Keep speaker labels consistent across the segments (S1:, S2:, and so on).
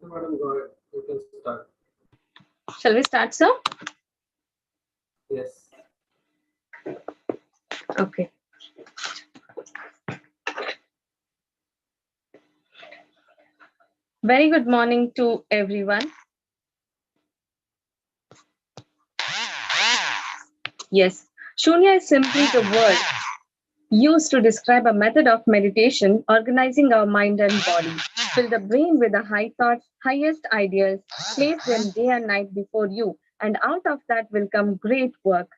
S1: Madam, go ahead. You can start.
S2: Shall we start, sir?
S1: Yes.
S2: Okay. Very good morning to everyone. Yes, Shunya is simply the word used to describe a method of meditation, organizing our mind and body. Fill the brain with the high thoughts, highest ideas, place them day and night before you, and out of that will come great work.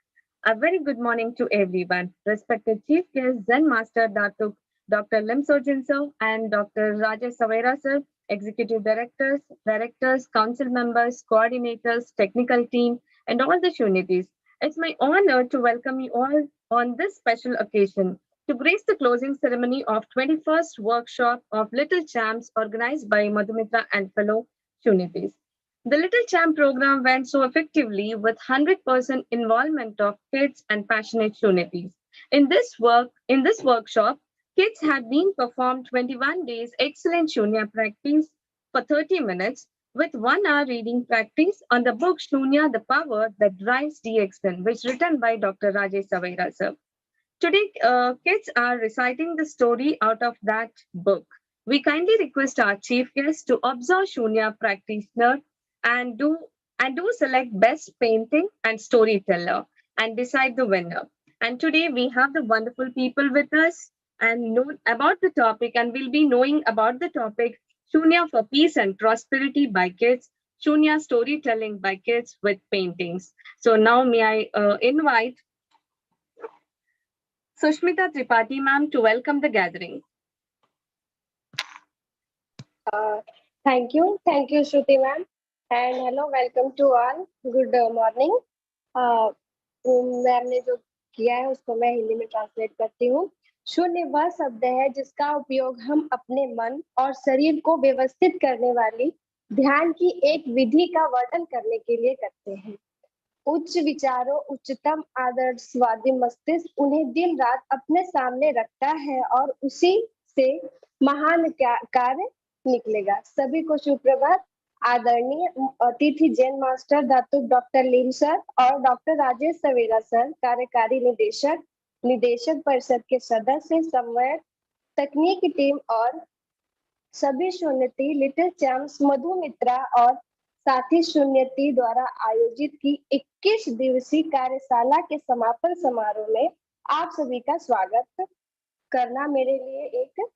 S2: A very good morning to everyone. Respected Chief Guest, Zen Master Datuk, Dr. Lim Sojin sir, and Dr. Rajesh Savera sir, Executive Directors, Council Members, Coordinators, Technical Team, and all the Shunyatees. It's my honor to welcome you all on this special occasion to grace the closing ceremony of 21st workshop of Little Champs organized by Madhumitra and fellow Shunyatees. The Little Champ program went so effectively with 100% involvement of kids and passionate Shunyatees. In this workshop, kids had been performed 21 days excellent Shunya practice for 30 minutes with 1 hour reading practice on the book Shunya, the Power That Drives DXN, which written by Dr. Rajesh Savera sir. Today, kids are reciting the story out of that book. We kindly request our chief guest to observe Shunya practitioner and do select best painting and storyteller and decide the winner. And today we have the wonderful people with us and know about the topic, and we'll be knowing about the topic Shunya for peace and prosperity by kids, Shunya storytelling by kids with paintings. So now may I invite Sushmita Tripathi ma'am to welcome the gathering.
S3: Thank you, Shruti ma'am, and hello, welcome to all. Good morning. Ma'am ने जो किया है उसको मैं हिंदी में translate करती हूँ। शून्य वह शब्द है जिसका उपयोग हम अपने मन और शरीर को व्यवस्थित करने वाली ध्यान की एक विधि का वर्णन करने के लिए करते हैं। उच्च विचारों, उच्चतम आदर्शवादी मस्तिष्क उन्हें दिन रात अपने सामने रखता है और उसी से महान कार्य निकलेगा। सभी को सुप्रभात। आदरणीय अतिथि जैन मास्टर दातुक डॉक्टर लीम सर और डॉक्टर राजेश सवेरा सर, कार्यकारी निदेशक परिषद के सदस्य, समन्वयक, तकनीकी टीम और सभी शून्यती, लिटिल चैम्प्स, मधुमित्रा और साथी शून्यती द्वारा आयोजित की 21 दिवसीय कार्यशाला के समापन समारोह में आप सभी का स्वागत करना मेरे लिए एक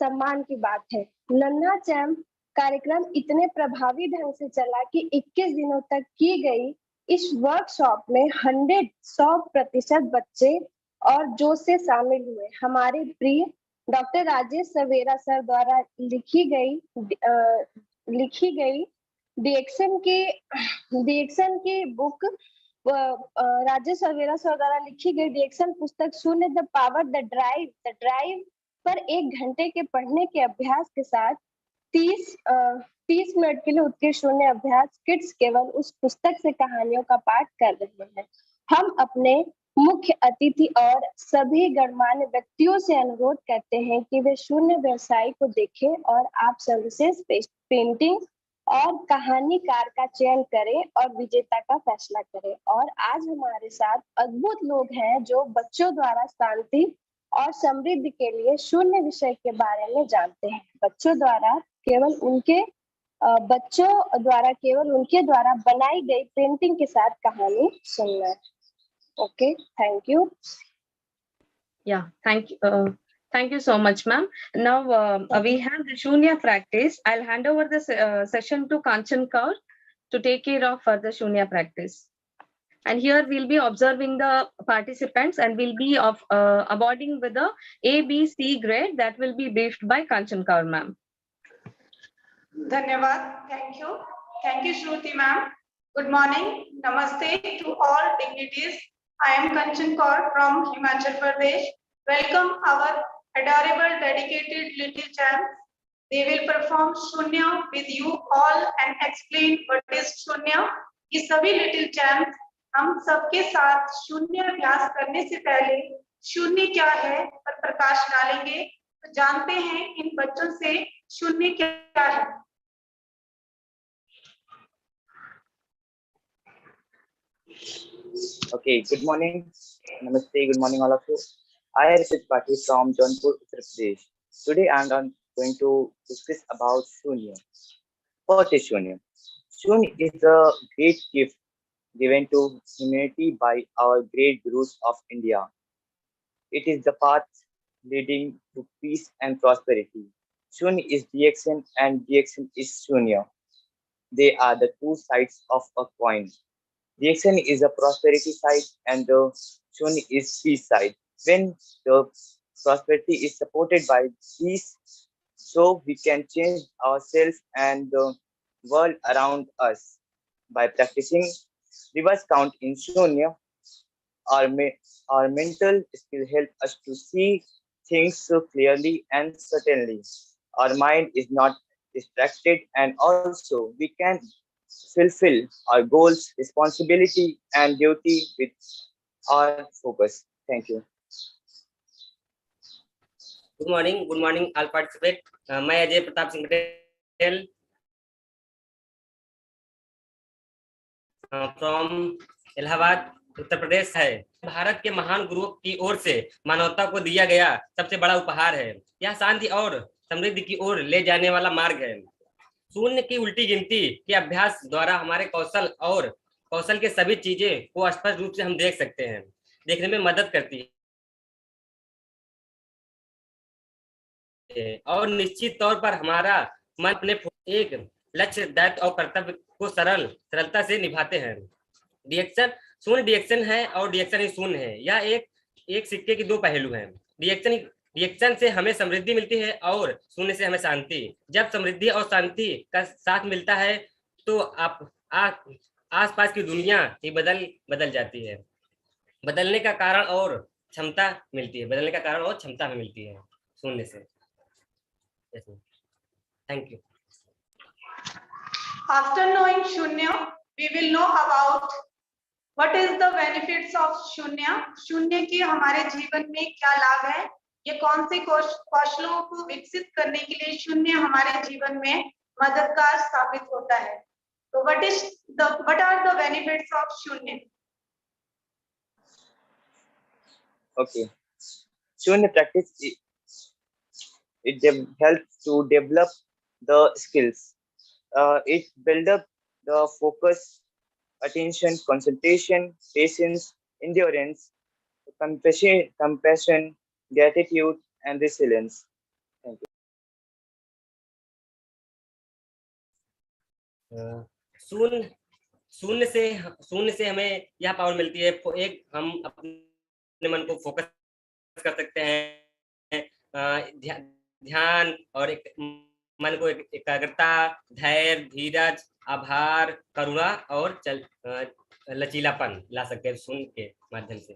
S3: सम्मान की बात है। नन्हा चैम्प कार्यक्रम इतने प्रभावी ढंग से चला कि 21 दिनों तक की गई इस वर्कशॉप में 100% बच्चे और जोश से शामिल हुए। हमारे प्रिय डॉक्टर राजेश सवेरा सर द्वारा लिखी गई डिएक्शन की बुक, राजेश सवेरा सर द्वारा लिखी गई डिएक्शन पुस्तक शून्य द पावर द ड्राइव पर 1 घंटे के पढ़ने के अभ्यास के साथ 30 मिनट के लिए उत्कृष्ट शून्य अभ्यास किड्स केवल उस पुस्तक से कहानियों का पाठ कर रहे हैं। हम अपने मुख्य अतिथि और सभी गणमान्य व्यक्तियों से अनुरोध करते हैं कि वे शून्य व्यवसाय को देखें और आप सर्वश्रेष्ठ पेंटिंग और कहानीकार का चयन करें और विजेता का फैसला करें। और आज हमारे साथ अद्भुत लोग हैं जो बच्चों द्वारा शांति और समृद्धि के लिए शून्य विषय के बारे में जानते हैं। बच्चों द्वारा केवल उनके द्वारा बनाई गई पेंटिंग के साथ कहानी सुनना। Okay, thank you.
S2: Yeah, thank you so much, ma'am. Now we have the Shunya practice. I'll hand over the session to Kanchan Kaur to take care of further Shunya practice. And here we'll be observing the participants and we'll be awarding with the A, B, C grade that will be briefed by Kanchan Kaur, ma'am.
S4: Dhanyavad. Thank you, Shruti ma'am. Good morning. Namaste to all dignitaries. I am Kanchan Kaur from Himachal Pradesh. Welcome our adorable, dedicated little champs. They will perform Shunya with you all and explain what is Shunya. ये सभी little champs हम सबके साथ शून्य अभ्यास करने से पहले शून्य क्या है पर प्रकाश डालेंगे। तो जानते हैं इन बच्चों से शून्य क्या है।
S5: Okay, good morning. Namaste, good morning, all of you. I am Rishit Patil from Jaunpur, Uttar Pradesh. Today I am going to discuss about Shunya. What is Shunya? Shunya is a great gift given to humanity by our great gurus of India. It is the path leading to peace and prosperity. Shunya is reaction and reaction is Shunya. They are the two sides of a coin. Reaction is a prosperity side and the Shun is peace side. When the prosperity is supported by peace, so we can change ourselves and the world around us. By practicing reverse count in Shunya, our, our mental skill help us to see things so clearly and certainly. Our mind is not distracted and also we can fulfill our goals, responsibility, and duty with our focus. Thank you.
S6: Good morning all participate. मैं Ajay Pratap Singh Patel from Allahabad Uttar Pradesh है। भारत के महान गुरुओं की ओर से मानवता को दिया गया सबसे बड़ा उपहार है। यह शांति और समृद्धि की ओर ले जाने वाला मार्ग है। शून्य की उल्टी गिनती के अभ्यास द्वारा हमारे कौशल के सभी चीजें को स्पष्ट रूप से हम देख सकते हैं, देखने में मदद करती है और निश्चित तौर पर हमारा मन अपने एक लक्ष्य, दायित्व और कर्तव्य को सरलता से निभाते हैं। रिएक्शन शून्य रिएक्शन है और रिएक्शन ही शून्य है। यह एक सिक्के के दो पहलू हैं। रिएक्शन से हमें समृद्धि मिलती है और शून्य से हमें शांति। जब समृद्धि और शांति का साथ मिलता है तो आसपास की दुनिया ही बदल जाती है। बदलने का कारण और क्षमता हमें मिलती है शून्य से। Thank you.
S4: After knowing Shunya, we will know about what is the benefits of Shunya. शून्य की हमारे जीवन में क्या लाभ है, ये कौन से कौशलों को विकसित करने के लिए शून्य हमारे जीवन में मददगार साबित होता है। तो what are the benefits of शून्य?
S5: Okay. Shunya practice it helps to develop the skills. It build up the focus, attention, concentration, patience, endurance, compassion, gratitude, and resilience. Thank you.
S6: शून्य से हमें यह पावर मिलती है, एक हम अपने मन को फोकस कर सकते हैं, ध्यान और एक मन को एकाग्रता, धैर्य, धीरज, आभार, करुणा और लचीलापन ला सकते हैं शून्य के माध्यम से।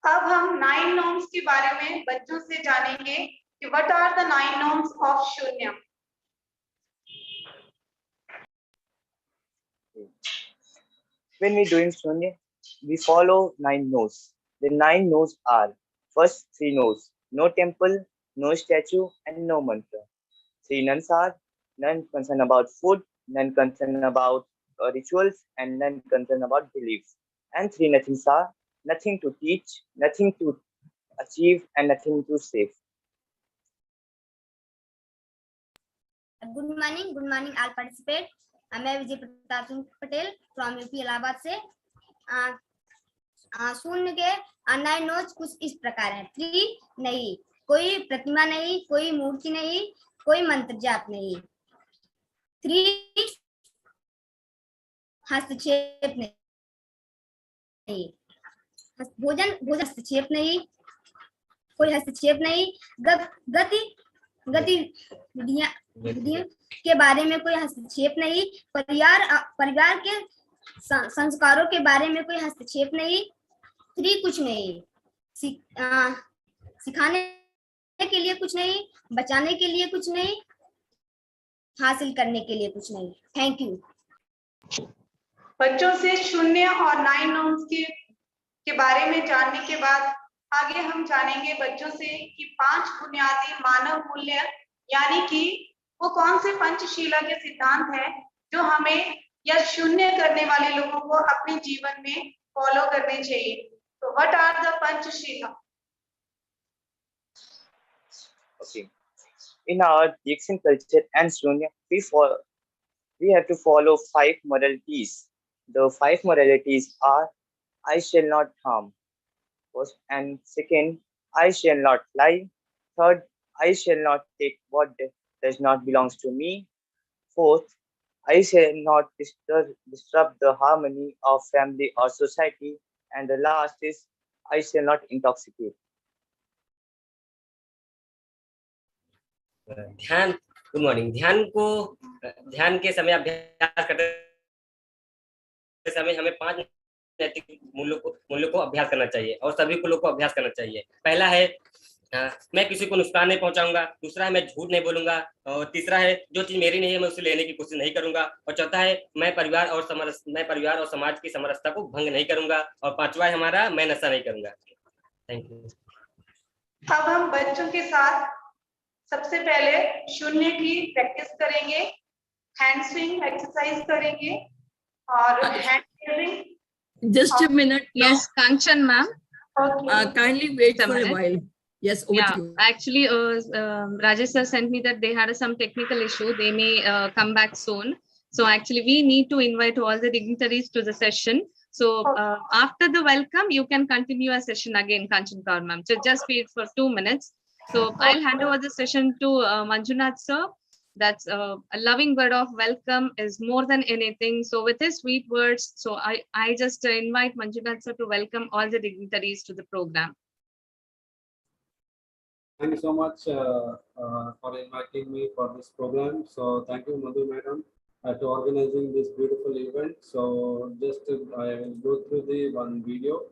S4: अब हम 9 नॉर्म्स के बारे में बच्चों से जानेंगे कि what are the 9 norms of शून्य।
S5: When we doing Shunya, we follow 9 no's. The 9 no's are: first 3 no's: no temple, no statue, and no mantra. 3 no's are: none concerned about food, none concerned about rituals, and none concerned about beliefs. And 3 nothings are: nothing to teach, nothing to achieve, and nothing to save.
S7: Good morning all participate. मैं Vijay Pratap Singh Patel from UP Allahabad से। शून्य के 9 knows कुछ इस प्रकार है। 3 नहीं, कोई प्रतिमा नहीं, कोई मूर्ति नहीं, कोई मंत्र जाप नहीं। 3 हस्तक्षेप नहीं, भोजन हस्तक्षेप नहीं, कोई हस्तक्षेप नहीं, गतिविधियां के बारे में कोई हस्तक्षेप नहीं, परिवार के संस्कारों के बारे में कोई हस्तक्षेप नहीं। 3 कुछ नहीं, सिखाने के लिए कुछ नहीं, बचाने के लिए कुछ नहीं, हासिल करने के लिए कुछ नहीं। Thank you.
S4: बच्चों से शून्य और 9 नॉर्म्स के बारे में जानने के बाद आगे हम जानेंगे बच्चों से कि 5 बुनियादी मानव मूल्य यानी कि वो कौन से पंचशीला के सिद्धांत हैं जो हमें या शून्य करने वाले लोगों को अपने जीवन में फॉलो करने चाहिए? तो what are the Panchsheela?
S5: Okay. In our Dixon culture and Shunya, we have to follow 5 moralities. The 5 moralities are: I shall not harm. First and second, I shall not lie. Third, I shall not take what does not belongs to me. Fourth, I shall not disturb the harmony of family or society. And the last is, I shall not intoxicate.
S6: ध्यान, good morning. ध्यान के समय अभ्यास करते समय हमें 5 नैतिक मूल्यों को अभ्यास करना चाहिए और सभी कुलों को अभ्यास करना चाहिए। पहला है मैं किसी को नुकसान नहीं पहुंचाऊंगा। दूसरा है मैं झूठ नहीं बोलूंगा। और तीसरा है जो चीज मेरी नहीं है मैं उसे लेने की कोशिश नहीं करूंगा। और चौथा है मैं परिवार और समाज की समरसता को भंग नहीं करूंगा। और पांचवा है हमारा, मैं नशा नहीं करूंगा। Thank you.
S4: अब हम बच्चों के साथ सबसे पहले शून्य की प्रैक्टिस करेंगे, हैंड स्विंग एक्सरसाइज करेंगे और hand raising.
S8: Just a minute.
S2: Yes, Kanchan ma'am.
S8: Kindly wait
S2: Just a
S8: for a
S2: minute.
S8: while. Yes, over
S2: Yeah,
S8: to you.
S2: actually, Rajesh sir sent me that they had some technical issue. They may come back soon. So actually, we need to invite all the dignitaries to the session. So after the welcome, you can continue a session again, Kanchan Kaur ma'am. So just wait for 2 minutes. So I'll hand over the session to Manjunath sir. That's a loving word of welcome is more than anything. So with his sweet words, so I just invite Manjunath sir to welcome all the dignitaries to the program.
S1: Thank you so much for inviting me for this program. So thank you, Madhu madam, to organizing this beautiful event. So just I will go through the one video.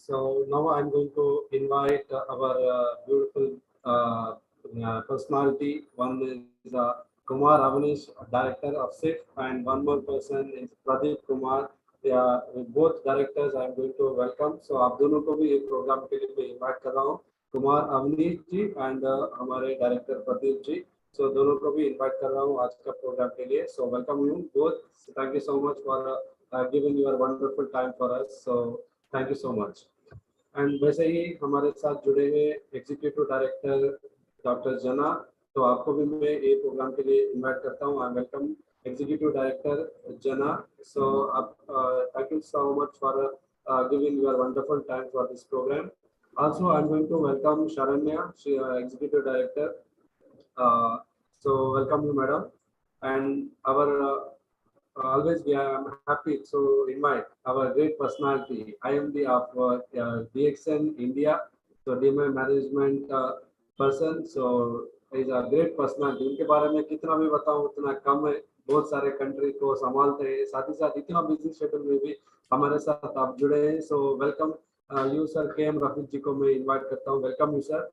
S1: So now I'm going to invite our beautiful personality. One is Kumar Avanish, Director of SIF, and one more person is Pradeep Kumar. Yeah, both directors I'm going to welcome. So आप दोनों को भी एक programme के लिए मैं invite कर रहा हूँ, कुमार अवनीश जी एंड हमारे डायरेक्टर प्रदीप जी। So दोनों को भी इनवाइट कर रहा हूँ आज का प्रोग्राम के लिए। So welcome you both. Thank you so much for giving your wonderful time for us. So thank you so much. And वैसे ही हमारे साथ जुड़े हुए एग्जीक्यूटिव डायरेक्टर डॉक्टर जना, तो आपको भी मैं ये प्रोग्राम के लिए इनवाइट करता हूँ। आई वेलकम एग्जीक्यूटिव डायरेक्टर जना। सो आप thank you so much for giving your wonderful time for this programme. Also I am going to welcome Sharanya, executive director. So welcome you madam. And our always we are happy to invite our great personality, IMD of DXN India, so DMI management person. So is a great personality. उनके बारे में कितना भी बताऊं उतना कम है। बहुत सारे कंट्री को संभालते हैं, साथ ही साथ इतना बिजी शेड्यूल में भी हमारे साथ आप जुड़े हैं। So welcome you sir. KM Rafiq ji को मैं इन्वाइट करता हूँ। Welcome you sir.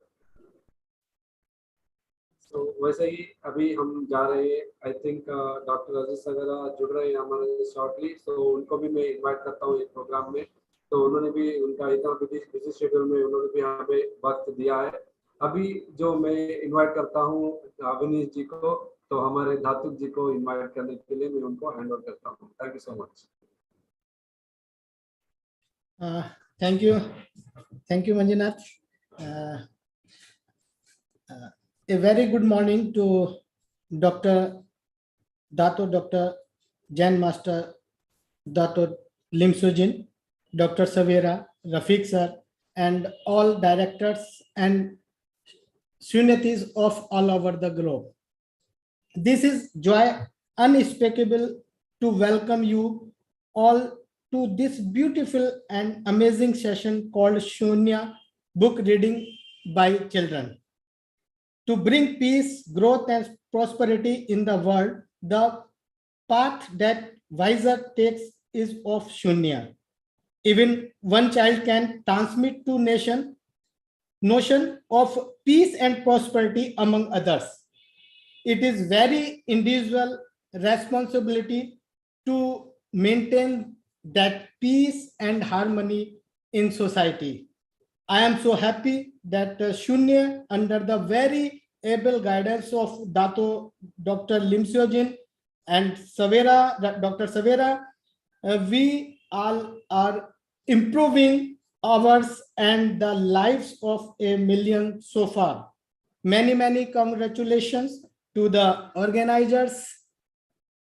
S1: तो वैसे ही अभी हम जा रहे हैं, आई थिंक डॉक्टर अजीज वगैरह जुड़ रहे हैं हमारे शॉर्टली। तो उनको भी मैं इनवाइट करता हूँ इस प्रोग्राम में। तो उन्होंने भी उनका इतना बिजी शेड्यूल में उन्होंने भी हमें वक्त दिया है। अभी जो मैं इनवाइट करता हूँ अवनीश जी को, तो हमारे धातुक जी को इनवाइट करने के लिए मैं उनको हैंड ओवर करता हूँ। Thank you so much.
S9: Thank you, Manjunath. A very good morning to Dr. Jain Master, Dr. Lim Sujin, Dr. Savera, Rafiq sir, and all directors and SUNYATEEs of all over the globe. This is joy unspeakable to welcome you all to this beautiful and amazing session called Shunya book reading by children. To bring peace, growth, and prosperity in the world, the path that wiser takes is of Shunya. Even one child can transmit to nation notion of peace and prosperity among others. It is very individual responsibility to maintain that peace and harmony in society. I am so happy that Shunya, under the very able guidance of Dr. Lim Seojin and Dr. Savera, we all are improving ours and the lives of a million so far. Many, many congratulations to the organizers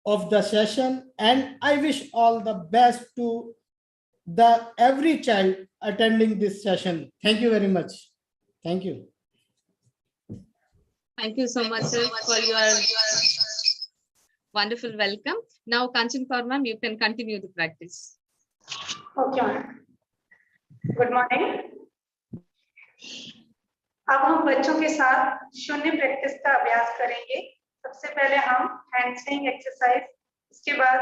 S9: of the session, and I wish all the best to every child attending this session. Thank you very much. Thank you.
S10: Thank you so much, sir, for your wonderful welcome. Now, Kanchan Kaur ma'am, you can continue the practice.
S4: Okay, ma'am. Good morning. अब हम बच्चों के साथ शून्य practice का अभ्यास करेंगे। सबसे पहले हम हैंड स्विंग एक्सरसाइज, उसके बाद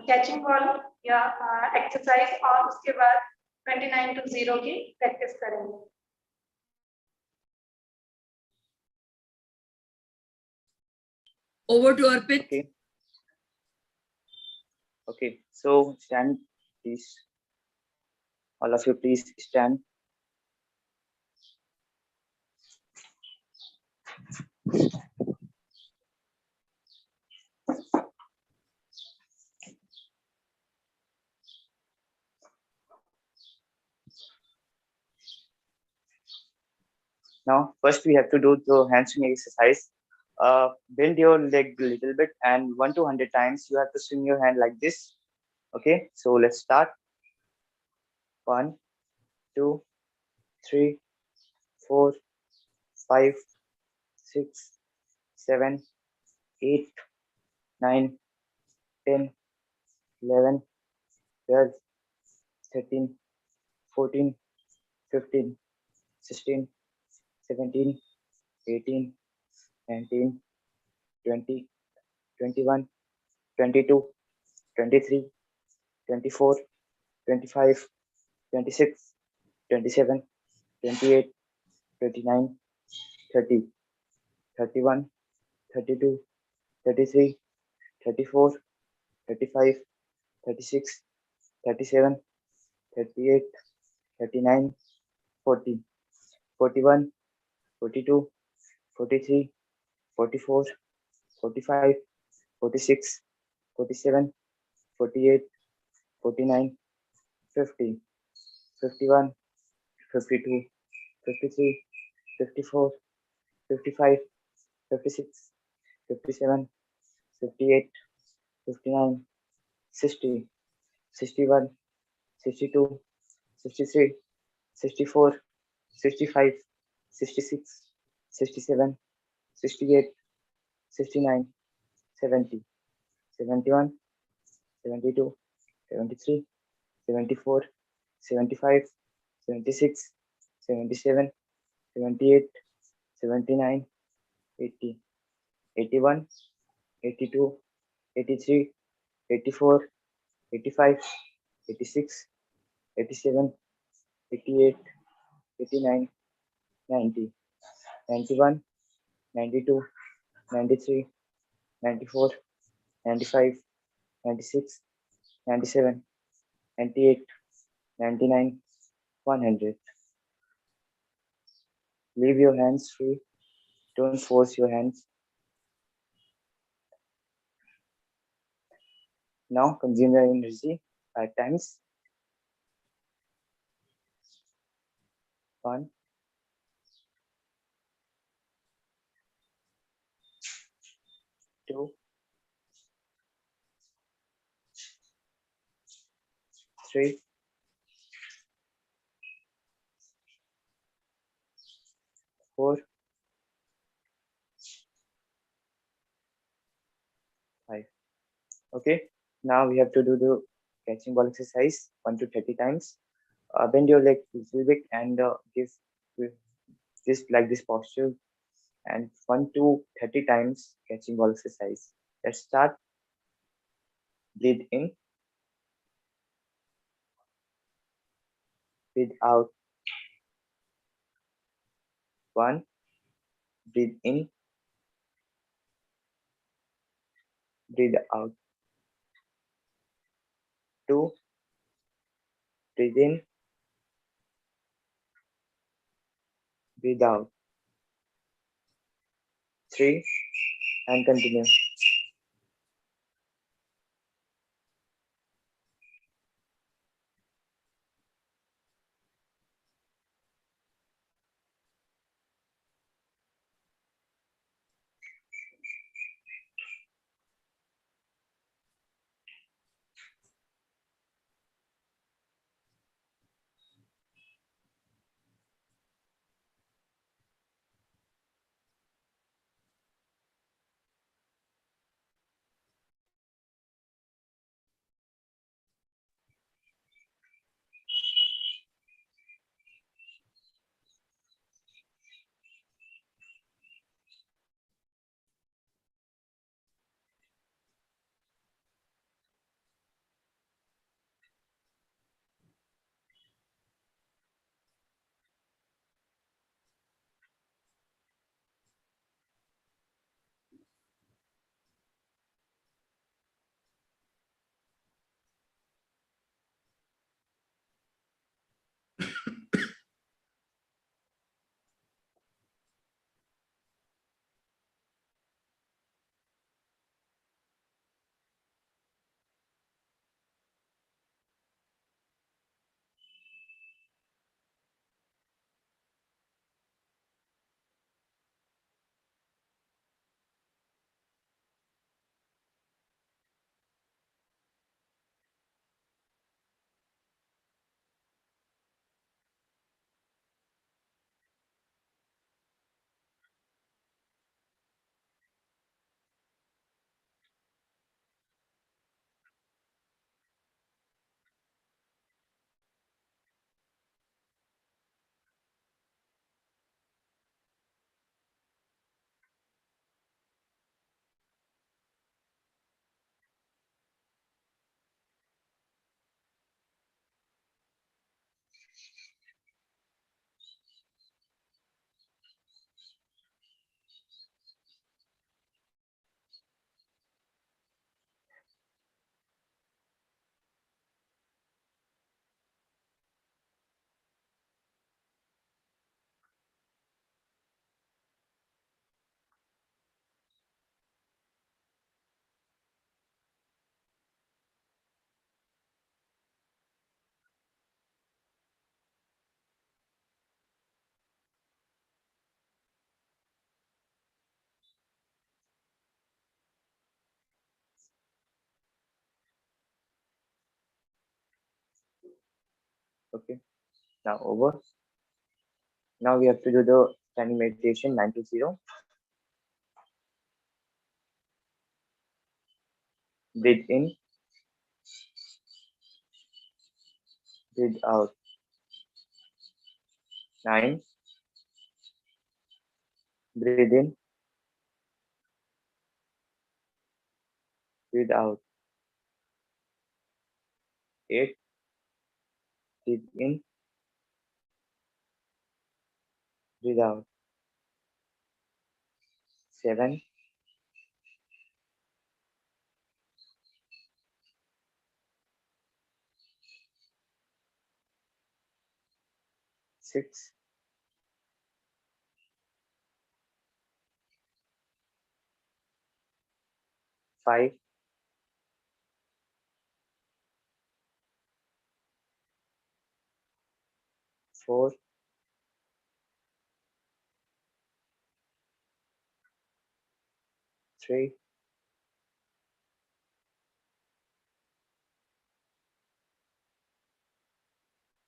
S4: कैचिंग बॉल या एक्सरसाइज और उसके बाद 29 to 0 की प्रैक्टिस करेंगे।
S8: Over to Arpit.
S5: Okay. Okay, so stand, please. All of you, please stand. Now, first we have to do the hamstring exercise. Bend your leg a little bit, and 1 to 100 times you have to swing your hand like this. Okay, so let's start. 1, 2, 3, 4, 5, 6, 7, 8, 9, 10, 11, 12, 13, 14, 15, 16, 17, 18, 19, 20, 21, 22, 23, 24, 25, 26, 27, 28, 29, 30, 31, 32, 33, 34, 35, 36, 37, 38, 39, 40, 41, 42, 43, 44, 45, 46, 47, 48, 49, 50, 51, 52, 53, 54, 55, 56, 57, 58, 59, 60, 61, 62, 63, 64, 65, 66, 67, 68, 69, 70, 71, 72, 73, 74, 75, 76, 77, 78, 79, 80, 81, 82, 83, 84, 85, 86, 87, 88, 89, 90, 91, 92, 93, 94, 95, 96, 97, 98, 99, 100. Leave your hands free. Don't force your hands. Now consume your energy 5 times. 1, 2, 3, 4, 5. Okay, now we have to do the catching ball exercise 1 to 30 times. Bend your leg a little bit and give just like this posture and 1 to 30 times catching ball exercise. Let's start. Breathe in, breathe out. 1, breathe in, breathe out. 2, breathe in, breathe out. 3, and continue. Okay, now over. Now we have to do the standing meditation 9 to 0. Breathe in, breathe out. 9, breathe in, breathe out. 8, breathe in, breathe out. 7, 6, 5, 4, 3,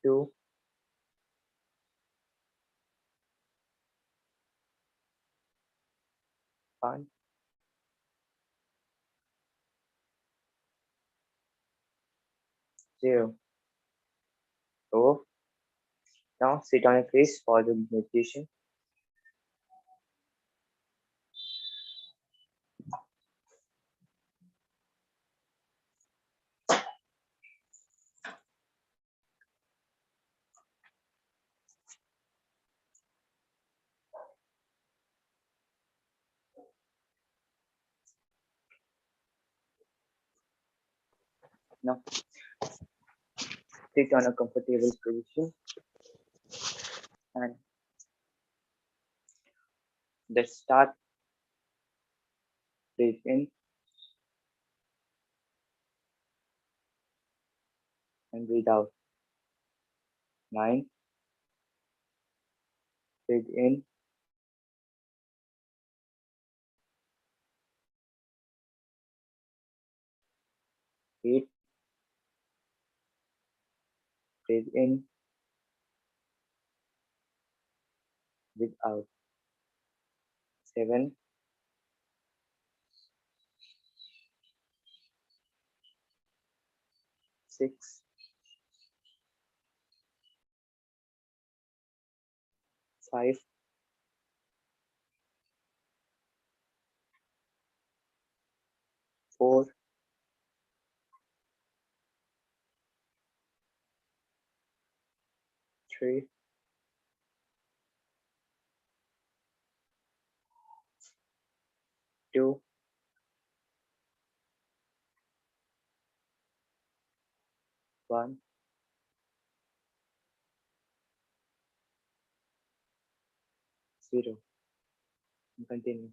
S5: 2, 1, 0. Over. Now sit on your face for the meditation. Now sit on a comfortable position and let's start. Breathe in and breathe out. 9. Breathe in. 8. Breathe in. Breathe out. 7. 6. 5. 4. 3. 2. 1. 0. Continue.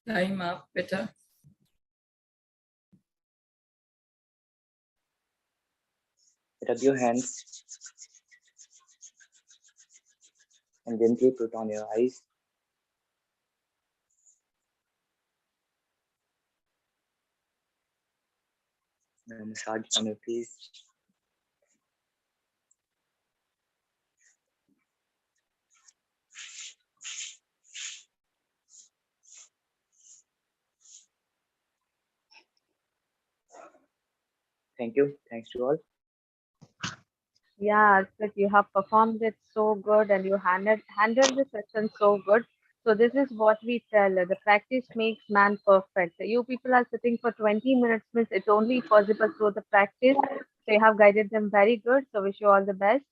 S8: Time up, better.
S5: Rub your hands and gently put on your eyes. Now massage on your face. Thank you. Thanks to all.
S2: Yeah, but you have performed it so good and you handled the session so good. So this is what we tell. The practice makes man perfect. You people are sitting for 20 minutes, means it's only possible through the practice. So you have guided them very good. So wish you all the best.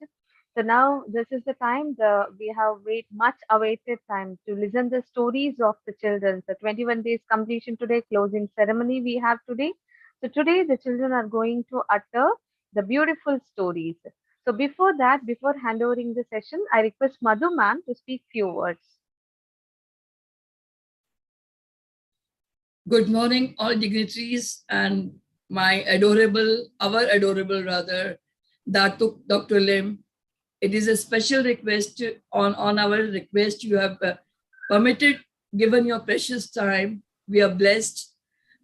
S2: So now this is the time we have much awaited time to listen the stories of the children. The 21 days completion today, closing ceremony we have today. So today the children are going to utter the beautiful stories. So before that, before handovering the session, I request Madhu ma'am to speak few words.
S8: Good morning, all dignitaries and our adorable rather, Datuk Dr. Lim. It is a special request on our request. You have given your precious time. We are blessed.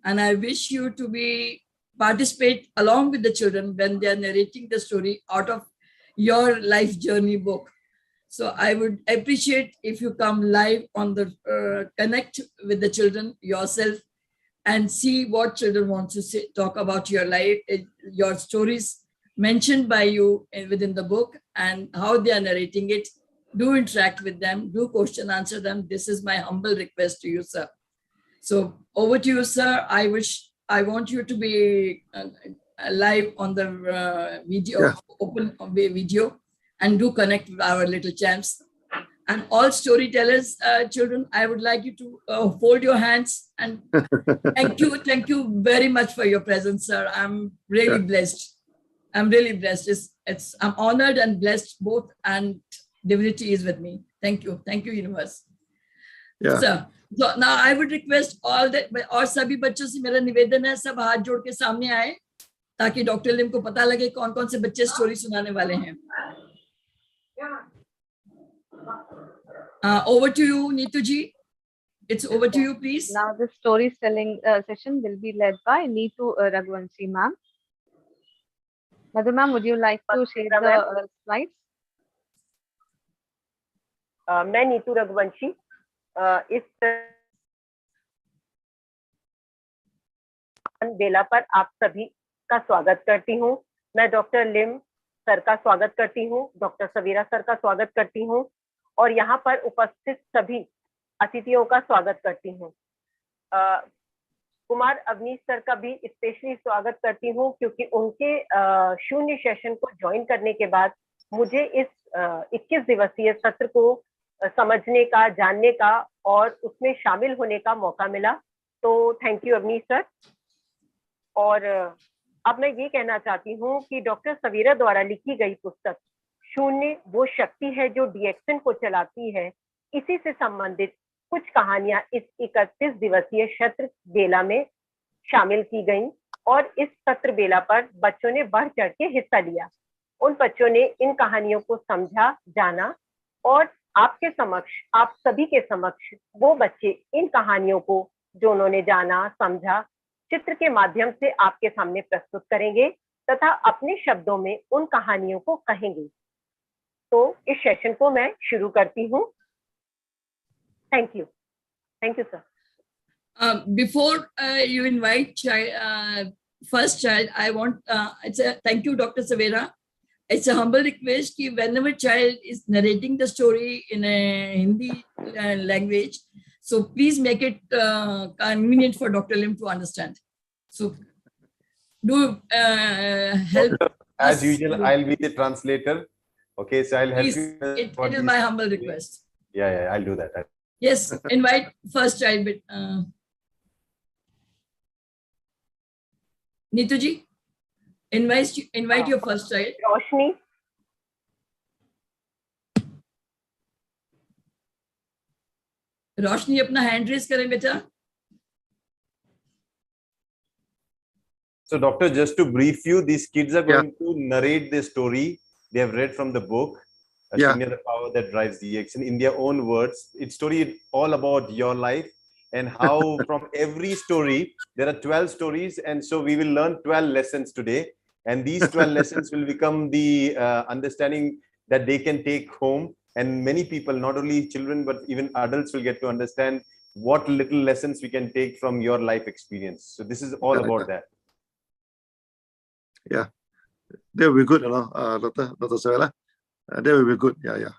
S8: And I wish you to participate along with the children when they are narrating the story out of your life journey book. So I would appreciate if you come live on the connect with the children yourself and see what children want to talk about your life, your stories mentioned by you within the book and how they are narrating it. Do interact with them, do question, answer them. This is my humble request to you, sir. So over to you, sir. I want you to be live on the video, open video, and do connect with our little champs. And all storytellers, children, I would like you to hold your hands and thank you very much for your presence, sir. I'm really blessed. I'm really blessed. I'm honored and blessed both, and divinity is with me. Thank you, universe. Sir. So now I would request all that और सभी बच्चों से मेरा निवेदन है, सब हाथ जोड़ के सामने आए ताकि डॉक्टर लिम को पता लगे कौन कौन से बच्चे स्टोरी सुनाने वाले हैं. Over to you, Neetu ji. It's over to you, please.
S2: Now the storytelling session will be led by Neetu Raghuvanshi ma'am. Madhu ma'am, would you like to share the slides?
S11: मैं नीतू रघुवंशी इस बेला पर आप सभी का स्वागत करती हूँ. मैं डॉक्टर लिम सर का स्वागत करती हूँ, डॉक्टर सवेरा सर का स्वागत करती हूँ और यहाँ पर उपस्थित सभी अतिथियों का स्वागत करती हूँ. कुमार अवनीश सर का भी स्पेशली स्वागत करती हूँ क्योंकि उनके शून्य सेशन को ज्वाइन करने के बाद मुझे इस 21 दिवसीय सत्र को समझने का, जानने का और उसमें शामिल होने का मौका मिला. तो थैंक यू अवनीश सर. और अब मैं ये कहना चाहती हूँ कि डॉक्टर सवेरा द्वारा लिखी गई पुस्तक शून्य वो शक्ति है जो डीएक्शन को चलाती है, इसी से संबंधित कुछ कहानियां इस 31 दिवसीय सत्र बेला में शामिल की गईं और इस सत्र बेला पर बच्चों ने बढ़ चढ़ के हिस्सा लिया। उन बच्चों ने इन कहानियों को समझा, जाना और आपके समक्ष, आप सभी के समक्ष वो बच्चे इन कहानियों को जो उन्होंने जाना, समझा, चित्र के माध्यम से आपके सामने प्रस्तुत करेंगे तथा अपने शब्दों में उन कहानियों को कहेंगे। तो इस सेशन को मैं शुरू करती हूँ। Thank you sir.
S8: Before you invite first child, I want thank you, Dr. Savera. It's a humble request that whenever child is narrating the story in a Hindi language, so please make it convenient for Dr. Lim to understand. So do help.
S12: As usual, I'll be the translator. Okay, so I'll help
S8: Please,
S12: you.
S8: It is my humble request.
S12: Yeah, I'll do that.
S8: Yes, invite first child. Neetu ji, invite your first child.
S11: रोशनी,
S8: रोशनी अपना hand raise करें बेटा.
S12: So, doctor, just to brief you, these kids are going to narrate the story they have read from the book, Shunya, the Power That Drives the Action, in their own words. It's story all about your life and how from every story, there are 12 stories. And so we will learn 12 lessons today. And these 12 lessons will become the understanding that they can take home. And many people, not only children, but even adults will get to understand what little lessons we can take from your life experience. So this is all about that.
S13: Yeah, they will be good, Dr. Savera. They will be good. Yeah.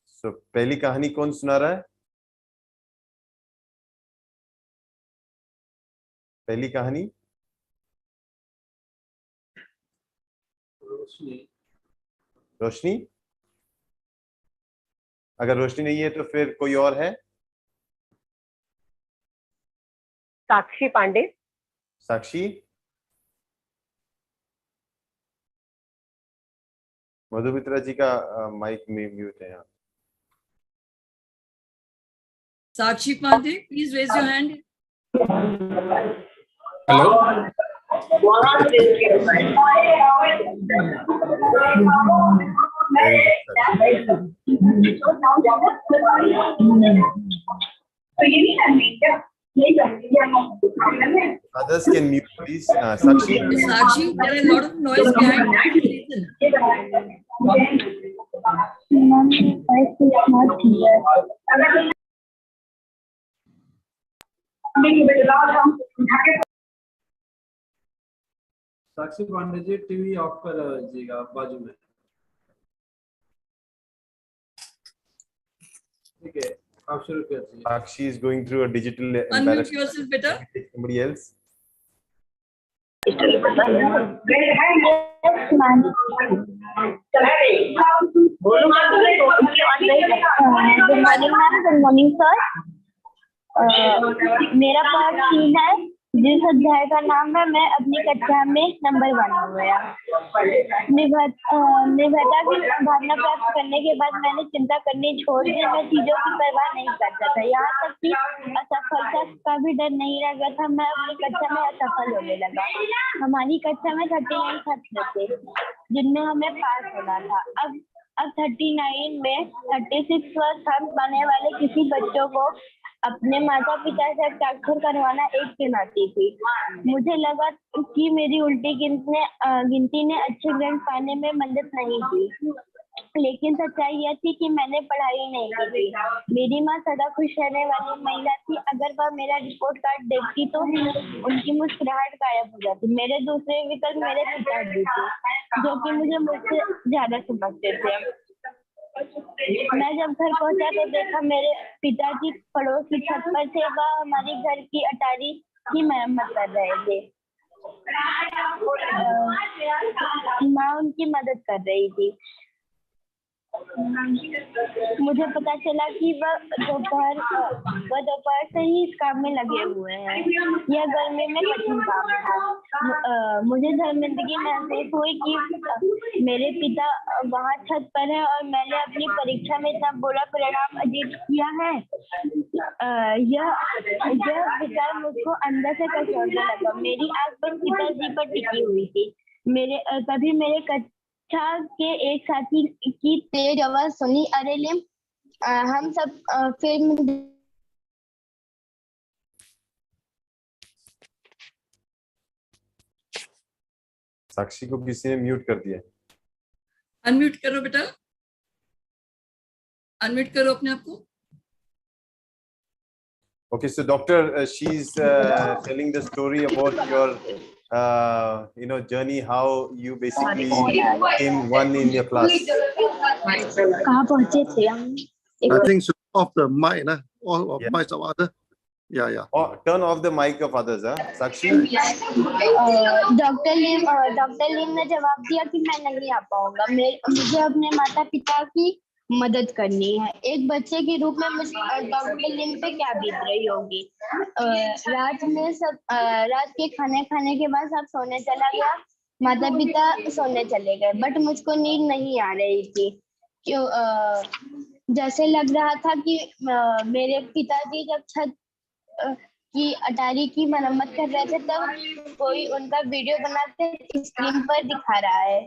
S12: So, पहली कहानी कौन सुना रहा है? पहली कहानी रोशनी। अगर रोशनी नहीं है तो फिर कोई और है?
S11: साक्षी पांडे।
S12: साक्षी, मधुमित्रा जी का माइक में म्यूट है यहाँ।
S8: Sakshi Pandey, please raise your hand.
S14: Hello.
S12: Others can mute, please. Sakshi.
S8: Sakshi, there is a lot of noise behind you.
S1: Sakshi Pandey ji, TV off कर दीजिएगा बाजू में। ठीक है, आप शुरू कीजिए।
S12: Sakshi is going through a digital
S8: Unmute yourself, beta.
S12: Somebody else.
S15: Good morning, sir. मेरा पार्ट 3 है, जिस अध्याय का नाम है मैं अपनी कक्षा में नंबर 1 हो गया। निर्भरता की भावना प्राप्त करने के बाद मैंने चिंता करनी छोड़ दी। मैं चीजों की परवाह नहीं करता था, यहाँ तक कि असफलता का भी डर नहीं रह गया था। मैं अपनी कक्षा में असफल होने लगा। हमारी कक्षा में 39 छात्र थे जिनमें हमें पास होना था। अब 39 में 36 वर्ष पाने वाले किसी बच्चों को अपने माता पिता से हस्ताक्षर करवाना एक चुनौती थी। मुझे लगा कि मेरी उल्टी गिनती ने अच्छे ग्रेड पाने में मदद नहीं की, लेकिन सच्चाई यह थी कि मैंने पढ़ाई नहीं की थी। मेरी माँ सदा खुश रहने वाली महिला थी। अगर वह मेरा रिपोर्ट कार्ड देखती तो उनकी मुस्कुराहट गायब हो जाती। मेरे दूसरे विकल्प मेरे पिताजी थे, जो कि मुझसे ज्यादा समझते थे। मैं जब घर पहुंचा तो देखा मेरे पिताजी पड़ोस की छत पर थे। वह हमारी घर की अटारी की मरम्मत कर रहे थे। माँ उनकी मदद कर रही थी। मुझे पता चला कि वह दोपहर से ही इस काम में लगे हुए हैं। यह गर्मी में कठिन काम था। मुझे शर्मिंदगी महसूस हुई कि मेरे पिता वहाँ छत पर है और मैंने अपनी परीक्षा में इतना बुरा परिणाम अर्जित किया है। यह विचार मुझको अंदर से कचोटने लगा। मेरी आंख बस पिताजी पर टिकी हुई थी। तभी मेरे कक्षा के एक साथी की तेज आवाज सुनी, अरे लिम, हम सब फिल्म।
S12: साक्षी को किसी ने म्यूट कर दिया।
S8: अनम्यूट करो बेटा, अनम्यूट करो अपने आप को।
S12: Okay, so doctor, she's telling the story about your journey, how you basically came one in your class.
S15: कहाँ पहुँचे थे हम?
S13: I think so off the mic, na? All of mics of other. Yeah.
S12: Oh, turn off the mic of others, huh? Sakshi?
S15: Doctor Lim ने जवाब दिया कि मैं नहीं आ पाऊंगा। मुझे अपने माता पिता की मदद करनी है। एक बच्चे के रूप में डॉक्टर लिम पे क्या बीत रही होगी। रात के खाने के बाद सब सोने चला गया। माता पिता सोने चले गए, बट मुझको नींद नहीं आ रही थी। क्यों? जैसे लग रहा था कि मेरे पिताजी जब छत की अटारी की मरम्मत कर रहे थे तब कोई उनका वीडियो बनाते स्क्रीन पर दिखा रहा है।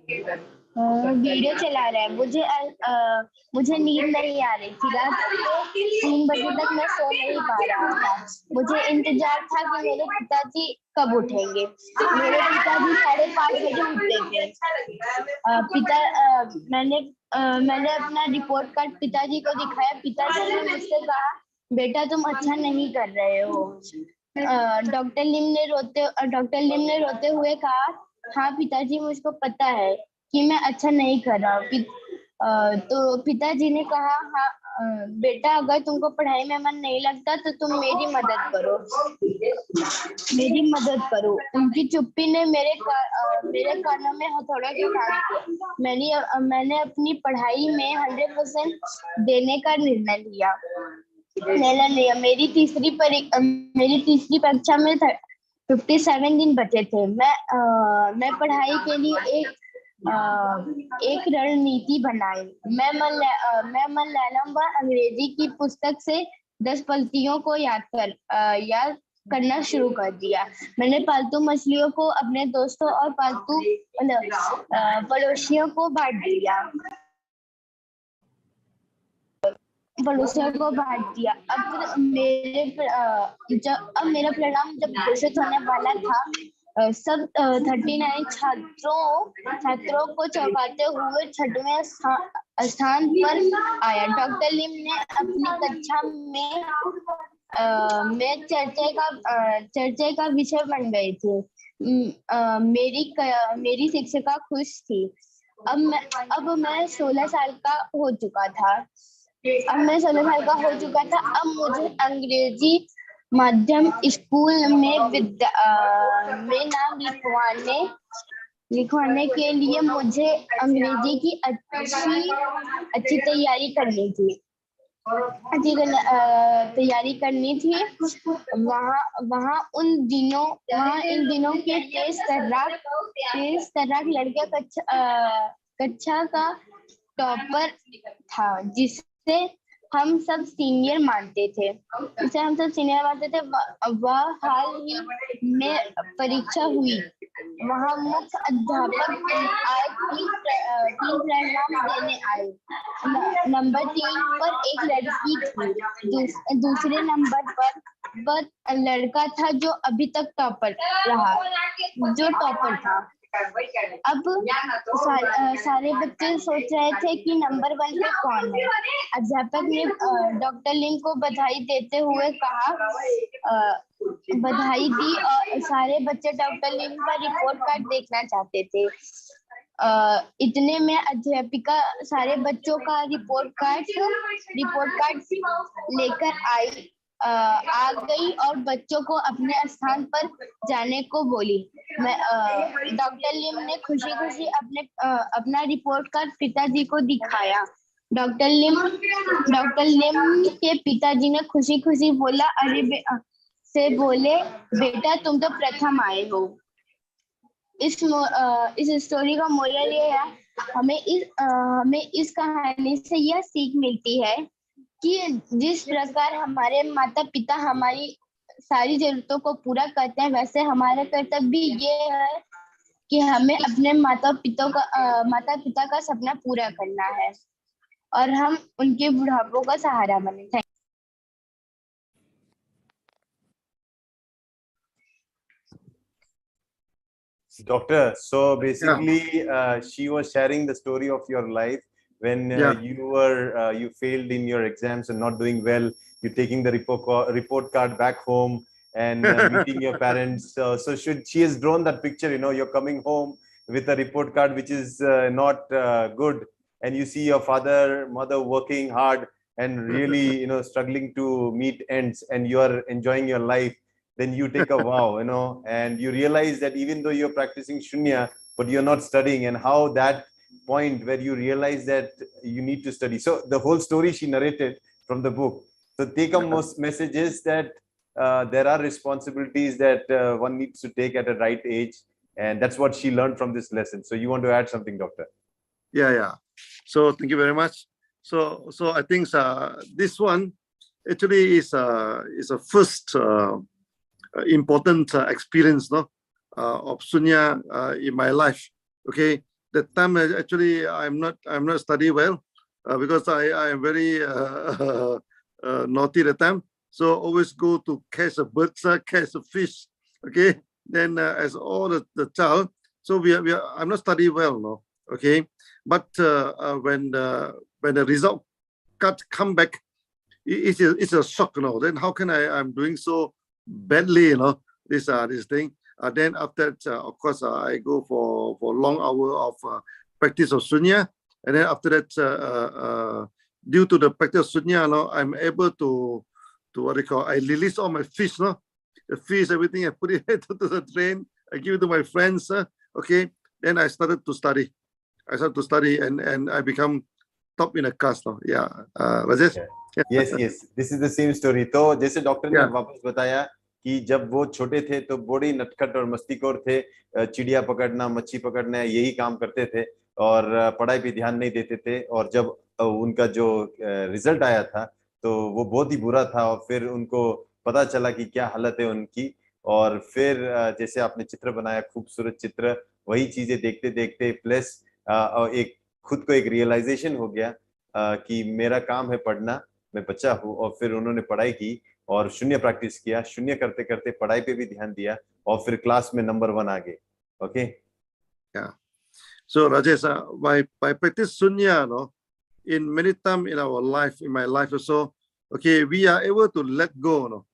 S15: वीडियो चला रहा है। मुझे नींद नहीं आ रही थी। रात को 3 बजे तक मैं सो नहीं पा रहा था। मुझे इंतजार था कि मेरे पिताजी कब उठेंगे। मेरे पिताजी 5:30 बजे उठते थे। मैंने अपना रिपोर्ट कार्ड पिताजी को दिखाया। पिताजी ने मुझसे कहा, बेटा तुम अच्छा नहीं कर रहे हो। डॉक्टर लिम ने रोते हुए कहा, हाँ पिताजी, मुझको पता है कि मैं अच्छा नहीं कर रहा हूँ। तो पिताजी ने कहा, हाँ बेटा, अगर तुमको पढ़ाई में मन नहीं लगता तो तुम मेरी मदद करो। उनकी चुप्पी ने मेरे कानों में हथौड़ा के काम किया। मैंने अपनी पढ़ाई में 100% देने का निर्णय लिया। मेरी तीसरी परीक्षा में 57 दिन बचे थे। मैं पढ़ाई के लिए एक रणनीति बनाई। मैं मलयालम व अंग्रेजी की पुस्तक से 10 पंक्तियों को याद करना शुरू कर दिया। मैंने पालतू मछलियों को अपने दोस्तों और पालतू पड़ोसियों को बांट दिया। अब मेरा परिणाम जब घोषित होने वाला था, सब 39 छात्रों को चौंकाते हुए 6वें स्थान पर आया। डॉक्टर लिम ने अपनी कक्षा में चर्चा का विषय बन गई थी। मेरी शिक्षिका खुश थी। अब मैं 16 साल का हो चुका था। अब मुझे अंग्रेजी माध्यम स्कूल में नाम लिखवाने के लिए मुझे अंग्रेजी की अच्छी तैयारी करनी थी। वहाँ इन दिनों के तेज तर्राक लड़का कक्षा का टॉपर था, जिसे हम सब सीनियर मानते थे। वह हाल ही में परीक्षा हुई। वहाँ मुख्य अध्यापक आज 3 परिणाम देने आए। नंबर 3 पर एक लड़की थी। दूसरे नंबर पर वह लड़का था जो अभी तक टॉपर था। अब सारे बच्चे सोच रहे थे कि नंबर 1 पे कौन है। अध्यापक ने डॉक्टर लिम को बधाई देते हुए बधाई दी और सारे बच्चे डॉक्टर लिम का रिपोर्ट कार्ड देखना चाहते थे। इतने में अध्यापिका सारे बच्चों का रिपोर्ट कार्ड लेकर आई आ गई और बच्चों को अपने स्थान पर जाने को बोली। डॉक्टर लिम ने खुशी खुशी अपना रिपोर्ट कार्ड पिताजी को दिखाया। डॉक्टर लिम के पिताजी ने खुशी खुशी बोला, अरे बोले, बेटा तुम तो प्रथम आए हो। इस स्टोरी का मोरल ये है, हमें इस कहानी से यह सीख मिलती है कि जिस प्रकार हमारे माता पिता हमारी सारी जरूरतों को पूरा करते हैं, वैसे हमारा कर्तव्य भी ये है कि हमें अपने माता पिता का सपना पूरा करना है और हम उनके बुढ़ापों का सहारा बने।
S12: Doctor, so basically, she was sharing the story of your life when you failed in your exams and not doing well. You're taking the report card back home and meeting your parents. So she has drawn that picture. You're coming home with a report card which is not good, and you see your mother working hard and really, struggling to meet ends, and you are enjoying your life. Then you take a vow, and you realize that even though you're practicing shunya, but you're not studying, and how that point where you realize that you need to study. So the whole story she narrated from the book. So take a message is that there are responsibilities that one needs to take at a right age, and that's what she learned from this lesson. So you want to add something, Doctor?
S13: Yeah. So thank you very much. So I think this one actually is a first important experience of Sunya in my life. Okay, that time actually I'm not study well because I am very naughty that time. So always go to catch a bird, catch a fish. Okay, then as all the child, so I'm not study well, no. Okay, but when the result come back, it's a shock, Then how can I'm doing so badly, this thing. Then after that, of course, I go for long hour of practice of sunya, and then after that, due to the practice of sunya, I'm able to what they call, I release all my fish, the fish, everything, I put it into the drain, I give it to my friends. Okay, then I started to study. And I become top in a class now. Yeah, Rajesh.
S12: Yes, this is the same story. तो जैसे doctor ने वापस बताया कि जब वो छोटे थे तो बड़ी नटखट और मस्तीखोर थे, चिड़िया पकड़ना, मच्छी पकड़ना, यही काम करते थे और पढ़ाई पे ध्यान नहीं देते थे। और जब उनका जो रिजल्ट आया था तो वो बहुत ही बुरा था, और फिर उनको पता चला कि क्या हालत है उनकी। और फिर जैसे आपने चित्र बनाया, खूबसूरत चित्र, वही चीजें देखते देखते प्लस एक खुद को एक रियलाइजेशन हो गया कि मेरा काम है पढ़ना, मैं बच्चा हूँ। और फिर उन्होंने पढ़ाई की और शून्य प्रैक्टिस किया, शून्य करते करते पढ़ाई पे भी ध्यान दिया और फिर क्लास में नंबर 1 आ गए। Okay,
S13: so Rajesh, by practice sunya, in many time in our life, in my life also, okay, we are able to let go,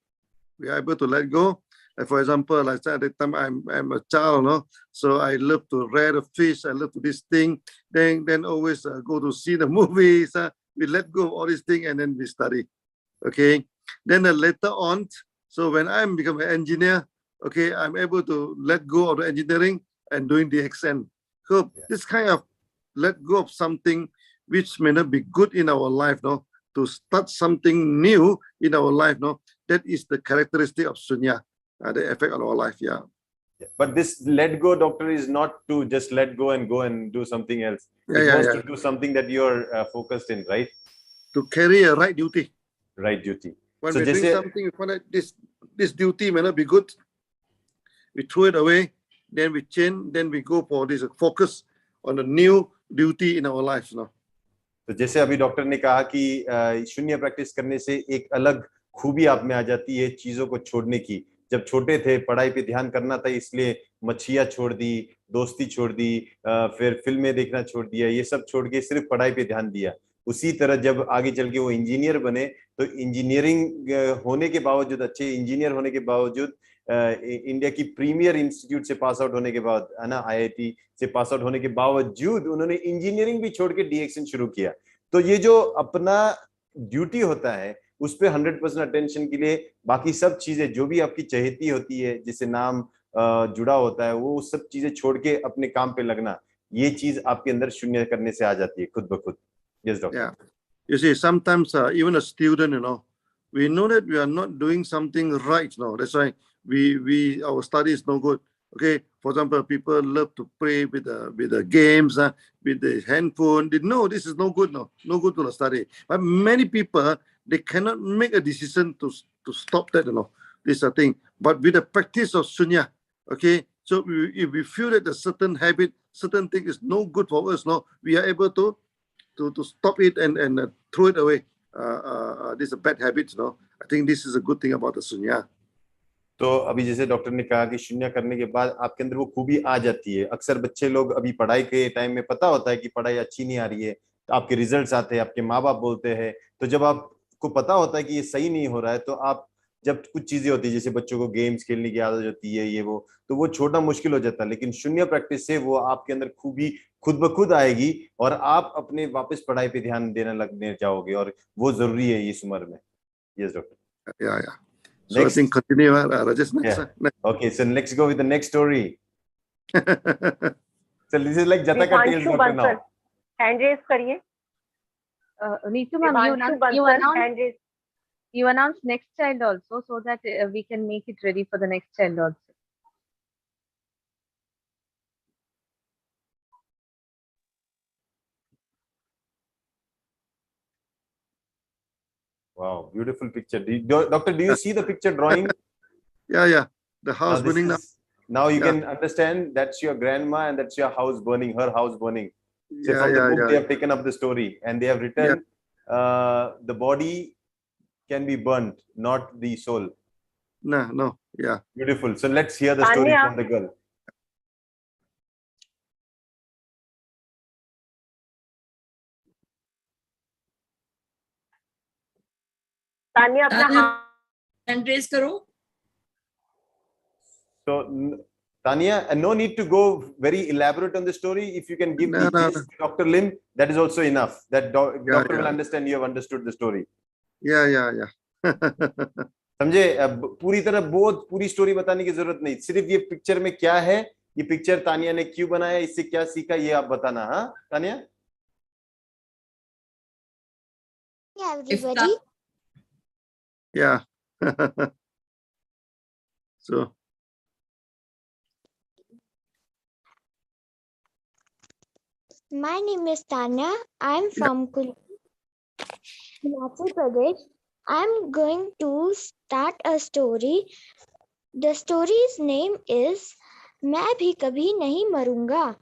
S13: we are able to let go. For example, like at the time I'm a child, so I love to read a fish, I love to this thing, then always go to see the movies, we let go of all these things and then we study. Okay, then later on, so when I become an engineer, okay, I'm able to let go of the engineering and doing the exam. So this kind of let go of something which may not be good in our life, to start something new in our life, that is the characteristic of sunya, the effect on our life. Yeah.
S12: But this let go, doctor, is not to just let go and do something else. It was to do something that you're focused in, right?
S13: To carry a right duty.
S12: Right duty.
S13: When we're doing something, we find that this duty may not be good, we throw it away, then we change, then we go for this focus on a new duty in our lives now.
S12: तो जैसे अभी doctor ने कहा कि शून्य practice करने से एक अलग खूबी आप में आ जाती है चीजों को छोड़ने की। जब छोटे थे पढ़ाई पे ध्यान करना था, इसलिए मच्छियां छोड़ दी, दोस्ती छोड़ दी, फिर फिल्में देखना छोड़ दिया, ये सब छोड़ के सिर्फ पढ़ाई पे ध्यान दिया। उसी तरह जब आगे चल के वो इंजीनियर बने तो इंजीनियरिंग होने के बावजूद, अच्छे इंजीनियर होने के बावजूद, इंडिया की प्रीमियर इंस्टीट्यूट से पास आउट होने के बाद, है ना, IIT से पास आउट होने के बावजूद उन्होंने इंजीनियरिंग भी छोड़ के DXN शुरू किया। तो ये जो अपना ड्यूटी होता है उस पे 100% अटेंशन के लिए बाकी सब चीजें जो भी आपकी चहेती होती है, जिससे नाम जुड़ा होता है, वो सब चीजें छोड़ के अपने काम पे लगना, ये चीज आपके अंदर शून्य करने से आ जाती है खुद ब खुद. Yes, doctor.
S13: Yeah. You see, sometimes even a student, we know that we are not doing something right. That's why our study is no good. Okay. For example, people love to play with the games, with the handphone. They know this is no good. No good to the study. But many people, they cannot make a decision to stop that. This is a thing. But with the practice of sunya, okay. So if we feel that a certain habit, certain thing is no good for us, we are able to stop it and throw it away. This is a bad habit, I think this is a good thing about the sunya.
S12: तो अभी जैसे doctor ने कहा कि शून्य करने के बाद आपके अंदर वो खूबी आ जाती है. अक्सर बच्चे लोग अभी पढ़ाई के टाइम में पता होता है कि पढ़ाई अच्छी नहीं आ रही है, तो आपके रिजल्ट्स आते हैं, आपके माँ बाप बोलते हैं, तो जब आपको पता होता है कि ये सही नहीं हो रहा है, तो आप जब कुछ चीजें होती है, जैसे बच्चों को गेम्स खेलने की आदत होती है, ये वो, तो वो छोड़ना मुश्किल हो जाता है. लेकिन शून्य प्रैक्टिस से वो आपके अंदर खूबी खुद ब खुद आएगी और आप अपने वापस पढ़ाई पे ध्यान देने लगने जाओगे, और वो जरूरी है इस उम्र में. Yes doctor.
S13: Yeah. So I think continue, Rajesh. Next.
S12: Yeah. Okay, so let's go with the next story. So this is like Jataka Tales, doctor, now.
S11: Hand raise करिए.
S10: Neetu ma'am, you announced next child also, so that we can make it ready for the next child also.
S12: Wow, beautiful picture. Doctor, do you see the picture drawing?
S13: Yeah. The house burning now.
S12: Now you can understand that's your grandma and that's your house burning, her house burning. So from the book they have taken up the story and they have written the body can be burnt, not the soul.
S13: No. Yeah.
S12: Beautiful. So let's hear the story from the girl.
S11: Tania अपना
S8: hand raise करो.
S12: So Tanya, no need to go very elaborate on the story. If you can give the gist to Dr. Lim, that is also enough. That doctor will understand you have understood the story.
S13: Yeah.
S12: समझे? पूरी तरह बहुत पूरी story बताने की जरूरत नहीं. सिर्फ ये पिक्चर में क्या है, ये पिक्चर तानिया ने क्यों बनाया, इससे क्या सीखा, ये आप बताना. हाँ Tania?
S15: Everybody.
S13: Yeah. So.
S15: My name is Tanya. I'm from Himachal Pradesh. I'm going to start a story. The story's name is मैं भी कभी नहीं मरूंगा.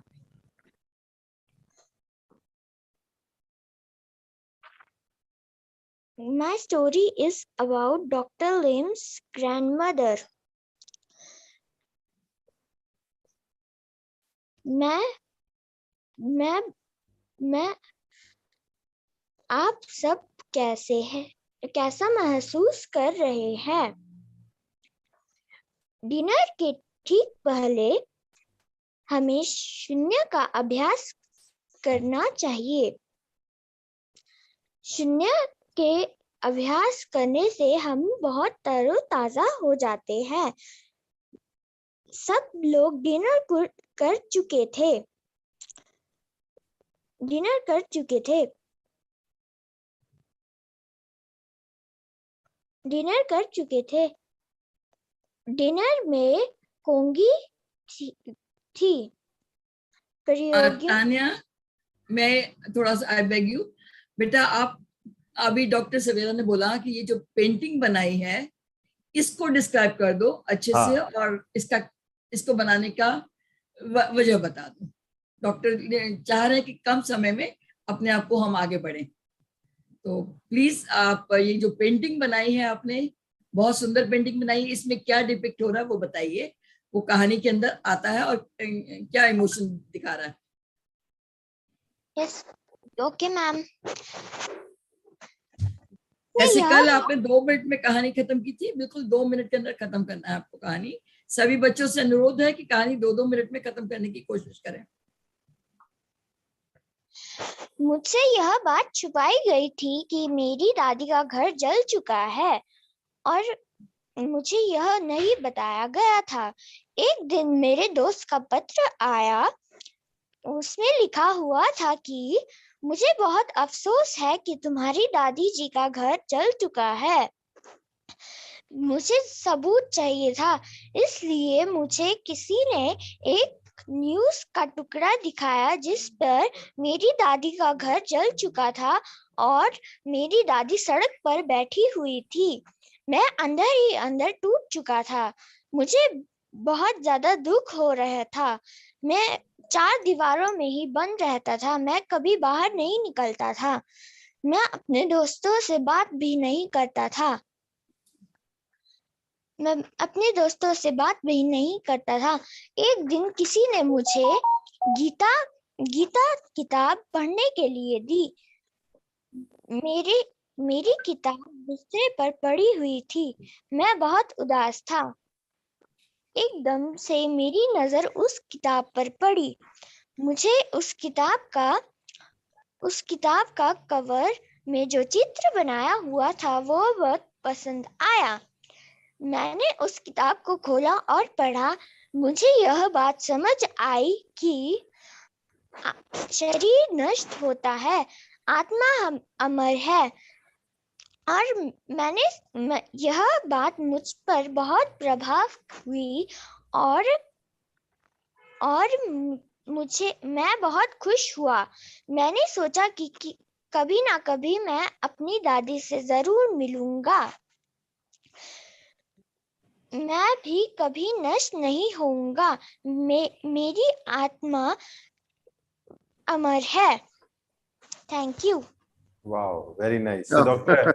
S15: My story is about Dr. Lim's grandmother. मैं आप सब कैसा महसूस कर रहे हैं? डिनर के ठीक पहले हमें शून्य का अभ्यास करना चाहिए. शून्य के अभ्यास करने से हम बहुत तरोताजा हो जाते हैं. सब लोग डिनर कर चुके थे. डिनर में कोंगी थी.
S8: तानिया, मैं थोड़ा सा आई बेग यू बेटा, आप अभी डॉक्टर सवेरा ने बोला कि ये जो पेंटिंग बनाई है इसको डिस्क्राइब कर दो अच्छे से, और इसको बनाने का वजह बता दो. डॉक्टर चाह रहे हैं कि कम समय में अपने आप को हम आगे बढ़ें. तो प्लीज आप ये जो पेंटिंग बनाई है आपने, बहुत सुंदर पेंटिंग बनाई है, इसमें क्या डिपिक्ट हो रहा है वो बताइए. वो कहानी के अंदर आता है और क्या इमोशन दिखा रहा है.
S15: Yes okay ma'am.
S8: ऐसे कल आपने 2 मिनट में कहानी खत्म की थी, बिल्कुल 2 मिनट के अंदर खत्म करना है आपको कहानी. सभी बच्चों से अनुरोध है कि कहानी 2-2 मिनट में खत्म करने की कोशिश करें.
S15: मुझसे यह बात छुपाई गई थी कि मेरी दादी का घर जल चुका है और मुझे यह नहीं बताया गया था। एक दिन मेरे दोस्त का पत्र आया। उसमें लिखा हुआ था कि मुझे बहुत अफसोस है कि तुम्हारी दादी जी का घर जल चुका है। मुझे सबूत चाहिए था, इसलिए मुझे किसी ने एक न्यूज़ का टुकड़ा दिखाया जिस पर मेरी दादी का घर जल चुका था और मेरी दादी सड़क पर बैठी हुई थी। मैं अंदर ही अंदर टूट चुका था। मुझे बहुत ज्यादा दुख हो रहा था। मैं 4 दीवारों में ही बंद रहता था। मैं कभी बाहर नहीं निकलता था। मैं अपने दोस्तों से बात भी नहीं करता था। मैं अपने दोस्तों से बात भी नहीं करता था। एक दिन किसी ने मुझे गीता किताब पढ़ने के लिए दी। मेरी किताब बिस्तर पर पड़ी हुई थी। मैं बहुत उदास था। एकदम से मेरी नजर उस किताब पर पड़ी। मुझे उस किताब का कवर में जो चित्र बनाया हुआ था वो बहुत पसंद आया। मैंने उस किताब को खोला और पढ़ा। मुझे यह बात समझ आई कि शरीर नष्ट होता है, आत्मा अमर है। और यह बात मुझ पर बहुत प्रभाव हुई और मैं बहुत खुश हुआ। मैंने सोचा कि कभी ना कभी मैं अपनी दादी से जरूर मिलूंगा। मैं भी कभी नष्ट नहीं होऊंगा। मेरी आत्मा अमर है। Thank you.
S12: Wow, very nice. So, doctor,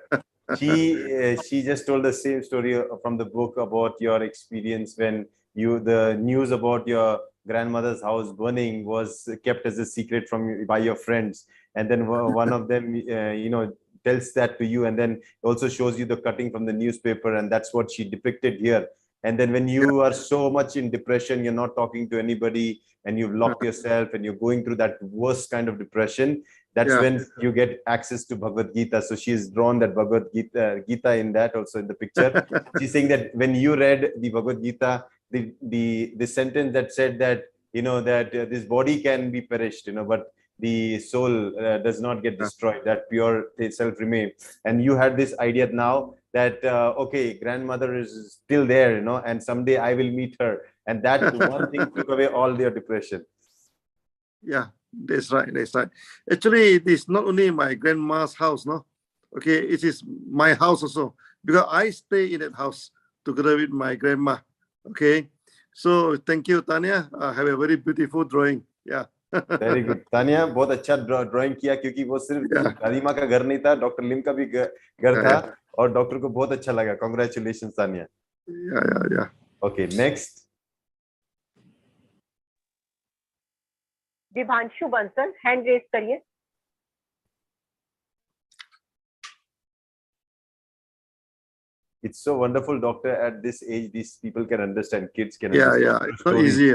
S12: she just told the same story from the book about your experience when the news about your grandmother's house burning was kept as a secret by your friends, and then one of them, tells that to you, and then also shows you the cutting from the newspaper, and that's what she depicted here. And then when you are so much in depression, you're not talking to anybody, and you've locked yourself, and you're going through that worst kind of depression. That's when you get access to Bhagavad Gita. So she's drawn that Bhagavad Gita in that also in the picture. She's saying that when you read the Bhagavad Gita, the sentence that said that, that this body can be perished, but the soul does not get destroyed, that pure self remains. And you had this idea now that, okay, grandmother is still there, and someday I will meet her. And that one thing took away all their depression.
S13: Yeah, that's right. That's right. Actually, it is not only my grandma's house, no. Okay, it is my house also, because I stay in that house together with my grandma. Okay, so thank you, Tanya. Have a very beautiful drawing. Yeah.
S12: Very good. Tania बहुत अच्छा drawing किया, क्योंकि वो सिर्फ दादी माँ का घर नहीं था, डॉक्टर लिम का भी घर था, और डॉक्टर को बहुत अच्छा लगा. Congratulations, Tania.
S13: Yeah.
S12: Okay, next.
S11: Vibhanshu Bansal, hand raise करिए.
S12: It's so wonderful, doctor. At this age, these people can understand. Kids can
S13: understand.
S12: Yeah.
S13: It's not easy,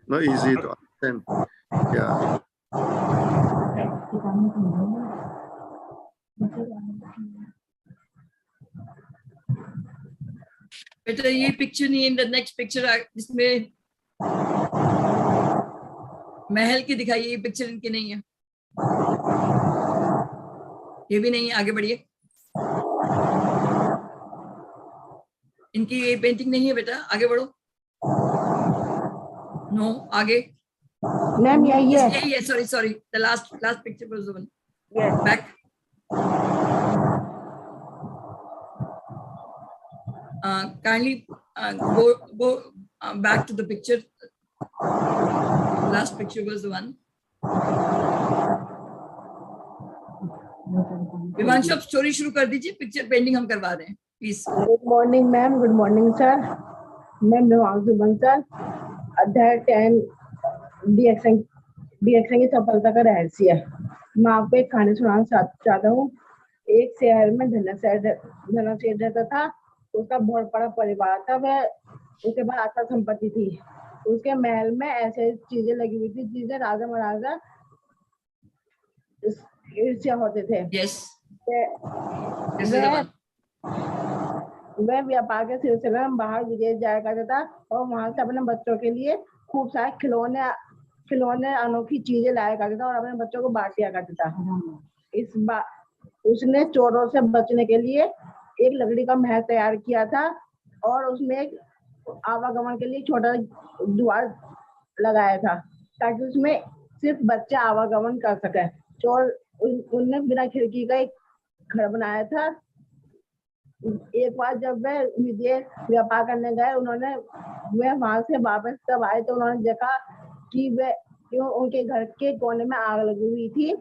S13: not easy to understand. Yeah.
S8: बेटा ये पिक्चर नहीं है, the next picture इसमें महल की दिखाई, ये picture इनकी नहीं है, ये भी नहीं है. आगे बढ़िए. इनकी ये पेंटिंग नहीं है बेटा, आगे बढ़ो. नो, आगे.
S14: मैम यही है.
S8: Sorry, the last picture was the one. Back. Kindly go back to the picture. Last picture was the one. Vivanshu, अब स्टोरी शुरू कर दीजिए, पिक्चर पेंटिंग हम करवा रहे हैं, please.
S14: Good morning ma'am. Good morning sir. मैं विवांशु बंसल, अध्याय 10 डीएक्शन की सफलता का रहस्य. मैं आपको एक कहानी सुनाना चाहता हूँ. एक शहर में धनसेठ रहता था. उसका बहुत बड़ा परिवार था. वह उसके पास अच्छा संपत्ति थी. उसके महल में ऐसे चीजें लगी हुई थी जिसे राजा महाराजा ईर्ष्या होते थे।
S8: Yes. This is the one.
S14: वह व्यापार के सिलसिले में बाहर विदेश जाया करता था और वहां से अपने बच्चों के लिए खूब सारे खिलौने अनोखी चीजें लाया करता था और अपने बच्चों को बांट दिया करता था। इस बार उसने चोरों से बचने के लिए एक लकड़ी का महल तैयार किया था और उसमें एक आवागमन के लिए छोटा द्वार लगाया था ताकि उसमें सिर्फ बच्चे आवागमन कर सके। चोर उनने बिना खिड़की का एक घर बनाया था। एक बार जब वे विदेश व्यापार करने गए वे वहां से वापस तब आए तो उन्होंने देखा कि उनके घर के कोने में आग लगी हुई थी।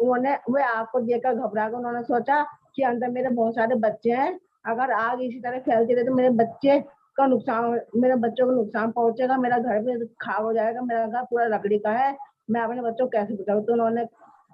S14: वे आग को देखकर घबरा गए। उन्होंने सोचा कि अंदर मेरे बहुत सारे बच्चे हैं, अगर आग इसी तरह फैलती रहे तो मेरे बच्चों को नुकसान पहुंचेगा, मेरा घर भी खाक हो जाएगा, मेरा घर पूरा लकड़ी का है, मैं अपने बच्चों को कैसे बचाऊं। तो उन्होंने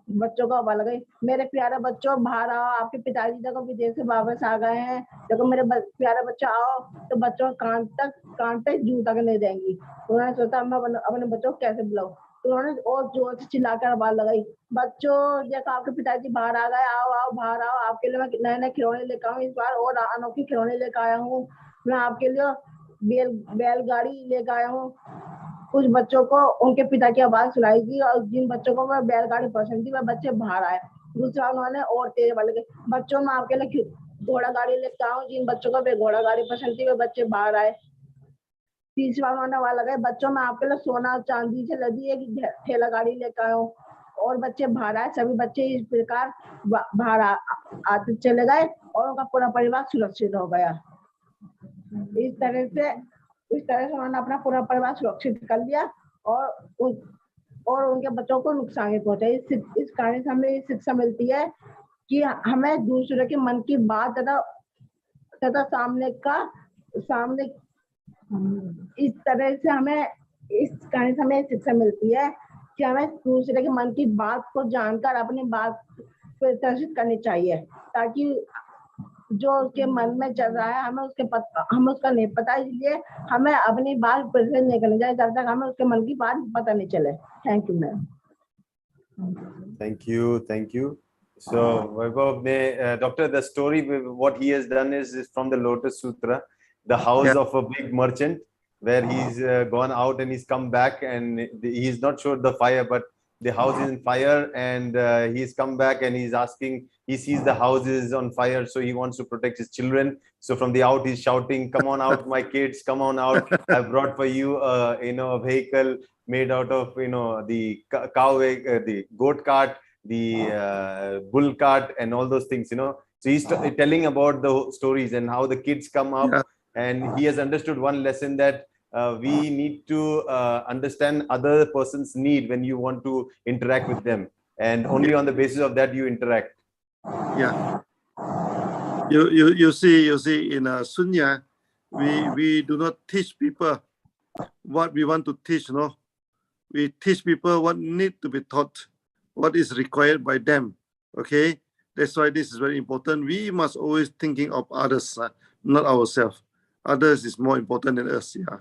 S14: बच्चों को आवाज लगाई, मेरे प्यारे बच्चों बाहर आओ, आपके पिताजी देखो विदेश से वापस आ गए हैं, देखो मेरे प्यारे बच्चों आओ। तो बच्चों कान तक जू तक नहीं देंगी। उन्होंने सोचा मैं अपने बच्चों को कैसे बुलाऊं। तो उन्होंने और जोर से चिल्लाकर आवाज लगाई, बच्चों देखो आपके पिताजी बाहर आ गए, आओ आओ बाहर आओ, आपके लिए मैं नए नए खिलौने लेकर आऊँ, इस बार और अनोखे खिलौने लेकर आया हूँ, मैं आपके लिए बैलगाड़ी लेकर आया हूँ। कुछ बच्चों को उनके पिता की आवाज सुनाई दी और जिन बच्चों को वह बैलगाड़ी पसंद थी वह बच्चे बाहर आए। दूसरा उन्होंने और तेज आवाज लगाई, बच्चों मैं आपके लिए घोड़ा गाड़ी लेकर आऊँ, जिन बच्चों को घोड़ा गाड़ी पसंद थी वह बच्चे बाहर आए। तीसरा उन्होंने आवाज लगाई, बच्चों मैं आपके लिए सोना चांदी से लदी एक ठेला गाड़ी लेकर आया हूँ, और बच्चे बाहर आए। सभी बच्चे इस प्रकार बाहर आते चले गए और उनका पूरा परिवार सुरक्षित हो गया। इस तरह से उन्होंने अपना पूरा परिवार सुरक्षित कर लिया और उनके बच्चों को नुकसान नहीं पहुंचा। इस कहानी से हमें शिक्षा मिलती है कि हमें दूसरे के मन की बात तथा सामने इस तरह से हमें इस कहानी से हमें शिक्षा मिलती है कि हमें दूसरे के मन की बात को जानकर अपनी बात प्रदर्शित करनी चाहिए, ताकि जो उसके मन में चल रहा है हमें उसका नहीं पता, इसलिए हमें अपनी बात प्रदर्शित नहीं करनी चाहिए जब तक हमें उसके मन की बात पता नहीं चले। Thank you ma'am.
S12: Thank you. So Vaibhav, doctor, the story what he has done is from the Lotus Sutra, the house of a big merchant, where he's gone out and he's come back and he's not sure the fire, but the house is in fire, and he's come back and he's asking, he sees the house is on fire, so he wants to protect his children. So from the out he's shouting, come on out my kids, come on out, I've brought for you a vehicle made out of the the goat cart, the bull cart, and all those things. So he's telling about the stories and how the kids come up, and he has understood one lesson, that we need to understand other person's need when you want to interact with them, and only on the basis of that you interact.
S13: Yeah. You see in Sunya, we do not teach people what we want to teach. No, we teach people what need to be taught, what is required by them. Okay, that's why this is very important. We must always thinking of others, not ourselves. Others is more important than us. Yeah.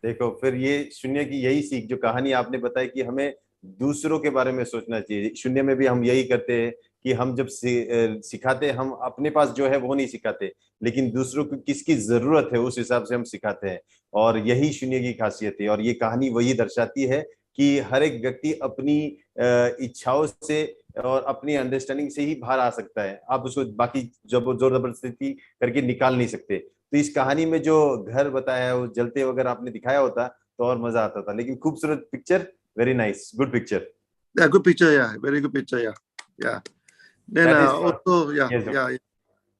S12: देखो, फिर ये शून्य की यही सीख जो कहानी आपने बताई कि हमें दूसरों के बारे में सोचना चाहिए। शून्य में भी हम यही करते हैं कि हम जब सिखाते, हम अपने पास जो है वो नहीं सिखाते, लेकिन दूसरों को किसकी जरूरत है उस हिसाब से हम सिखाते हैं, और यही शून्य की खासियत है। और ये कहानी वही दर्शाती है कि हर एक व्यक्ति अपनी इच्छाओं से और अपनी अंडरस्टैंडिंग से ही बाहर आ सकता है। आप उसको बाकी जोर जबरदस्ती करके निकाल नहीं सकते। तो इस कहानी में जो घर बताया है वो जलते वगैरह आपने दिखाया होता तो और मजा आता था। लेकिन खूबसूरत picture, very nice, good picture.
S13: Yeah, good picture. Yeah, very good picture. Yeah. Then also,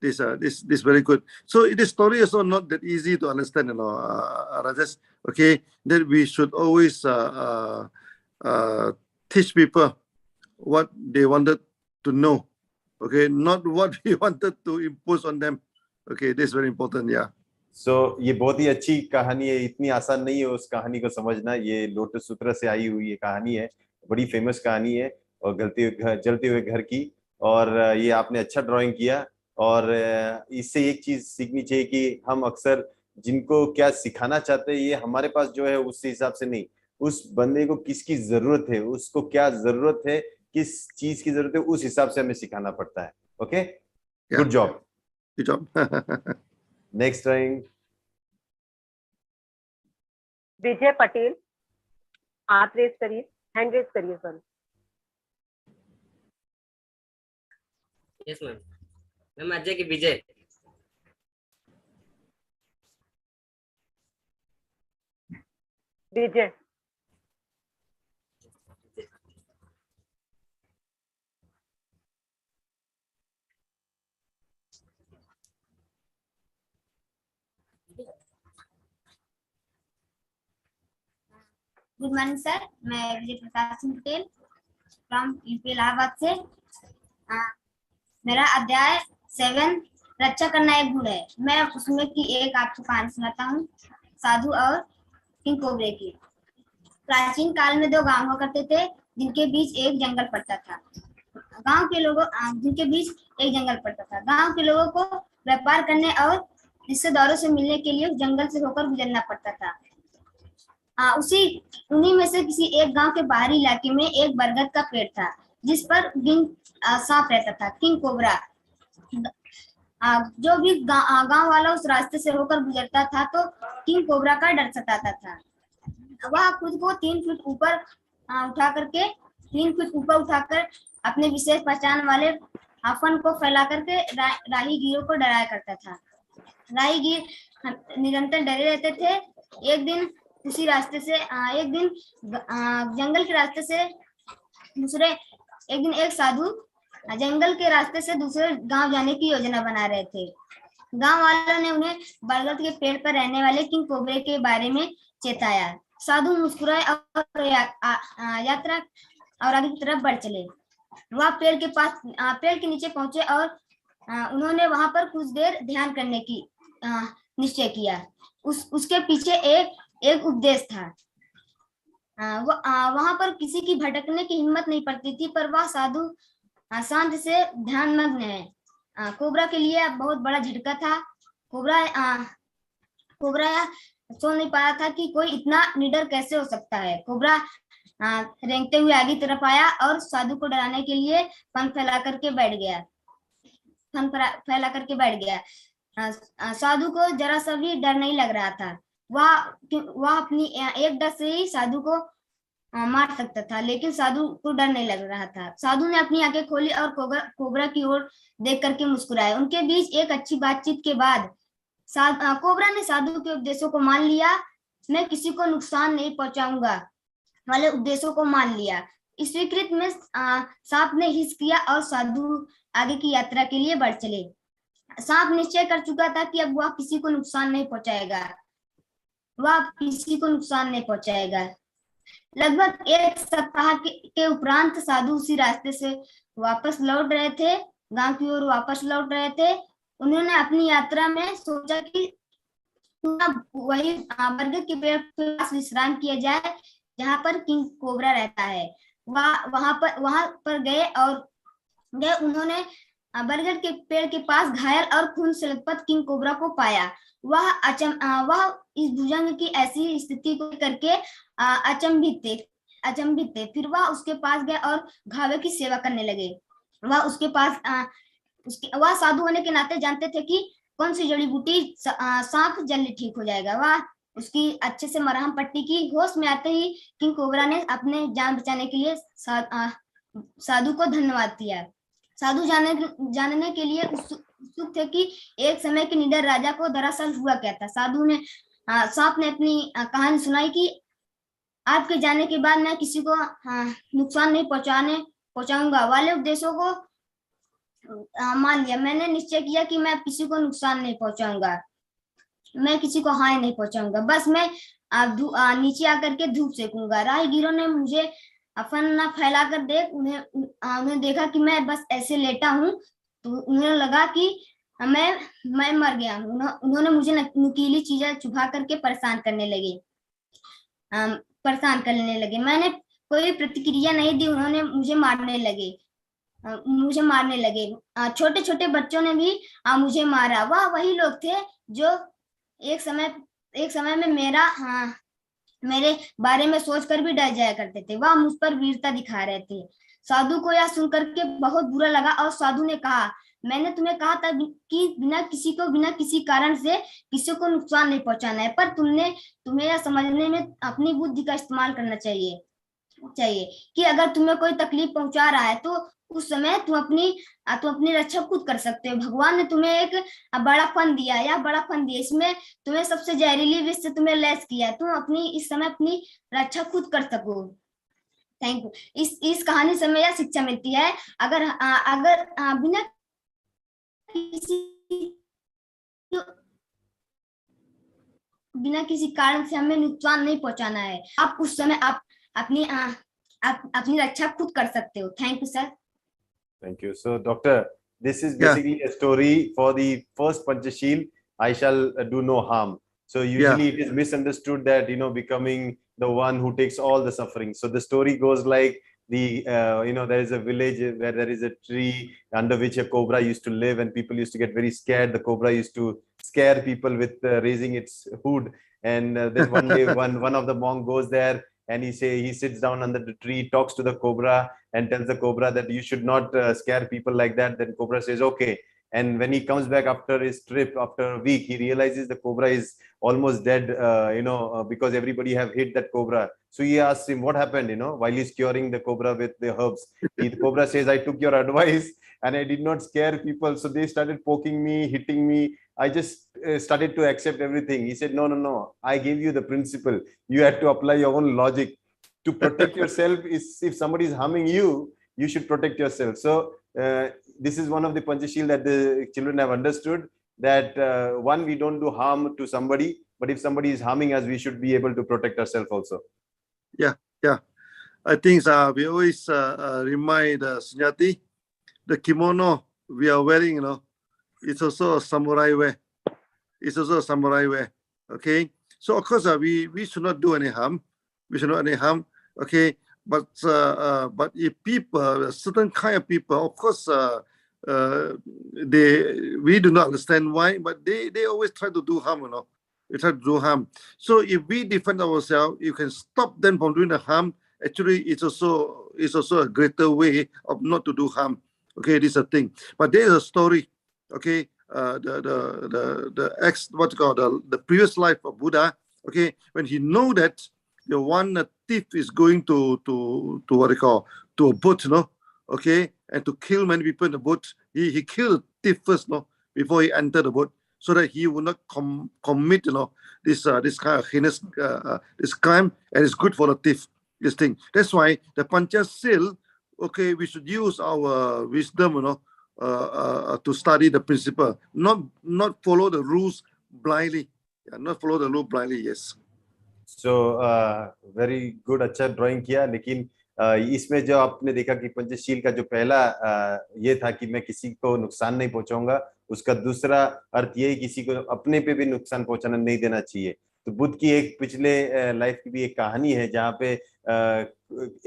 S13: this very good. So this story is also not that easy to understand, Rajesh. Okay, that we should always teach people what they wanted to know. Okay, not what we wanted to impose on them. Okay, this is very important. Yeah.
S12: So ये बहुत ही अच्छी कहानी है। इतनी आसान नहीं है उस कहानी को समझना। ये लोटस सूत्र से आई हुई ये कहानी है, बड़ी फेमस कहानी है, और जलते हुए घर की। और ये आपने अच्छा ड्राइंग किया। और इससे एक चीज सीखनी चाहिए कि हम अक्सर जिनको क्या सिखाना चाहते हैं, ये हमारे पास जो है उस हिसाब से नहीं, उस बंदे को किसकी जरूरत है, उसको क्या जरूरत है, किस चीज की जरूरत है उस हिसाब से हमें सिखाना पड़ता है. Okay, good job.
S13: Good job.
S12: Next drawing.
S11: Vijay Patel, हाथ रेस करिए, हैंड रेस करिए. Sorry.
S6: Yes ma'am. Ma'am Ajay की Vijay.
S11: Vijay.
S7: Good morning sir, मैं विजय प्रताप सिंह पटेल फ्रॉम यूपी इलाहाबाद से. मेरा अध्याय 7 रक्षा करना एक गुण है. मैं उसमें की एक आपको कहानी सुनाता हूँ, साधु और किंग कोबरे की. प्राचीन काल में 2 गांव हुआ करते थे जिनके बीच एक जंगल पड़ता था. गांव के लोगों जिनके बीच एक जंगल पड़ता था. गांव के लोगों को व्यापार करने और रिश्तेदारों से मिलने के लिए जंगल से होकर गुजरना पड़ता था. उन्हीं में से किसी एक गांव के बाहरी इलाके में एक बरगद का पेड़ था जिस पर सांप रहता था, किंग कोबरा. जो भी गांव वाला उस रास्ते से होकर गुजरता था तो किंग कोबरा का डर सताता था. वह खुद को 3 फीट ऊपर उठाकर अपने विशेष पहचान वाले फन को फैला करके राहीगीरों को डराया करता था. राहीगीर निरंतर डरे रहते थे. एक दिन जंगल के रास्ते से एक साधु जंगल के रास्ते से दूसरे गांव जाने की योजना बना रहे थे. गांव वालों ने उन्हें बरगद के पेड़ पर रहने वाले किंग कोबरे के बारे में चेताया. साधु मुस्कुराए और यात्रा और आगे की तरफ बढ़ चले. वह पेड़ के नीचे पहुंचे और उन्होंने वहां पर कुछ देर ध्यान करने की निश्चय किया. उसके पीछे एक उपदेश था. वहां पर किसी की भटकने की हिम्मत नहीं पड़ती थी, पर वह साधु शांत से ध्यानमग्न है. कोबरा के लिए बहुत बड़ा झटका था. कोबरा सोच नहीं पा रहा था कि कोई इतना निडर कैसे हो सकता है. कोबरा रेंगते हुए आगे तरफ आया और साधु को डराने के लिए पंख फैला करके बैठ गया. साधु को जरा सा भी डर नहीं लग रहा था. वह अपनी एक डर से ही साधु को मार सकता था, लेकिन साधु को डर नहीं लग रहा था. साधु ने अपनी आंखें खोली और कोबरा की ओर देख करके मुस्कुराया. उनके बीच एक अच्छी बातचीत के बाद कोबरा ने साधु के उपदेशों को मान लिया. मैं किसी को नुकसान नहीं पहुंचाऊंगा वाले उपदेशों को मान लिया. इस स्वीकृत में सांप ने हिस किया और साधु आगे की यात्रा के लिए बढ़ चले. सांप निश्चय कर चुका था कि अब वह किसी को नुकसान नहीं पहुंचाएगा. लगभग 1 सप्ताह के उपरांत साधु उसी रास्ते से वापस लौट रहे थे, गांव की ओर वापस लौट रहे थे. उन्होंने अपनी यात्रा में सोचा कि वही बरगद के पेड़ के पास विश्राम किया जाए जहां पर किंग कोबरा रहता है. वहां पर गए. उन्होंने बरगद के पेड़ के पास घायल और खून से लथपथ किंग कोबरा को पाया. वह इस भुजंग की ऐसी स्थिति को करके अचंभित थे. फिर वह उसके पास गए और घावे की सेवा करने लगे. वह साधु होने के नाते जानते थे कि कौन सी जड़ी बूटी सांप जल्दी ठीक हो जाएगा. वह उसकी अच्छे से मरहम पट्टी की. होश में आते ही किंग कोबरा ने अपने जान बचाने के लिए साधु को धन्यवाद दिया. साधु जानने के लिए उत्सुक थे कि एक समय के निडर राजा को दरअसल हुआ क्या था. सांप ने अपनी कहानी सुनाई कि आपके जाने के बाद मैं किसी को नुकसान नहीं पहुंचाऊंगा वाले उपदेशों को मान लिया. मैंने निश्चय किया कि मैं किसी को नुकसान नहीं पहुंचाऊंगा, मैं किसी को हानि नहीं पहुंचाऊंगा. बस मैं नीचे आकर के धूप सेकूंगा. राहगीरों ने मुझे फन फैला कर उन्हें देखा कि मैं बस ऐसे लेटा हूँ, तो उन्हें लगा कि मैं मर गया हूँ. उन्होंने मुझे नुकीली चीजें चुभा करके परेशान करने लगे. मैंने कोई प्रतिक्रिया नहीं दी. उन्होंने मुझे मारने लगे. छोटे छोटे बच्चों ने भी मुझे मारा. वह वही लोग थे जो एक समय में मेरे बारे में सोचकर भी डर जाया करते थे. वह मुझ पर वीरता दिखा रहे थे. साधु को यह सुन करके बहुत बुरा लगा और साधु ने कहा, मैंने तुम्हें कहा था कि बिना किसी कारण से किसी को नुकसान नहीं पहुंचाना है, पर तुम्हें यह समझने में अपनी बुद्धि का इस्तेमाल करना चाहिए कि अगर तुम्हें कोई तकलीफ पहुंचा रहा है तो उस समय तुम अपनी रक्षा खुद कर सकते हो। भगवान ने तुम्हें एक बड़ा फन दिया, इसमें तुम्हें सबसे जहरीली विष से तुम्हें लैस किया है, तुम इस समय अपनी रक्षा खुद कर सको। Thank you. इस कहानी से हमें यह शिक्षा मिलती है, अगर बिना किसी कारण से हमें नुकसान नहीं पहुंचाना है। आप उस समय आप अपनी रक्षा खुद कर सकते हो। Thank you sir.
S12: Thank you. So, Doctor, this is basically a story for the first Panchashil, I shall do no harm. So usually it is misunderstood that, becoming the one who takes all the suffering. So the story goes like there is a village where there is a tree under which a cobra used to live, and people used to get very scared. The cobra used to scare people with raising its hood. And then one day, one of the monk goes there, and he sits down under the tree, talks to the cobra, and tells the cobra that you should not scare people like that. Then cobra says, okay. And when he comes back after his trip, after a week, he realizes the cobra is almost dead, because everybody have hit that cobra. So he asks him what happened, while he's curing the cobra with the herbs. The cobra says, I took your advice and I did not scare people. So they started poking me, hitting me. I just started to accept everything. He said, no. I gave you the principle. You had to apply your own logic. To protect yourself, if somebody is harming you, you should protect yourself. So this is one of the Panchashil that the children have understood, that one, we don't do harm to somebody, but if somebody is harming us, we should be able to protect ourselves also.
S13: Yeah. I think we always remind SUNYATEE, the kimono we are wearing, it's also a samurai wear. Okay. So of course we should not do any harm. Okay. But if people, certain kind of people, of course, we do not understand why, but they always try to do harm, They try to do harm. So if we defend ourselves, you can stop them from doing the harm. Actually, it's also a greater way of not to do harm. Okay, this is a thing. But there is a story. Okay, the previous life of Buddha. Okay, when he know that the one thief is going to what they call to a boat, okay, and to kill many people in the boat, he killed the thief first, before he entered the boat, so that he would not commit, this kind of heinous this crime, and it's good for the thief. This thing. That's why the Panchashil, okay, we should use our wisdom, to study the principle, not follow the rules blindly. Not follow the rule blindly. Yes.
S12: So very good, अच्छा drawing किया. लेकिन इसमें जो आपने देखा कि पंचशील का जो पहला ये था कि मैं किसी को नुकसान नहीं पहुंचाऊंगा, उसका दूसरा अर्थ ये किसी को अपने पे भी नुकसान पहुंचाना नहीं देना चाहिए. तो बुद्ध की एक पिछले लाइफ की भी एक कहानी है जहाँ पे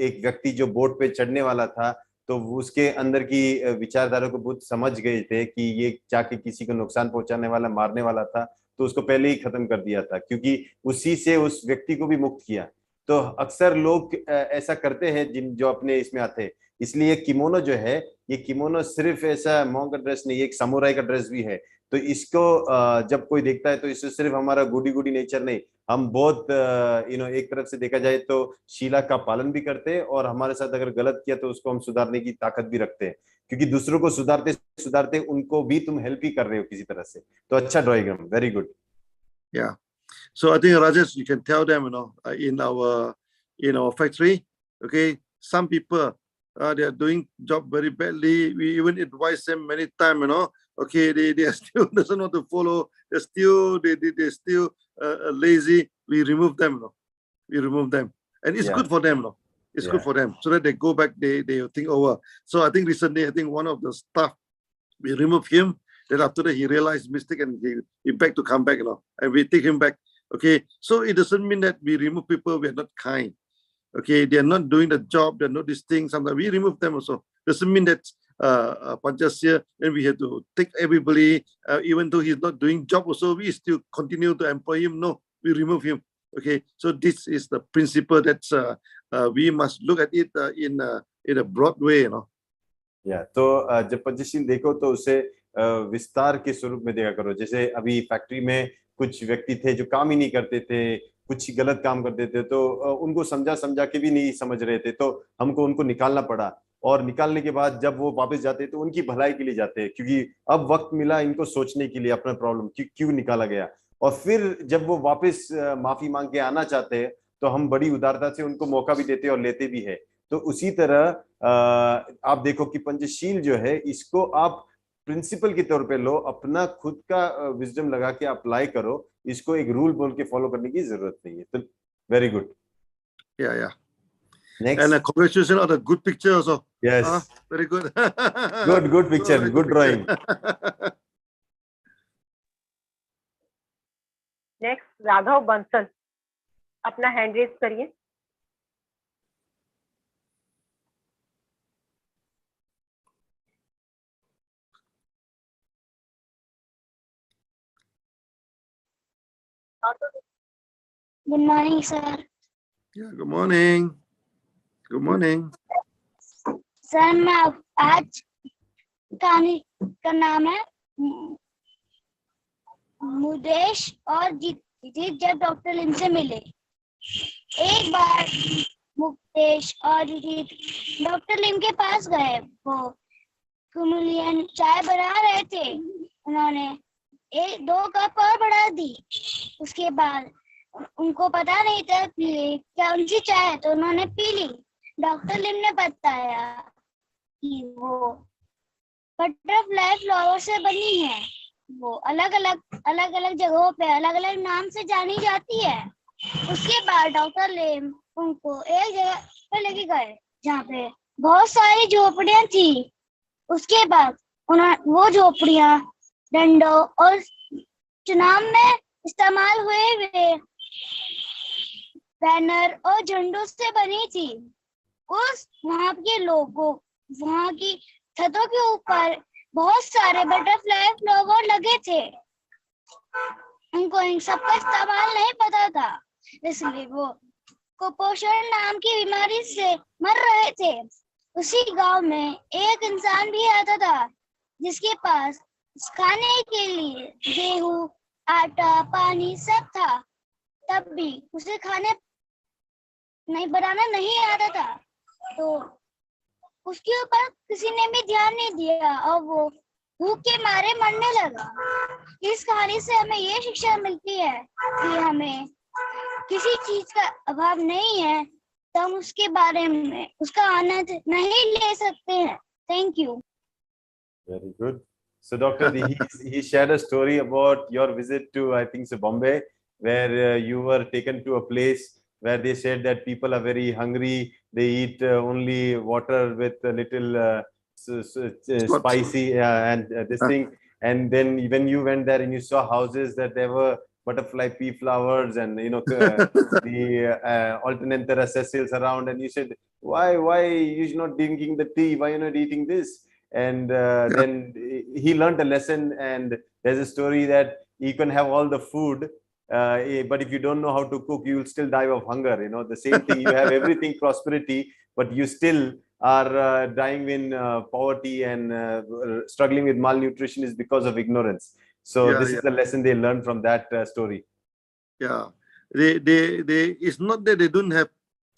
S12: एक व्यक्ति जो बोट पे चढ़ने वाला था, तो उसके अंदर की विचारधारा को बुद्ध समझ गए थे कि ये जाके किसी को नुकसान पहुंचाने वाला, मारने वाला था, तो उसको पहले ही खत्म कर दिया था, क्योंकि उसी से उस व्यक्ति को भी मुक्त किया. तो अक्सर लोग ऐसा करते हैं जो अपने इसमें आते हैं. इसलिए किमोनो जो है, ये किमोनो सिर्फ ऐसा मॉन्क का ड्रेस नहीं, एक समुराई का ड्रेस भी है. तो इसको जब कोई देखता है तो इससे सिर्फ हमारा गुडी नेचर नहीं, हम बहुत एक तरफ से देखा जाए तो शीला का पालन भी करते हैं, और हमारे साथ अगर गलत किया तो उसको हम सुधारने की ताकत भी रखते हैं, क्योंकि दूसरों को सुधारते उनको भी तुम हेल्प ही कर रहे हो किसी तरह से. तो अच्छा drawing, very good.
S13: Yeah. So I think Rajesh, you can tell them, in our factory, okay, some people they are doing job very badly. We even advise them many times, okay, they are still doesn't want to follow. They're still lazy. We remove them, and it's good for them, It's good for them, so that they go back. They think over. So I think recently, one of the staff, we remove him. Then after that, he realized mistake and he begged to come back, and we take him back. Okay, so it doesn't mean that we remove people we are not kind. Okay, they are not doing the job, they are not this thing. Sometimes we remove them also. Doesn't mean that Panchashil, then we have to take everybody, even though he's not doing job also, we still continue to employ him. No, we remove him. Okay, so this is the principle that we must look at it in in a broad way, you know.
S12: तो जब पंचशील देखो तो उसे विस्तार के स्वरूप में देखा करो। जैसे अभी फैक्ट्री में कुछ व्यक्ति थे जो काम ही नहीं करते थे, कुछ गलत काम करते थे, तो उनको समझा समझा के भी नहीं समझ रहे थे, तो हमको उनको निकालना पड़ा। और निकालने के बाद जब वो वापस जाते तो उनकी भलाई के लिए जाते हैं, क्योंकि अब वक्त मिला इनको सोचने के लिए अपना प्रॉब्लम क्यों निकाला गया। और फिर जब वो वापस माफी मांग के आना चाहते हैं तो हम बड़ी उदारता से उनको मौका भी देते हैं और लेते भी है। तो उसी तरह आप देखो कि पंचशील जो है इसको आप प्रिंसिपल के तौर पे लो, अपना खुद का विजडम लगा के अप्लाई करो, इसको एक रूल बोल के फॉलो करने की जरूरत नहीं है। तो very good.
S13: Yeah.
S12: Next.
S13: And congratulations on the good picture also.
S12: Yes.
S13: Very good.
S12: Good picture. Good drawing.
S11: Next Raghav Bansal, अपना हैंड रेज करिए।
S15: Good morning sir.
S13: Good morning. Good morning.
S15: Sir मैं आज कहानी का नाम है मुदेश और जीत जब डॉक्टर लिम से मिले। एक बार मुकेश और जीत डॉक्टर लिम के पास गए। वो कुमुलियन चाय बना रहे थे, उन्होंने 1-2 कप और बढ़ा दी। उसके बाद उनको पता नहीं था कि कौन सी चाय है, तो उन्होंने पी ली। डॉक्टर लिम ने बताया कि वो बटरफ्लाई फ्लावर से बनी है, वो अलग अलग जगहों पे अलग अलग नाम से जानी जाती है। उसके बाद डॉक्टर लिम उनको एक जगह पर लेके गए जहाँ पे बहुत सारी झोपड़ियां थी। उसके बाद वो झोपड़ियां डंडों और चुनाव में इस्तेमाल हुए बैनर और झंडों से बनी थी। वहां के लोगों, वहां की छतों के ऊपर बहुत सारे बटरफ्लाई फ्लावर लगे थे। उनको इन सबका इस्तेमाल नहीं पता था, इसलिए वो कुपोषण नाम की बीमारी से मर रहे थे। उसी गांव में एक इंसान भी आता था जिसके पास खाने के लिए गेहूं, आटा, पानी सब था, तब भी उसे खाने नहीं बनाना नहीं आता था। तो उसके ऊपर किसी ने भी ध्यान नहीं दिया और वो भूख के मारे मरने लगा। इस कहानी से हमें ये शिक्षा मिलती है कि हमें किसी चीज का अभाव नहीं है तो हम उसके बारे में उसका आनंद नहीं ले सकते हैं। Thank you.
S12: Very good. So Dr. he shared a story about your visit to, I think, so Bombay, where you were taken to a place where they said that people are very hungry. They eat only water with a little spicy and this thing. And then when you went there and you saw houses that there were butterfly pea flowers and the alternate sessils around, and you said, why you're not drinking the tea? Why you're not eating this? And then he learned a lesson, and there's a story that you can have all the food, but if you don't know how to cook, you will still die of hunger. The same thing, you have everything prosperity, but you still are dying in poverty and struggling with malnutrition is because of ignorance. So this is the lesson they learned from that story.
S13: Yeah, they it's not that they don't have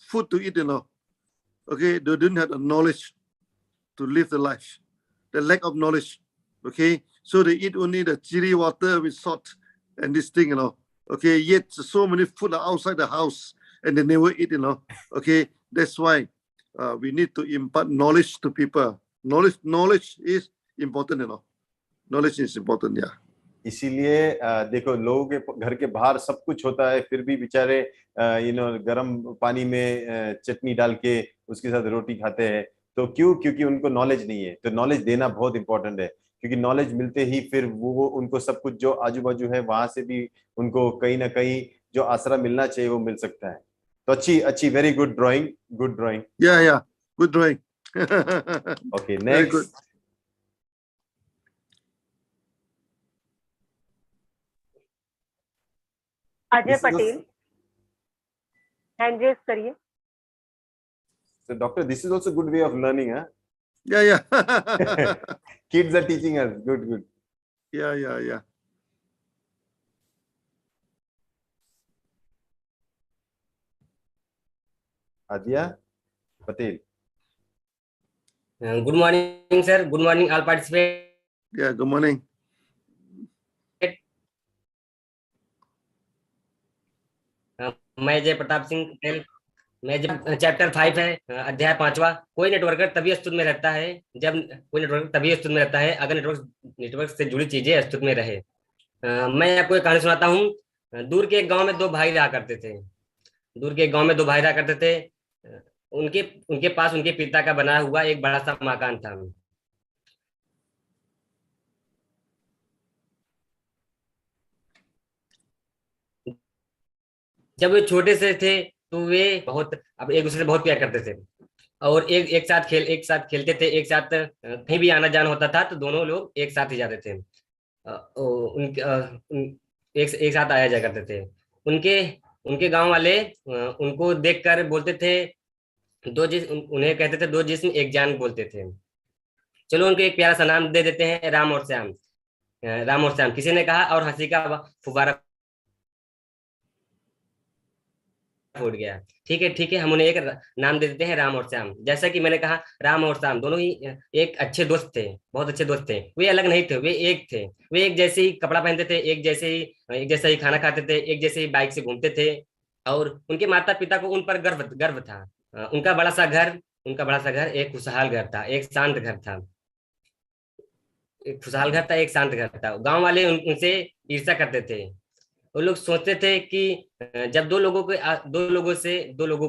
S13: food to eat, okay, they don't have the knowledge to live the life, the lack of knowledge, okay, so they eat only the chili water with salt and this thing, okay, yet so many food are outside the house and they never eat, okay. That's why we need to impart knowledge to people. Knowledge is important, knowledge is important. Yeah.
S12: इसीलिए देखो, लोगों के घर के बाहर सब कुछ होता है, फिर भी बेचारे गरम पानी में चटनी डाल के उसके साथ रोटी खाते हैं। तो क्यों? क्योंकि उनको नॉलेज नहीं है। तो नॉलेज देना बहुत इंपॉर्टेंट है, क्योंकि नॉलेज मिलते ही फिर वो उनको सब कुछ जो आजू बाजू है वहां से भी उनको कहीं ना कहीं जो आसरा मिलना चाहिए वो मिल सकता है। तो अच्छी very good drawing, good drawing.
S13: Yeah, good drawing.
S12: Okay, next.
S11: Ajay Patel, hand raise करिए।
S12: So, doctor, this is also good way of learning, huh?
S13: Yeah.
S12: Kids are teaching us. Good.
S13: Yeah.
S12: Adya Patel.
S6: Good morning, sir. Good morning, all participants.
S13: Yeah, good morning.
S6: मैं जय प्रताप सिंह पटेल। मैं जब chapter 5 है, अध्याय 5वां। कोई networker तभी अस्तित्व में रहता है जब कोई नेटवर्क तभी अस्तित्व में रहता है अगर नेटवर्क से जुड़ी चीजें अस्तित्व में रहे। मैं आपको एक कहानी सुनाता हूँ। दूर के एक गांव में दो भाई रहा करते थे। दूर के एक गांव में दो भाई रहा करते थे। उनके उनके पास उनके पिता का बनाया हुआ एक बड़ा सा मकान था। जब वे छोटे से थे तो वे अब एक दूसरे से बहुत प्यार करते थे और एक साथ खेलते थे। एक साथ कहीं भी आना जाना होता था तो दोनों लोग एक साथ ही जाते थे। एक साथ आया जाया करते थे। उनके उनके गांव वाले उनको देखकर बोलते थे उन्हें कहते थे दो जिस्म एक जान बोलते थे। चलो उनको एक प्यारा सा नाम दे देते हैं, राम और श्याम। राम और श्याम किसी ने कहा और हंसी का फुब्बारा फूट गया। ठीक है, हम उन्हें एक नाम दे देते हैं, राम और श्याम। जैसा कि मैंने कहा, राम और श्याम दोनों ही एक अच्छे दोस्त थे, बहुत अच्छे दोस्त थे। वे अलग नहीं थे, वे एक थे। वे एक जैसे ही कपड़ा पहनते थे, एक जैसे ही खाना खाते थे, एक जैसे ही बाइक से घूमते थे। और उनके माता पिता को उन पर गर्व था। उनका बड़ा सा घर एक खुशहाल घर था, एक शांत घर था। एक खुशहाल घर था, एक शांत घर था। गांव वाले उनसे ईर्ष्या करते थे। वो लोग सोचते थे कि जब दो लोगों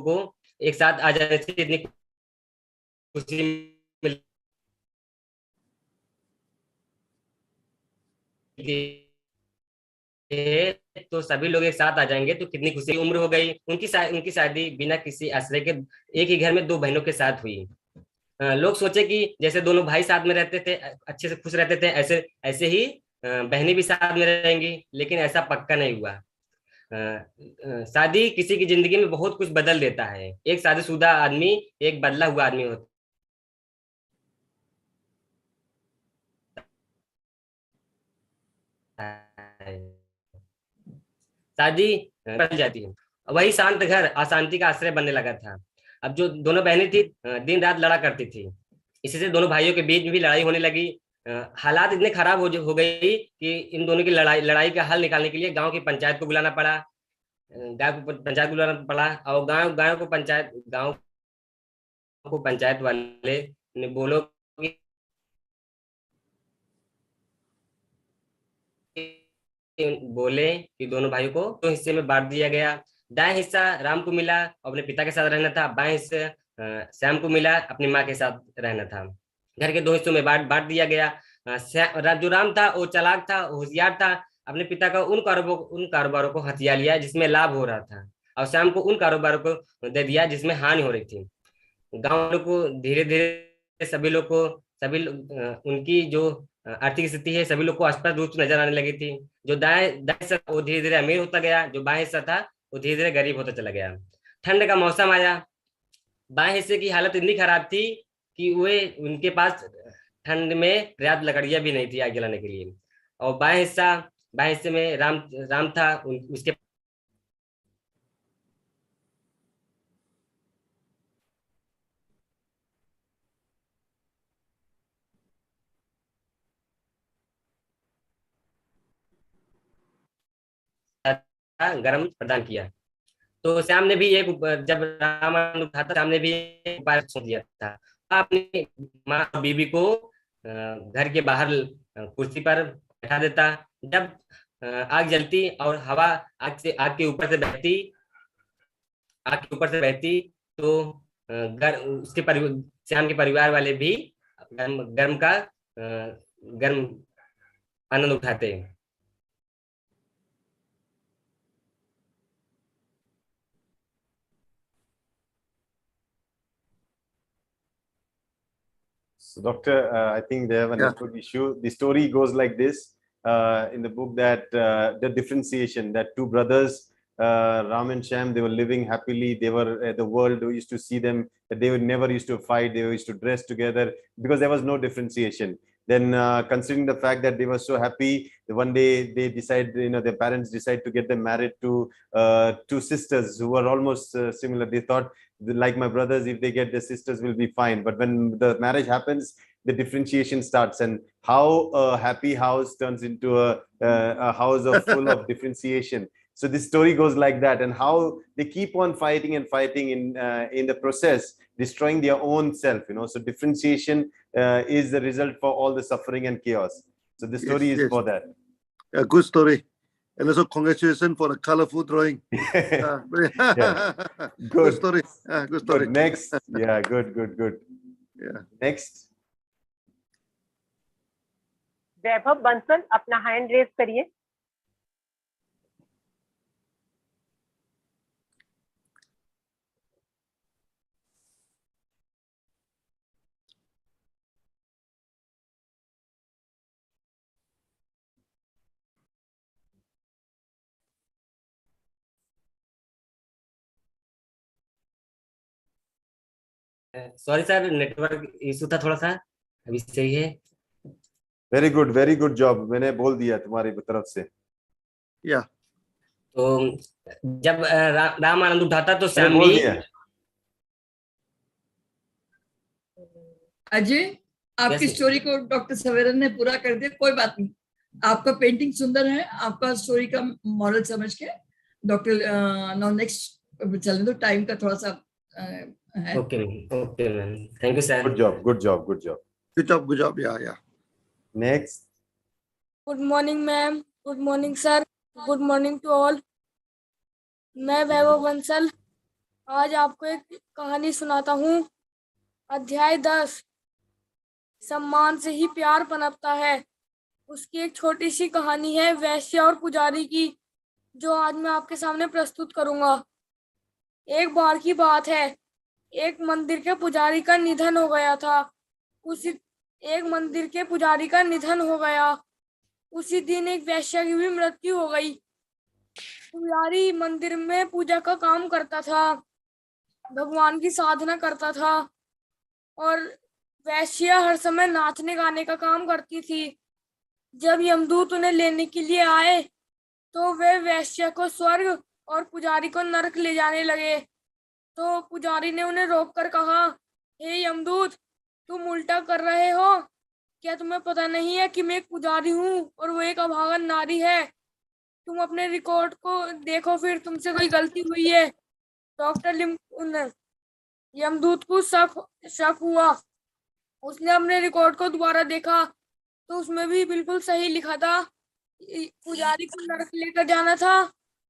S6: को एक साथ आ जाने से इतनी खुशी मिलती है तो सभी लोग एक साथ आ जाएंगे तो कितनी खुशी। उम्र हो गई। उनकी शादी बिना किसी आश्रय के एक ही घर में दो बहनों के साथ हुई। लोग सोचे कि जैसे दोनों भाई साथ में रहते थे, अच्छे से खुश रहते थे, ऐसे ही बहनें भी साथ में रहेंगी। लेकिन ऐसा पक्का नहीं हुआ। शादी किसी की जिंदगी में बहुत कुछ बदल देता है। एक शादीशुदा आदमी एक बदला हुआ आदमी होता है। शादी बदल जाती है। वही शांत घर अशांति का आश्रय बनने लगा था। अब जो दोनों बहनें थी दिन रात लड़ा करती थी। इसी से दोनों भाइयों के बीच में भी लड़ाई होने लगी। हालात इतने खराब हो गई कि इन दोनों की लड़ाई का हल निकालने के लिए गांव की पंचायत को बुलाना पड़ा। और गांव को पंचायत वाले ने बोले कि दोनों भाइयों को दो हिस्से में बांट दिया गया। दाएं हिस्सा राम को मिला, अपने पिता के साथ रहना था। बाएं हिस्सा श्याम को मिला, अपनी माँ के साथ रहना था। घर के दो हिस्सों में बांट दिया गया। जो राम था वो चालाक था, होशियार था। अपने पिता का उन कारोबारों को हथिया लिया जिसमें लाभ हो रहा था, और श्याम को उन कारोबारों को दे दिया जिसमें हानि हो रही थी। गांव को धीरे धीरे सभी उनकी जो आर्थिक स्थिति है सभी लोग को स्पष्ट रूप से नजर आने लगी थी। जो दाएं हिस्सा वो धीरे धीरे अमीर होता गया, जो बाएं हिस्सा था वो धीरे धीरे गरीब होता चला गया। ठंड का मौसम आया। बाएं हिस्से की हालत इतनी खराब थी कि उनके पास ठंड में पर्याप्त लकड़ियां भी नहीं थी आग जलाने के लिए। और बाएं हिस्से में राम था। उसके गर्म प्रदान किया। तो श्याम ने भी जब रामायण उठा था, श्याम ने भी एक उपाय सोच दिया था। अपनी माँ और बीबी को घर के बाहर कुर्सी पर बैठा देता। जब आग जलती और हवा आग के ऊपर से बहती तो श्याम के परिवार वाले भी गर्म आनंद उठाते हैं।
S12: So, doctor, I think they have a network issue. The story goes like this in the book, that the differentiation, that two brothers Ram and Shyam, they were living happily. They were the world used to see them. They would never used to fight. They used to dress together because there was no differentiation. Then considering the fact that they were so happy, one day they decide, their parents decide to get them married to two sisters who were almost similar. They thought, like my brothers, if they get their sisters will be fine. But when the marriage happens, the differentiation starts, and how a happy house turns into a house of full of differentiation. So this story goes like that, and how they keep on fighting and fighting in the process, destroying their own self. So differentiation is the result for all the suffering and chaos. So the story is for that.
S13: A good story. And also congratulations for the colorful drawing.
S12: Yeah.
S13: Good story. Good story.
S12: Good. Next. Yeah, good.
S13: Yeah.
S12: Next.
S11: वैभव बंसल, अपना hand raise करिए.
S6: Sorry sir, network issue था थोड़ा सा, अभी सही है.
S12: Very good job. मैंने बोल दिया तुम्हारी तरफ से.
S13: या
S6: तो जब राम आनंद उठाता तो
S12: मैंने बोल
S6: श्यामली.
S12: दिया.
S8: अजय, आपकी
S6: Yes,
S8: स्टोरी को डॉक्टर सवेरा ने पूरा कर दिया. कोई बात नहीं, आपका पेंटिंग सुंदर है. आपका स्टोरी का मॉरल समझ के डॉक्टर नाउ नेक्स्ट चलने दो, टाइम का थोड़ा सा है.
S6: Okay ma'am, thank you sir.
S12: Good job. Yeah. Next.
S16: Good morning ma'am, good morning sir, good morning to all. मैं वैभव बंसल आज आपको एक कहानी सुनाता हूँ. अध्याय 10, सम्मान से ही प्यार पनपता है. उसकी एक छोटी सी कहानी है वैश्य और पुजारी की, जो आज मैं आपके सामने प्रस्तुत करूंगा. एक बार की बात है, एक मंदिर के पुजारी का निधन हो गया था. उसी दिन एक वैश्य की भी मृत्यु हो गई. पुजारी मंदिर में पूजा का काम करता था, भगवान की साधना करता था, और वैश्य हर समय नाचने गाने का काम करती थी. जब यमदूत उन्हें लेने के लिए आए तो वे वैश्य को स्वर्ग और पुजारी को नरक ले जाने लगे. तो पुजारी ने उन्हें रोककर कहा, हे यमदूत, तुम उल्टा कर रहे हो. क्या तुम्हें पता नहीं है कि मैं एक पुजारी हूँ और वो एक अभागन नारी है? तुम अपने रिकॉर्ड को देखो, फिर तुमसे कोई गलती हुई है. यमदूत को शक हुआ. उसने अपने रिकॉर्ड को दोबारा देखा तो उसमें भी बिल्कुल सही लिखा था. पुजारी को नरक लेकर जाना था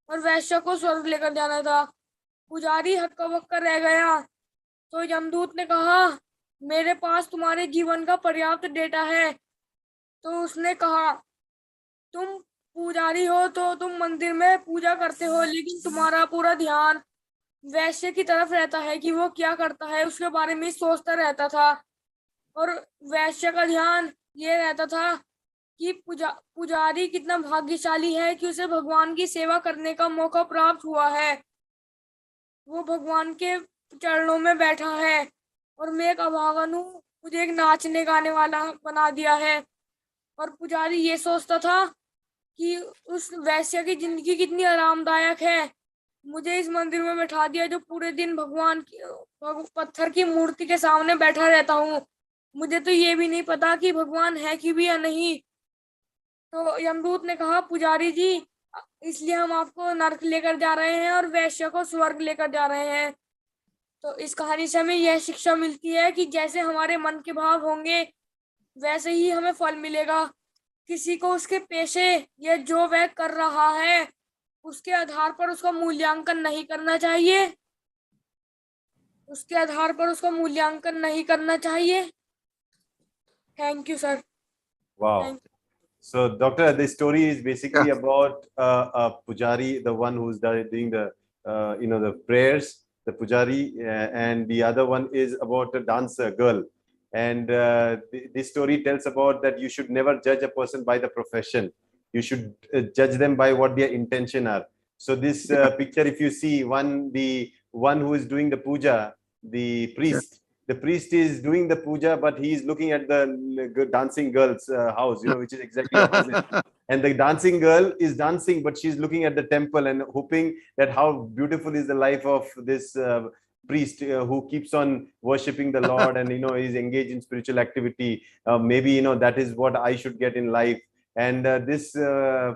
S16: और वैश्य को स्वर्ग लेकर जाना था. पुजारी हक्का बक्का रह गया. तो यमदूत ने कहा, मेरे पास तुम्हारे जीवन का पर्याप्त डेटा है. तो उसने कहा, तुम पुजारी हो तो तुम मंदिर में पूजा करते हो, लेकिन तुम्हारा पूरा ध्यान वैश्य की तरफ रहता है कि वो क्या करता है, उसके बारे में सोचता रहता था. और वैश्य का ध्यान ये रहता था कि पुजारी कितना भाग्यशाली है कि उसे भगवान की सेवा करने का मौका प्राप्त हुआ है. वो भगवान के चरणों में बैठा है और मैं एक अभागन हूँ, मुझे एक नाचने गाने वाला बना दिया है. और पुजारी ये सोचता था कि उस वैश्य की जिंदगी कितनी आरामदायक है. मुझे इस मंदिर में बैठा दिया जो पूरे दिन भगवान की पत्थर की मूर्ति के सामने बैठा रहता हूँ. मुझे तो ये भी नहीं पता कि भगवान है कि भी या नहीं. तो यमदूत ने कहा, पुजारी जी, इसलिए हम आपको नरक लेकर जा रहे हैं और वैश्य को स्वर्ग लेकर जा रहे हैं. तो इस कहानी से हमें यह शिक्षा मिलती है कि जैसे हमारे मन के भाव होंगे वैसे ही हमें फल मिलेगा. किसी को उसके पेशे या जो वह कर रहा है उसके आधार पर उसका मूल्यांकन नहीं करना चाहिए. Thank you sir.
S12: Wow. So, Doctor, the story is basically about a pujari, the one who's doing the the prayers, the pujari, and the other one is about a dancer girl. And this story tells about that you should never judge a person by the profession. You should judge them by what their intention are. So this picture, if you see the one who is doing the puja, the priest. The priest is doing the puja, but he is looking at the dancing girl's house, which is exactly opposite. And the dancing girl is dancing, but she's looking at the temple and hoping that how beautiful is the life of this priest who keeps on worshipping the Lord and is engaged in spiritual activity. Maybe that is what I should get in life. And this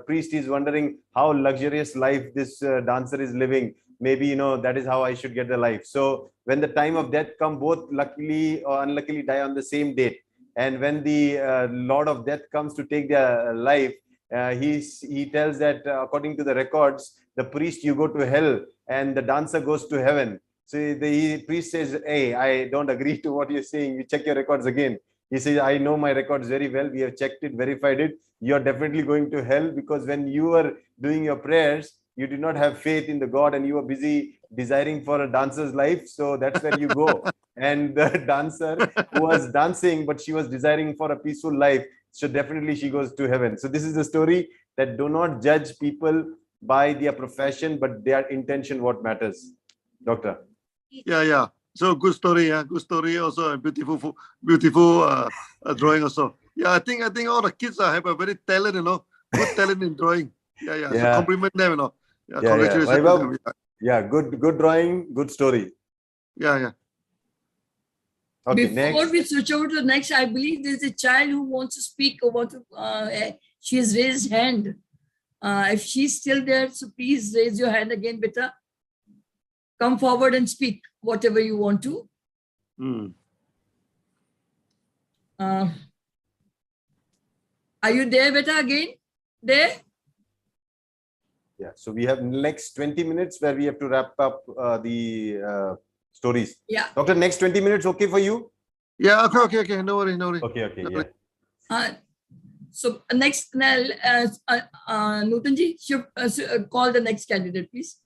S12: priest is wondering how luxurious life this dancer is living. Maybe that is how I should get the life. So when the time of death come, both luckily or unluckily die on the same date. And when the Lord of Death comes to take their life, he tells that according to the records, the priest, you go to hell and the dancer goes to heaven. So the priest says, hey, I don't agree to what you're saying. You check your records again. He says, I know my records very well. We have checked it, verified it. You're definitely going to hell, because when you were doing your prayers, you did not have faith in the God and you were busy desiring for a dancer's life. So that's where you go. And the dancer who was dancing, but she was desiring for a peaceful life, so definitely she goes to heaven. So this is the story that do not judge people by their profession, but their intention what matters. Doctor.
S13: Yeah. So good story. Yeah, good story. Also a beautiful drawing. Also. Yeah, I think all the kids have a very talent. Good talent in drawing. Yeah. So compliment them. Yeah, congratulations.
S12: Yeah, good drawing, good story.
S13: Yeah.
S12: Okay,
S8: Before
S12: next.
S8: we switch over to the next, I believe there's a child who wants to speak or she has raised hand. If she's still there, so please raise your hand again, beta. Come forward and speak whatever you want to. Are you there, beta, again? There?
S12: Yeah, so we have next 20 minutes where we have to wrap up the stories.
S8: Yeah.
S12: Doctor, next 20 minutes okay for you?
S13: Yeah, okay. No worry.
S12: Okay, yeah.
S8: So next, Nutanji, should call the next candidate, please.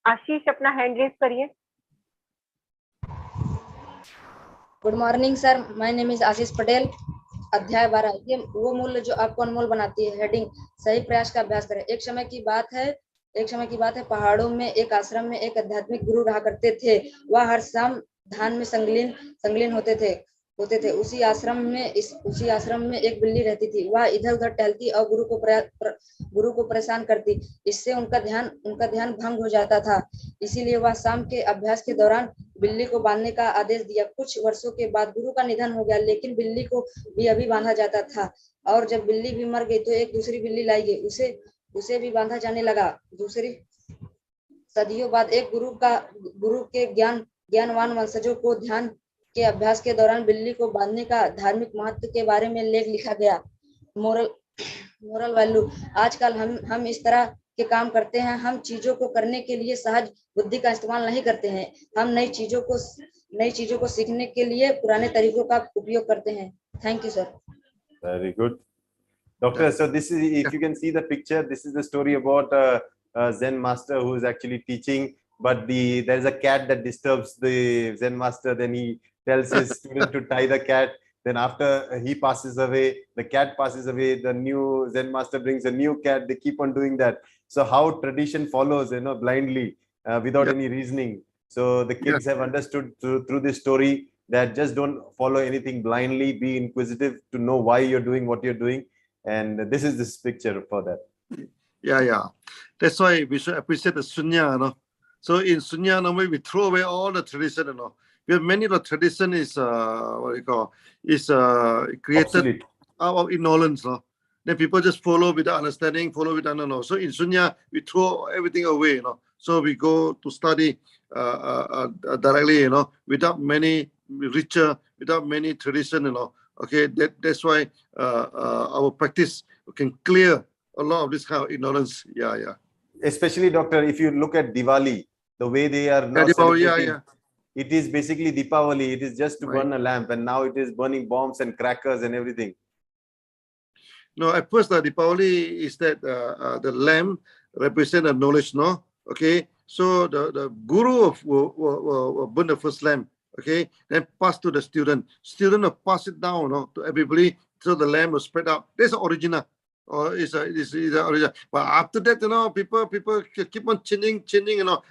S11: Ashish अपना hand raise करिए.
S17: Good morning sir, my name is Ashish Patel. अध्याय 12, ये वो मूल्य जो आपको अनमोल बनाती है. हेडिंग, सही प्रयास का अभ्यास करें. एक समय की बात है, पहाड़ों में एक आश्रम में एक आध्यात्मिक गुरु रहा करते थे. वह हर शाम ध्यान में संगलीन होते थे. उसी आश्रम में एक बिल्ली रहती थी. वह इधर उधर टहलती और गुरु को परेशान करती. इससे उनका ध्यान भंग हो जाता था. इसीलिए वह शाम के अभ्यास के दौरान बिल्ली को बांधने का आदेश दिया. कुछ वर्षों के बाद गुरु का निधन हो गया, लेकिन बिल्ली को भी अभी बांधा जाता था. और जब बिल्ली भी मर गई तो एक दूसरी बिल्ली लाई गई. उसे भी बांधा जाने लगा. सदियों बाद एक गुरु के ज्ञानवान वंशजों को ध्यान के अभ्यास के दौरान बिल्ली को बांधने का धार्मिक महत्व के बारे में लेख लिखा गया. मोरल वैल्यू, आजकल हम इस तरह के काम करते हैं. हम चीजों को करने के लिए सहज बुद्धि का इस्तेमाल नहीं करते हैं. हम नई चीजों को सीखने के लिए पुराने तरीकों का उपयोग करते हैं. Thank you sir.
S12: Very good. Doctor, so this is, if you can see the picture, this is the story about a Zen master who is actually teaching, but there is a cat that disturbs the Zen master. Then he tells his student to tie the cat. Then after he passes away, the cat passes away, the new Zen master brings a new cat. They keep on doing that. So how tradition follows, blindly, without any reasoning. So the kids have understood through this story that just don't follow anything blindly, be inquisitive to know why you're doing what you're doing. And this is this picture for that.
S13: Yeah. That's why we should appreciate the Sunya. So in Sunya, normally we throw away all the tradition. We have many of the tradition is created out of ignorance. Then people just follow without understanding, follow without knowing. So in Sunya, we throw everything away. So we go to study directly. Without many richer, without many tradition. Okay, that's why our practice can clear a lot of this kind of ignorance. Yeah.
S12: Especially, Doctor, if you look at Diwali, the way they are now celebrating, it is basically Deepavali. It is just to burn a lamp, and now it is burning bombs and crackers and everything.
S13: No, at first the Deepavali is that the lamp represents the knowledge. No, okay. So the guru will burn the first lamp. Okay, then pass to the student. Student will pass it down to everybody, so the lamp will spread out. That's the original. or is the original. But after that, people keep on changing.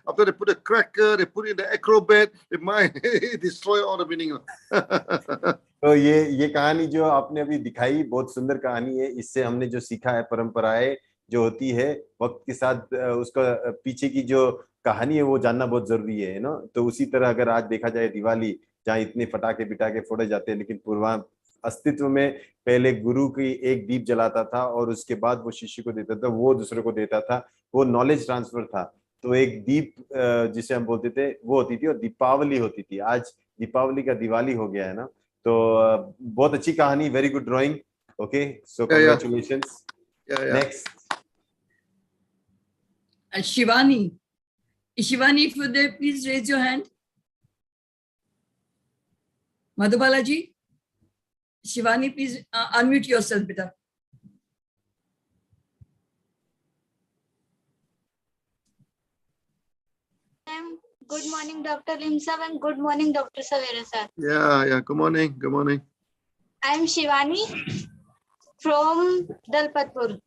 S13: After they put a cracker, they put in the acrobat, they might destroy all the meaning.
S12: तो ये कहानी जो आपने अभी दिखाई बहुत सुंदर कहानी है। इससे हमने जो सीखा है, परंपराएं जो होती है वक्त के साथ उसका पीछे की जो कहानी है वो जानना बहुत जरूरी है ना। तो उसी तरह अगर आज देखा जाए दिवाली, जहाँ इतने फटाके बिटाके फोड़े जाते हैं, लेकिन पूर्वा अस्तित्व में पहले गुरु की एक दीप जलाता था और उसके बाद वो शिष्य को देता था, वो दूसरे को देता था, वो नॉलेज ट्रांसफर था। तो एक दीप जिसे हम बोलते थे वो होती थी और दीपावली होती थी। आज दीपावली का दिवाली हो गया है ना। तो बहुत अच्छी कहानी, very good drawing. Okay, so congratulations. Next
S8: Shivani. Shivani, if you're there, please raise your hand. Madhubala ji. Shivani, please unmute yourself, beta.
S15: Good morning, Dr. Lim sir, and good morning, Dr. Savera sir.
S13: Yeah. Good morning. Good morning.
S15: I am Shivani from Dalpatpur.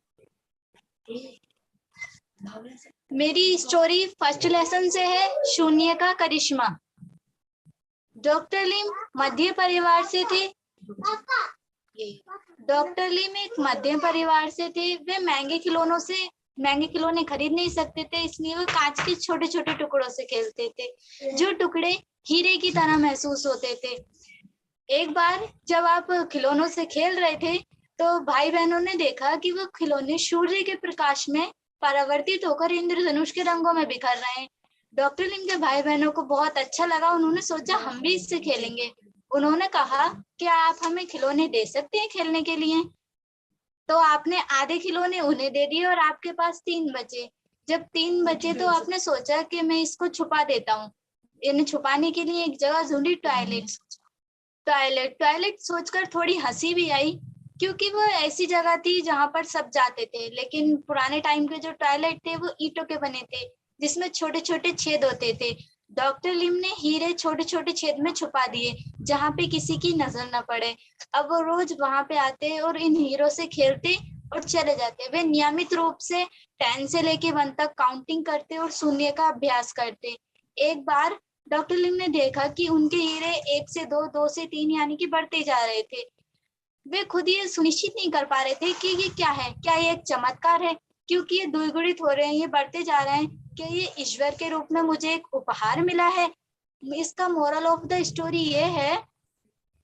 S15: मेरी story first lesson से है, शून्य का करिश्मा। Doctor लिम मध्य परिवार से थे। Doctor लिम एक मध्यम परिवार से थे। वे महंगे खिलौने खरीद नहीं सकते थे, इसलिए वो कांच के छोटे छोटे टुकड़ों से खेलते थे, जो टुकड़े हीरे की तरह महसूस होते थे। एक बार जब आप खिलौनों से खेल रहे थे तो भाई बहनों ने देखा कि वो खिलौने सूर्य के प्रकाश में परावर्तित होकर इंद्रधनुष के रंगों में बिखर रहे हैं। डॉक्टर लिम के भाई बहनों को बहुत अच्छा लगा। उन्होंने सोचा हम भी इससे खेलेंगे। उन्होंने कहा क्या आप हमें खिलौने दे सकते हैं खेलने के लिए? तो आपने आधे खिलौने उन्हें दे दिए और आपके पास 3 बचे। जब 3 बचे तो आपने सोचा कि मैं इसको छुपा देता हूँ। इन्हें छुपाने के लिए एक जगह ढूंढी, टॉयलेट सोचकर थोड़ी हंसी भी आई, क्योंकि वो ऐसी जगह थी जहां पर सब जाते थे। लेकिन पुराने टाइम के जो टॉयलेट थे वो ईंटों के बने थे, जिसमें छोटे छोटे छेद होते थे। डॉक्टर लिम ने हीरे छोटे छोटे छेद में छुपा दिए, जहां पे किसी की नजर न पड़े। अब वो रोज वहां पे आते और इन हीरों से खेलते और चले जाते। वे नियमित रूप से 10 से लेके 1 तक काउंटिंग करते और शून्य का अभ्यास करते। एक बार डॉक्टर लिम ने देखा कि उनके हीरे 1 से 2, 2 से 3 यानी कि बढ़ते जा रहे थे। वे खुद ये सुनिश्चित नहीं कर पा रहे थे कि ये क्या है, क्या ये एक चमत्कार है, क्योंकि ये द्विगुणित हो रहे हैं, ये बढ़ते जा रहे हैं। क्या ये ईश्वर के रूप में मुझे एक उपहार मिला है? इसका मोरल ऑफ द स्टोरी ये है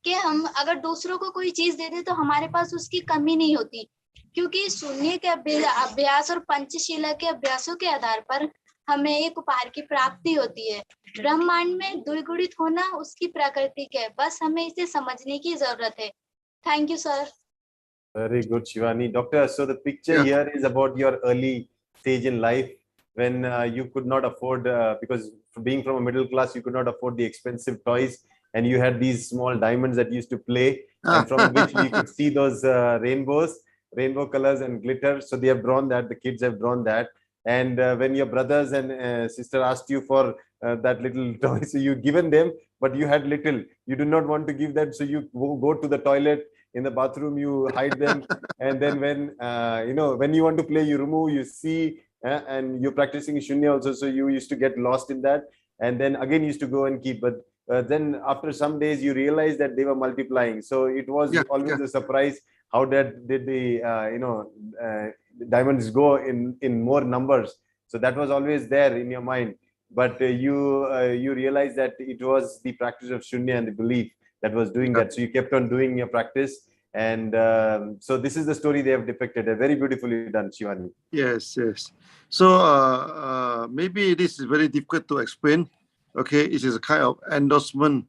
S15: कि हम अगर दूसरों को कोई चीज दे दे तो हमारे पास उसकी कमी नहीं होती, क्योंकि शून्य के अभ्यास और पंचशीला के अभ्यासों के आधार पर हमें एक उपहार की प्राप्ति होती है। ब्रह्मांड में द्विगुणित होना उसकी प्रकृति है, बस हमें इसे समझने की जरूरत है। Thank you, sir.
S12: Very good, Shivani. Doctor, so the picture here is about your early stage in life when you could not afford, because being from a middle class, you could not afford the expensive toys, and you had these small diamonds that used to play, and from which we could see those rainbow colors and glitter. So they have drawn that, the kids have drawn that. And when your brothers and sister asked you for that little toy, so you given them, but you had little, you do not want to give them, so you go to the toilet, in the bathroom, you hide them. And then when when you want to play, you remove, you see, and you're practicing Shunya also, so you used to get lost in that, and then again used to go and keep. But then after some days you realize that they were multiplying, so it was always a surprise how did the diamonds go in more numbers. So that was always there in your mind, but you realize that it was the practice of Shunya and the belief that was doing that. So you kept on doing your practice, and so this is the story they have depicted. Very beautifully done, Shivani.
S13: Yes. So maybe this is very difficult to explain. Okay, it is a kind of endorsement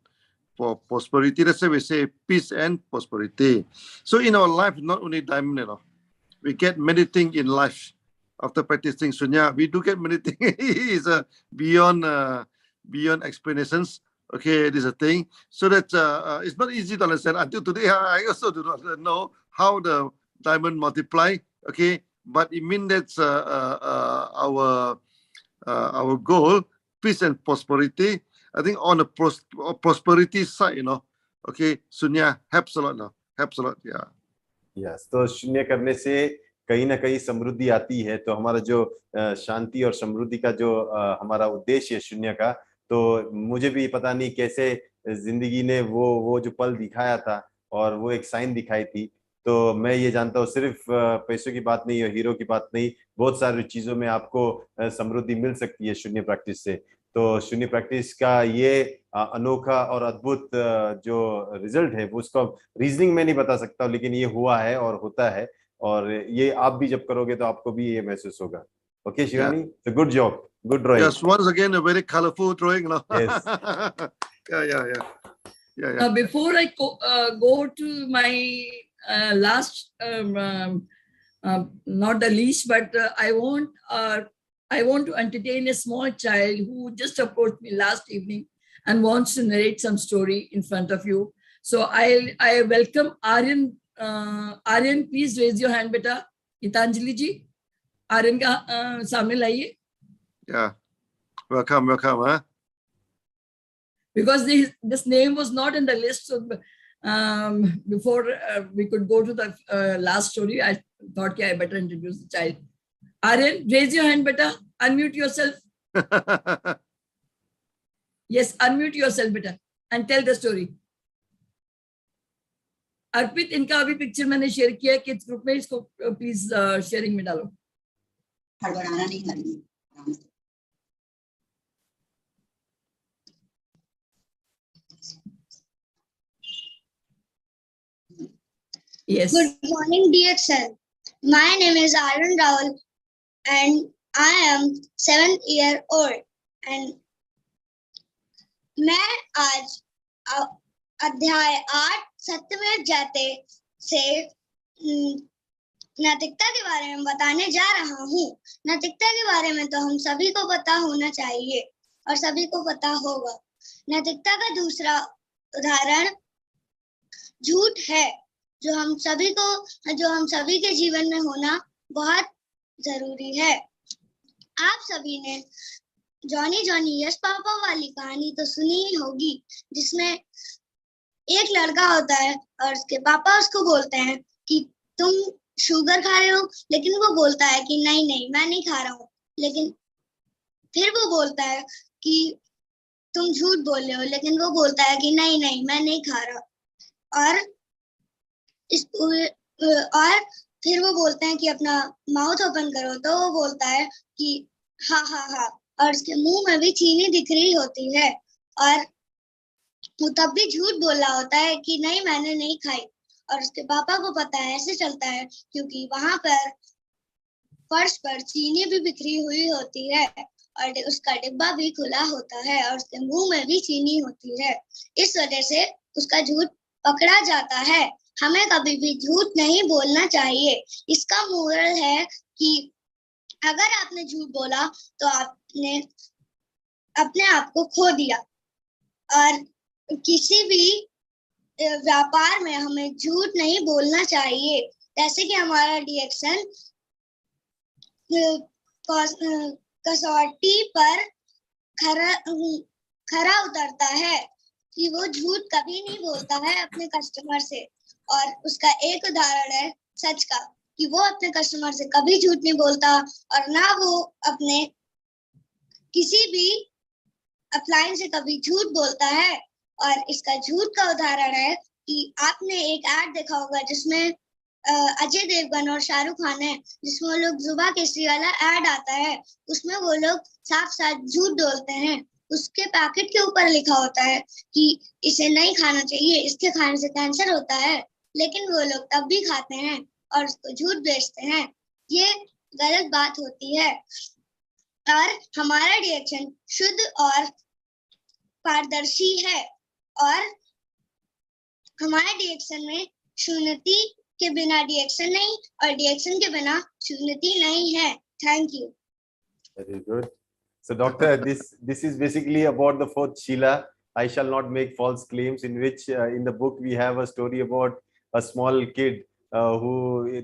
S13: for prosperity. That's why we say peace and prosperity. So in our life, not only diamond, we get many things in life. After practicing Sunya, we do get many things. It's beyond explanations. Okay, this is a thing. So that it's not easy to understand. Until today, I also do not know how the diamond multiply. Okay, but it means that's our goal, peace and prosperity. I think on the prosperity side, okay, Sunya helps a lot now. Helps a lot, yeah.
S12: Yes, तो शून्य करने से कहीं ना कहीं समृद्धि आती है। तो हमारा जो शांति और समृद्धि का जो हमारा उद्देश्य है शून्य का, तो मुझे भी पता नहीं कैसे जिंदगी ने वो जो पल दिखाया था और वो एक साइन दिखाई थी। तो मैं ये जानता हूँ सिर्फ पैसों की बात नहीं है, हीरो की बात नहीं, बहुत सारी चीजों में आपको समृद्धि मिल सकती है शून्य प्रैक्टिस से। तो शून्य प्रैक्टिस का ये अनोखा और अद्भुत जो रिजल्ट है वो उसका रीजनिंग में नहीं बता सकता, लेकिन ये हुआ है और होता है, और ये आप भी जब करोगे तो आपको भी ये महसूस होगा। Okay Shivani, so good job, good drawing.
S13: Yes, once again a very colorful drawing, no?
S12: Yes.
S13: Yeah.
S8: Before I go to my last, not the least, but I want to entertain a small child who just approached me last evening and wants to narrate some story in front of you. So I welcome Aryan. Aryan, please raise your hand, beta. Gitanjali ji, Aryan का सामने लाइए.
S13: Yeah, welcome, huh?
S8: Because this name was not in the list, so before we could go to the last story, I thought I better introduce the child. Aryan, raise your hand, beta. Unmute yourself. Yes, unmute yourself, beta, and tell the story. अर्पित, इनका अभी picture मैंने share किया है kids group में, इसको please sharing में डालो. Yes.
S15: Good morning, dear sir. My name is Arun Raul and I am 7 years old. And मैं आज अध्याय 8 सत्यमेव जयते से नैतिकता के बारे में बताने जा रहा हूँ। नैतिकता के बारे में तो हम सभी को पता होना चाहिए और सभी को पता होगा। नैतिकता का दूसरा उदाहरण झूठ है, जो हम सभी के जीवन में होना बहुत जरूरी है। आप सभी ने जॉनी जॉनी यस पापा वाली कहानी तो सुनी ही होगी, जिसमें एक लड़का होता है और उसके पापा उसको बोलते हैं कि तुम शुगर खा रहे हो, लेकिन वो बोलता है कि नहीं नहीं मैं नहीं खा रहा हूँ। लेकिन फिर वो बोलता है कि तुम झूठ बोल रहे हो, लेकिन वो बोलता है कि नहीं नहीं मैं नहीं खा रहा। और फिर वो बोलते हैं कि अपना माउथ ओपन करो, तो वो बोलता है कि हाँ हाँ हाँ, और उसके मुंह में भी चीनी दिख रही होती है और वो तब भी झूठ बोल रहा होता है कि नहीं मैंने नहीं खाई। और उसके पापा को पता है ऐसे चलता है क्योंकि वहां पर फर्श पर चीनी भी बिखरी हुई होती है और उसका डिब्बा भी खुला होता है और उसके मुंह में भी चीनी होती है। इस वजह से उसका झूठ पकड़ा जाता है। हमें कभी भी झूठ नहीं बोलना चाहिए। इसका मोरल है कि अगर आपने झूठ बोला तो आपने अपने आप को खो दिया। और किसी भी व्यापार में हमें झूठ नहीं बोलना चाहिए। जैसे कि हमारा रिएक्शन कसौटी पर खरा उतरता है कि वो झूठ कभी नहीं बोलता है अपने कस्टमर से। और उसका एक उदाहरण है सच का, कि वो अपने कस्टमर से कभी झूठ नहीं बोलता और ना वो अपने किसी भी अप्लायंस से कभी झूठ बोलता है। और इसका झूठ का उदाहरण है कि आपने एक ऐड देखा होगा जिसमें अजय देवगन और शाहरुख खान है, जिसमें वो लोग जुबा केसरी वाला ऐड आता है। उसमें वो लोग साफ साफ झूठ बोलते हैं। उसके पैकेट के ऊपर लिखा होता है कि इसे नहीं खाना चाहिए, इसके खाने से कैंसर होता है, लेकिन वो लोग तब भी खाते हैं और उसको झूठ बेचते हैं। ये गलत बात होती है। और हमारा रिएक्शन शुद्ध और पारदर्शी है और हमारे रिएक्शन में शून्यती के बिना रिएक्शन नहीं और रिएक्शन के बिना शून्यती नहीं है। Thank you.
S12: Very good. So, Doctor, this is basically about the fourth Sheila. I shall not make false claims. In which in the book we have a story about a small kid who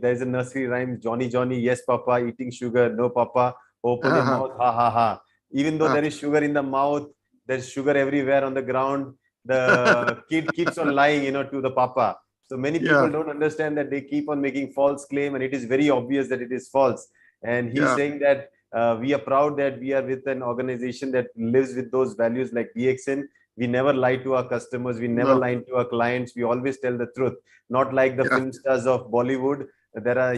S12: there is a nursery rhyme: Johnny Johnny, yes Papa, eating sugar, no Papa, open your mouth, ha ha ha. Even though there is sugar in the mouth, there's sugar everywhere on the ground. The kid keeps on lying, to the Papa. So many people don't understand that they keep on making false claim, and it is very obvious that it is false. And he's saying that we are proud that we are with an organization that lives with those values like DXN. We never lie to our customers. We never lie to our clients. We always tell the truth, not like the film stars of Bollywood.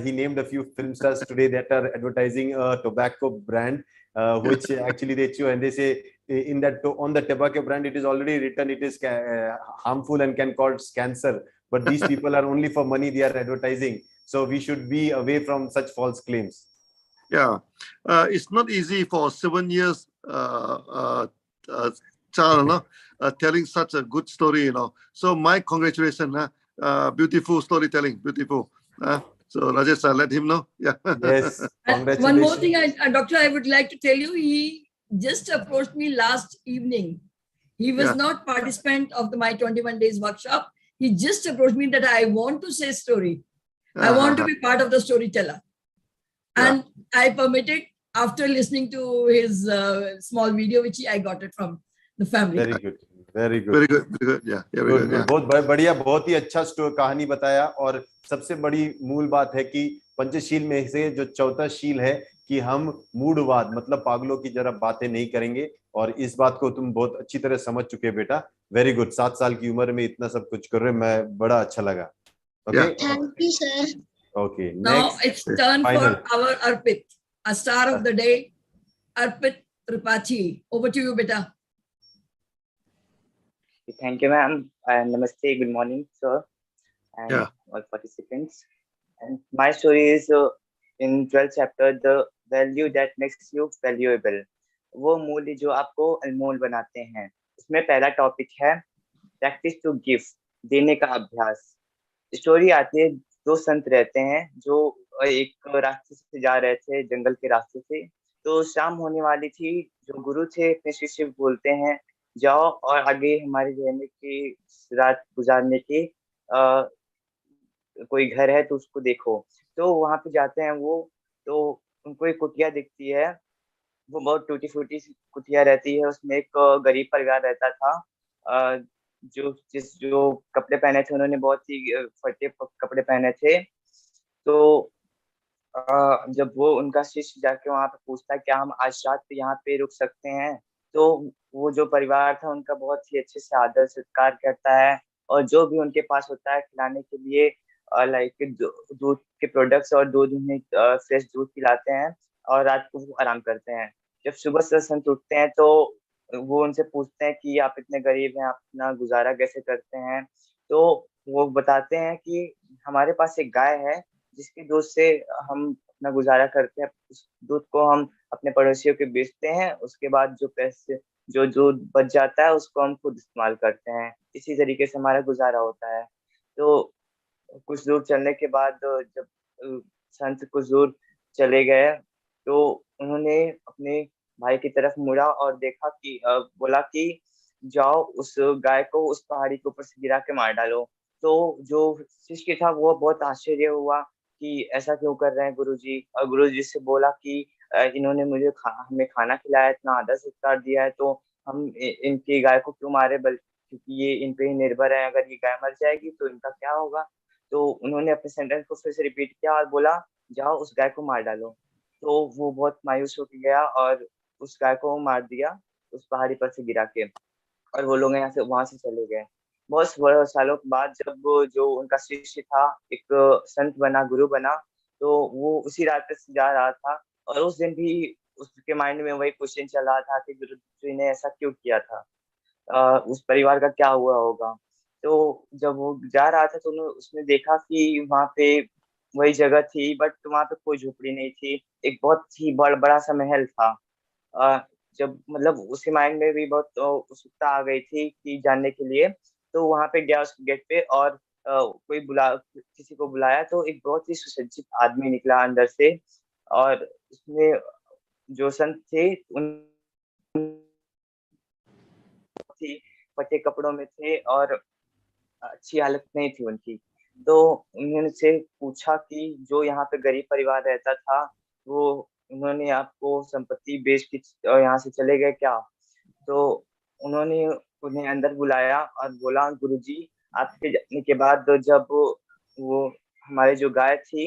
S12: He named a few film stars today that are advertising a tobacco brand, which actually they chew, and they say in that on the tobacco brand, it is already written it is harmful and can cause cancer. But these people are only for money, they are advertising. So we should be away from such false claims.
S13: It's not easy for 7 years child, telling such a good story, So my congratulations, beautiful storytelling, beautiful. So Rajesh, let him know.
S12: Yes, congratulations.
S8: One more thing, Doctor, I would like to tell you, he just approached me last evening. He was not participant of my 21 days workshop. He just approached me that I want to say story. I want to be part of the storyteller. And I permitted after listening to his small video, which I got it from the family.
S12: Very good. Very good.
S13: Very good. Very good. Very good.
S12: बहुत बढ़िया, बहुत ही अच्छा कहानी बताया। और सबसे बड़ी मूल बात है कि पंचशील में से जो चौथा शील है कि हम मूढ़वाद मतलब पागलों की तरह बातें नहीं करेंगे, और इस बात को तुम बहुत अच्छी तरह समझ चुके बेटा। वेरी गुड, 7 साल की उम्र में इतना सब कुछ कर रहे, मैं बड़ा अच्छा लगा। Okay,
S15: thank you sir.
S12: Okay,
S8: now
S12: next,
S8: it's turn
S12: final.
S8: for our Arpit, a star of the day, Arpit Tripathi. Over to you, beta.
S5: Thank you, ma'am. Namaste, good morning, sir, and all participants. And my story is in 12th chapter, the value that makes you valuable. वो मूल्य जो आपको अनमोल बनाते हैं। उसमें पहला topic है practice to give, देने का अभ्यास। स्टोरी आती है, 2 संत रहते हैं जो एक रास्ते से जा रहे थे, जंगल के रास्ते से। तो शाम होने वाली थी। जो गुरु थे अपने शिष्य बोलते हैं, जाओ और आगे हमारे रहने की रात गुजारने की कोई घर है तो उसको देखो। तो वहां पे जाते हैं वो, तो उनको एक कुटिया दिखती है। वो बहुत टूटी फूटी कुटिया रहती है। उसमें एक गरीब परिवार रहता था। जो कपड़े पहने थे उन्होंने बहुत ही फटे कपड़े पहने थे। तो जब वो उनका शिष्य जाके वहां पे पूछता है क्या हम आज रात यहाँ पे रुक सकते हैं, तो वो जो परिवार था उनका बहुत ही अच्छे से आदर सत्कार करता है, और जो भी उनके पास होता है खिलाने के लिए लाइक दूध के प्रोडक्ट्स और दूध उन्हें फ्रेश दूध पिलाते हैं, और रात को वो आराम करते हैं। जब सुबह से संत उठते हैं तो वो उनसे पूछते हैं कि आप इतने गरीब हैं, आप अपना गुजारा कैसे करते हैं। तो वो बताते हैं कि हमारे पास एक गाय है जिसके दूध से हम अपना गुजारा करते हैं। उस दूध को हम अपने पड़ोसियों के बेचते हैं, उसके बाद जो पैसे जो दूध बच जाता है उसको हम खुद इस्तेमाल करते हैं। इसी तरीके से हमारा गुजारा होता है। तो कुछ दूर चलने के बाद जब संत कुछ दूर चले गए तो उन्होंने अपने भाई की तरफ मुड़ा और देखा कि बोला कि जाओ उस गाय को उस पहाड़ी के ऊपर से गिरा के मार डालो। तो जो शिष्य था वो बहुत आश्चर्य हुआ कि ऐसा क्यों कर रहे हैं गुरुजी, और गुरुजी से बोला कि इन्होंने मुझे हमें खाना खिलाया, इतना आदर सत्कार दिया है, तो हम इनकी गाय को क्यों मारे, क्योंकि ये इन पे ही निर्भर है। अगर ये गाय मर जाएगी तो इनका क्या होगा। तो उन्होंने अपने सेंटेंस को फिर से रिपीट किया और बोला जाओ उस गाय को मार डालो। तो वो बहुत मायूस होकर गया और उस गाय को मार दिया उस पहाड़ी पर से गिरा के, और वो लोग यहाँ से वहां से चले गए। बहुत सालों के बाद जब जो उनका शिष्य था एक संत बना, गुरु बना, तो वो उसी रास्ते से जा रहा था, और उस दिन भी उसके माइंड में वही क्वेश्चन चल रहा था कि गुरु जी ने ऐसा क्यों किया था, उस परिवार का क्या हुआ होगा। तो जब वो जा रहा था तो उसने देखा कि वहां पे वही जगह थी, बट वहां पे कोई झोपड़ी नहीं थी। एक बहुत ही बड़ा सा महल था। जब मतलब उसके माइंड में भी बहुत उत्सुकता आ गई थी कि जानने के लिए, तो वहां पे गया उस गेट पे, और किसी को बुलाया तो एक बहुत ही सुसज्जित आदमी निकला अंदर से, और उसमें जो संत थे उन फटे कपड़ों में थे और अच्छी हालत नहीं थी उनकी। तो उन्होंने से पूछा कि जो यहाँ पे गरीब परिवार रहता था वो उन्होंने आपको संपत्ति बेच के यहाँ से चले गए क्या। तो उन्होंने उन्हें अंदर बुलाया और बोला गुरुजी आपके जाने के बाद जब वो हमारे जो गाय थी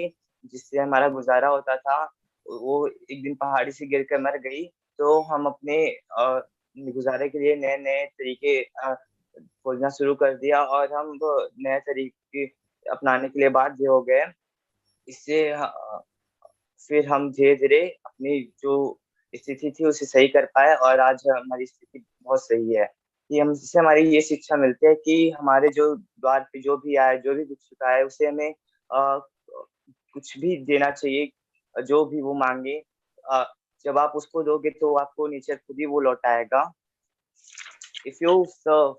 S5: जिससे हमारा गुजारा होता था, वो एक दिन पहाड़ी से गिरकर मर गई, तो हम अपने गुजारे के लिए नए नए तरीके खोजना शुरू कर दिया और हम नए तरीके अपनाने के लिए बाध्य हो गए। इससे फिर हम धीरे धीरे अपनी जो स्थिति थी उसे सही कर पाए और आज हमारी स्थिति बहुत सही है। कि हम इससे हमारी ये शिक्षा मिलती है कि हमारे जो द्वार पे जो भी आए, जो भी भिक्षुक आए, उसे हमें कुछ भी देना चाहिए, जो भी वो मांगे। जब आप उसको दोगे तो आपको नीचे खुद ही वो लौटाएगा। If you serve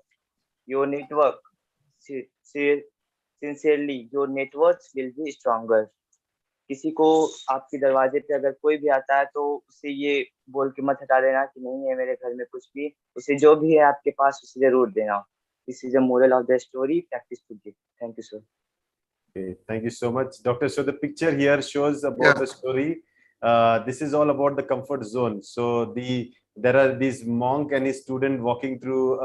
S5: your network sincerely, your networks will be stronger. किसी को आपके दरवाजे पे अगर कोई भी आता है तो उसे ये बोल के मत हटा देना कि नहीं है मेरे घर में कुछ भी, उसे जो भी है आपके पास उसे जरूर देना। This is the moral of the story. Practice to give. Thank you, sir.
S12: Okay, thank you so much, Doctor. So the picture here shows about the story. This is all about the comfort zone. So there are these monk and his student walking through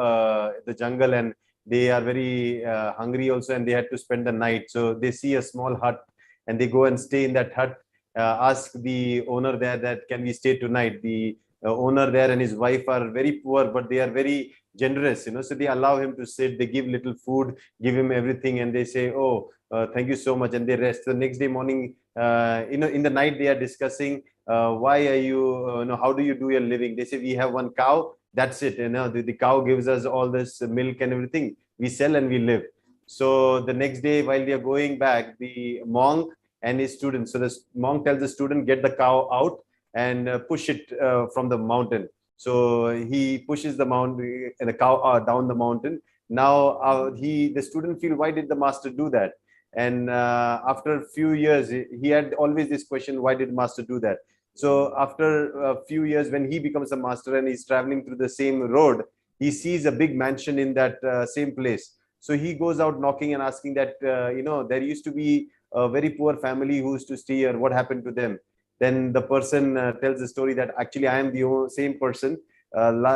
S12: the jungle, and they are very hungry also, and they had to spend the night. So they see a small hut, and they go and stay in that hut. Ask the owner there that can we stay tonight. The owner there and his wife are very poor, but they are very generous, so they allow him to sit. They give little food, give him everything, and they say, oh, thank you so much, and they rest. The next day morning, in the night they are discussing, why are you, how do you do your living? They say, we have one cow, that's it. The cow gives us all this milk and everything. We sell and we live. So the next day, while they are going back, the monk and his student, so the monk tells the student, get the cow out and push it from the mountain. So he pushes the mountain, the cow down the mountain. Now the student feel, why did the master do that? And after a few years, he had always this question, why did master do that? So after a few years, when he becomes a master and he's traveling through the same road, he sees a big mansion in that same place. So he goes out knocking and asking that, there used to be a very poor family who used to stay here. What happened to them? Then the person tells the story that actually I am the same person.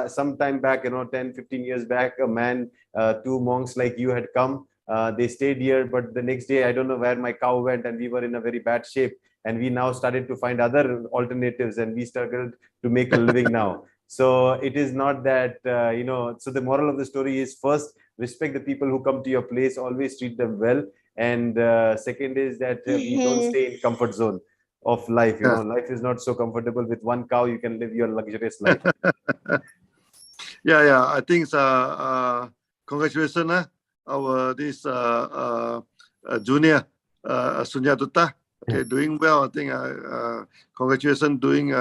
S12: Some time back, 10, 15 years back, a man, two monks like you had come. They stayed here, but the next day, I don't know where my cow went, and we were in a very bad shape. And we now started to find other alternatives, and we struggled to make a living now. So it is not that, so the moral of the story is, first, respect the people who come to your place, always treat them well. And second is that we don't stay in comfort zone of life. Life is not so comfortable. With one cow, you can live your luxurious life.
S13: Yeah. I think congratulations, our this junior SUNYATEE. Okay, doing well. I think congratulations, doing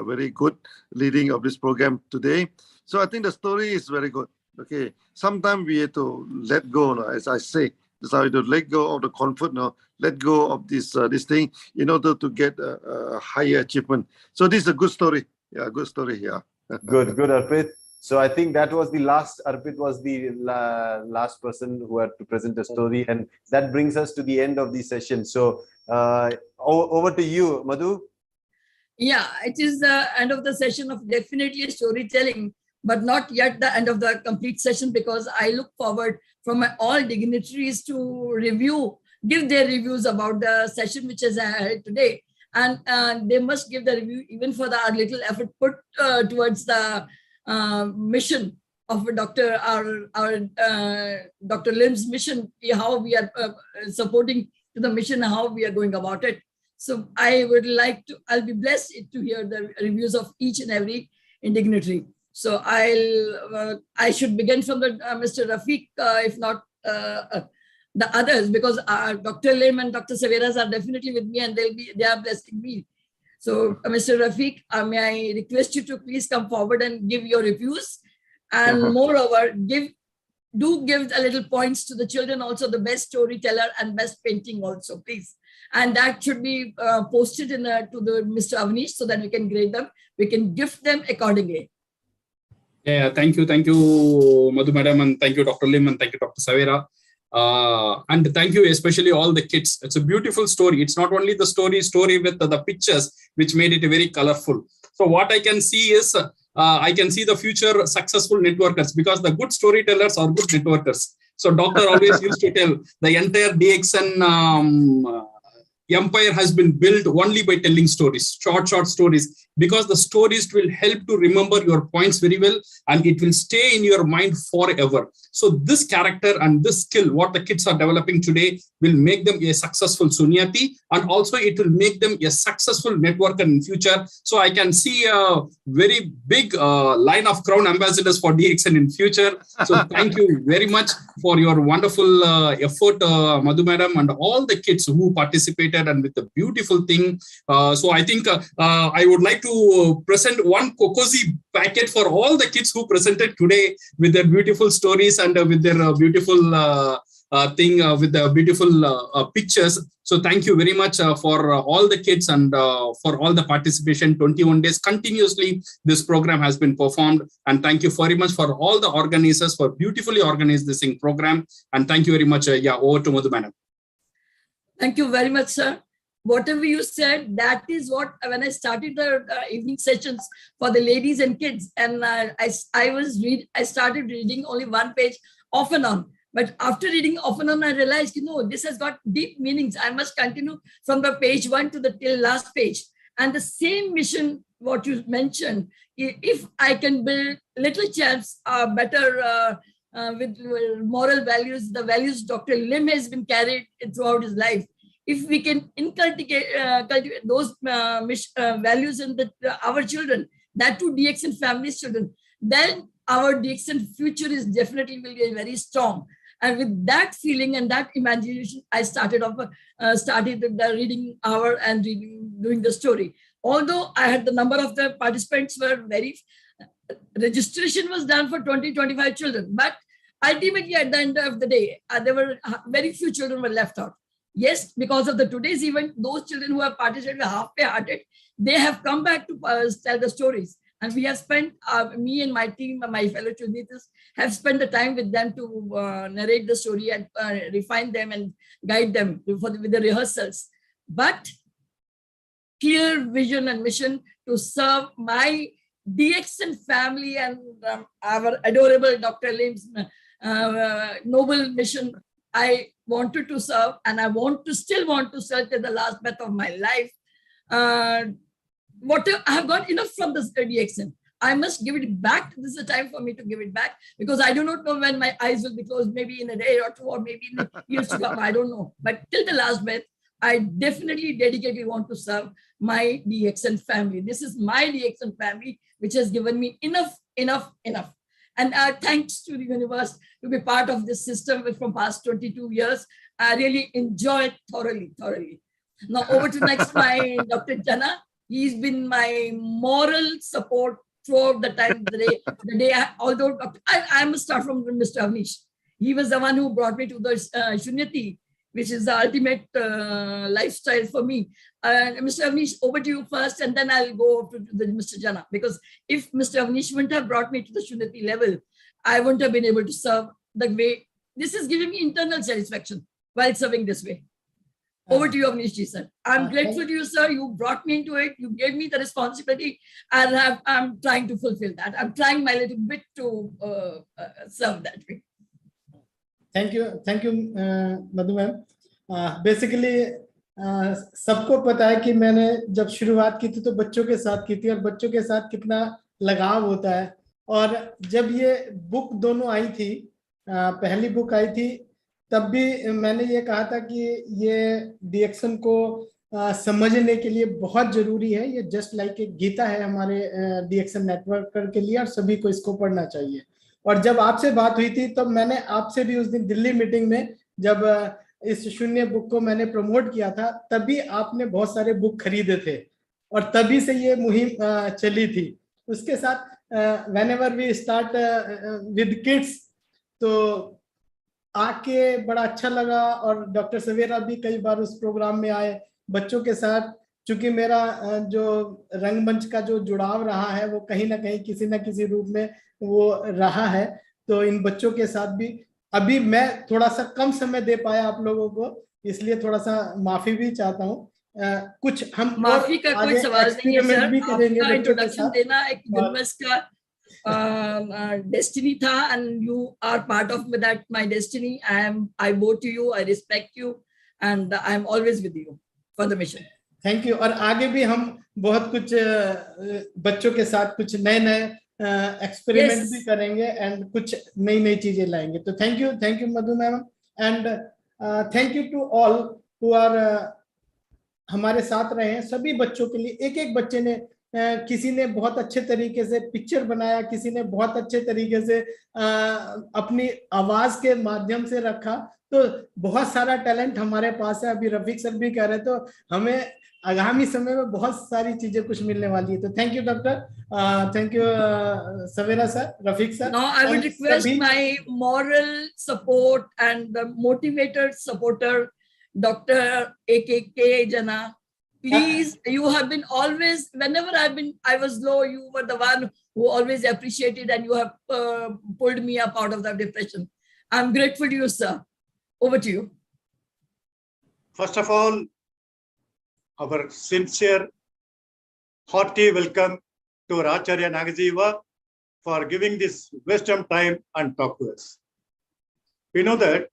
S13: very good leading of this program today. So I think the story is very good. Okay, sometimes we have to let go, as I say. That's how you do, let go of the comfort, let go of this thing in order to get a higher achievement. So this is a good story. Yeah, good story here.
S12: Good, Arpit. So I think that was the last. Arpit was the last person who had to present a story, and that brings us to the end of the session. So over to you, Madhu.
S8: Yeah, it is the end of the session of definitely storytelling, but not yet the end of the complete session, because I look forward from all dignitaries to give their reviews about the session which is held today. And they must give the review even for our little effort put towards the mission of Dr. Dr. Lim's mission, how we are supporting to the mission, how we are going about it. So I'll be blessed to hear the reviews of each and every dignitary. So I should begin from the Mr. Rafiq, if not the others, because Dr. Lim and Dr. Saveras are definitely with me, and they are blessing me. So Mr. Rafiq, may I request you to please come forward and give your reviews, and moreover, give a little points to the children also, the best storyteller and best painting also, please. And that should be posted to the Mr. Avnish, so that we can grade them, we can gift them accordingly.
S18: Yeah, thank you, Madhu Madam, and thank you, Dr. Lim, and thank you, Dr. Savera. And thank you especially all the kids. It's a beautiful story. It's not only the story with the pictures, which made it very colorful. So what I can see is, I can see the future successful networkers, because the good storytellers are good networkers. So doctor always used to tell the entire DXN empire has been built only by telling stories, short stories, because the stories will help to remember your points very well and it will stay in your mind forever. So this character and this skill, what the kids are developing today, will make them a successful Sunyatee, and also it will make them a successful networker in future. So I can see a very big line of crown ambassadors for DXN in future. So thank you very much for your wonderful effort, Madhu Madam, and all the kids who participated and with the beautiful thing. So I think I would like to present one cozy packet for all the kids who presented today with their beautiful stories and with their beautiful with the beautiful pictures. So thank you very much for all the kids and for all the participation. 21 days continuously this program has been performed, and thank you very much for all the organizers for beautifully organized this program. And thank you very much. Yeah, over to Madhu Madam.
S8: Thank you very much, sir. Whatever you said, that is what, when I started the evening sessions for the ladies and kids, and I started reading only one page off and on. But after reading off and on, I realized, this has got deep meanings. I must continue from the page 1 to the till last page. And the same mission, what you mentioned, if I can build little chaps better with moral values, the values Dr. Lim has been carried throughout his life. If we can cultivate those values in our children, that too DXN families children, then our DXN future is definitely will be very strong. And with that feeling and that imagination, I started the reading hour and doing the story. Although I had the number of the participants were very, registration was done for 20-25 children, but ultimately at the end of the day, there were very few children were left out. Yes, because of today's event, those children who have participated were half-hearted. They have come back to tell the stories. And we have spent, me and my team, my fellow Chunitas, have spent the time with them to narrate the story and refine them and guide them with the rehearsals. But clear vision and mission to serve my DXN family and our adorable Dr. Lim's noble mission. I wanted to serve, and I still want to serve till the last breath of my life. Whatever I have got enough from this DXN, I must give it back. This is the time for me to give it back, because I do not know when my eyes will be closed, maybe in a day or two, or maybe in the years to come, I don't know. But till the last breath, I definitely dedicatedly want to serve my DXN family. This is my DXN family, which has given me enough. And thanks to the universe to be part of this system from past 22 years. I really enjoyed thoroughly. Now over to next, my Dr. Jana. He's been my moral support throughout the time, the day. Although I must start from Mr. Avnish. He was the one who brought me to the SUNYATEE, which is the ultimate lifestyle for me. Mr. Avnish, over to you first, and then I'll go to Mr. Jana. Because if Mr. Avnish wouldn't have brought me to the SUNYATEE level, I wouldn't have been able to serve the way. This is giving me internal satisfaction while serving this way. Over to you, Avnish ji, sir. I'm grateful to you, sir. You brought me into it. You gave me the responsibility, and I'm trying to fulfill that. I'm trying my little bit to serve that way.
S9: Thank you, Madhu ma'am. Basically, सबको पता है कि मैंने जब शुरुआत की थी तो बच्चों के साथ की थी, और बच्चों के साथ कितना लगाव होता है। और जब ये बुक दोनों आई थी, पहली बुक आई थी, तब भी मैंने ये कहा था कि ये DXN को समझने के लिए बहुत जरूरी है। ये जस्ट लाइक एक गीता है हमारे DXN नेटवर्क के लिए, और सभी को इसको पढ़ना चाहिए। और जब आपसे बात हुई थी तब मैंने आपसे भी उस दिन दिल्ली मीटिंग में, जब इस शून्य बुक को मैंने प्रमोट किया था, तभी आपने बहुत सारे बुक खरीदे थे, और तभी से ये मुहिम चली थी। उसके साथ whenever we start with kids, तो आके बड़ा अच्छा लगा। और डॉक्टर सवेरा भी कई बार उस प्रोग्राम में आए बच्चों के साथ। चूंकि मेरा जो रंगमंच का जो जुड़ाव रहा है वो कहीं ना कहीं किसी न किसी रूप में वो रहा है, तो इन बच्चों के साथ भी अभी मैं थोड़ा सा कम समय दे पाया आप लोगों को, इसलिए थोड़ा सा माफी भी चाहता हूँ। कुछ हम
S8: माफी का कोई सवाल नहीं है सर,
S9: भी करेंगे
S8: आपका इंट्रोडक्शन देना एक यूनिवर्स का destiny tha, and you are part of that my destiny. I bow to you, I respect you, and I'm always with you for the mission.
S9: Thank you. और आगे भी हम बहुत कुछ बच्चों के साथ कुछ नए नए एक्सपेरिमेंट भी करेंगे एंड कुछ नई नई चीजें लाएंगे। तो thank you Madhu ma'am, and thank you to all who are हमारे साथ रहे हैं। सभी बच्चों के लिए एक बच्चे ने किसी ने बहुत अच्छे तरीके से पिक्चर बनाया, किसी ने बहुत अच्छे तरीके से अपनी आवाज के माध्यम से रखा। तो बहुत सारा टैलेंट हमारे पास है। अभी रफीक सर भी कह रहे, तो हमें आगामी समय में बहुत सारी चीजें कुछ मिलने वाली है। तो thank you doctor, thank you Savera sir, Rafiq sir.
S8: Now I would request my moral support and the motivated supporter, Dr. AKK Jana. Please, you have been always, whenever I was low, you were the one who always appreciated, and you have pulled me up out of that depression. I'm grateful to you, sir. Over to you.
S19: First of all, our sincere, hearty welcome to our Acharya Nagajiva for giving this wisdom time and talk to us. We know that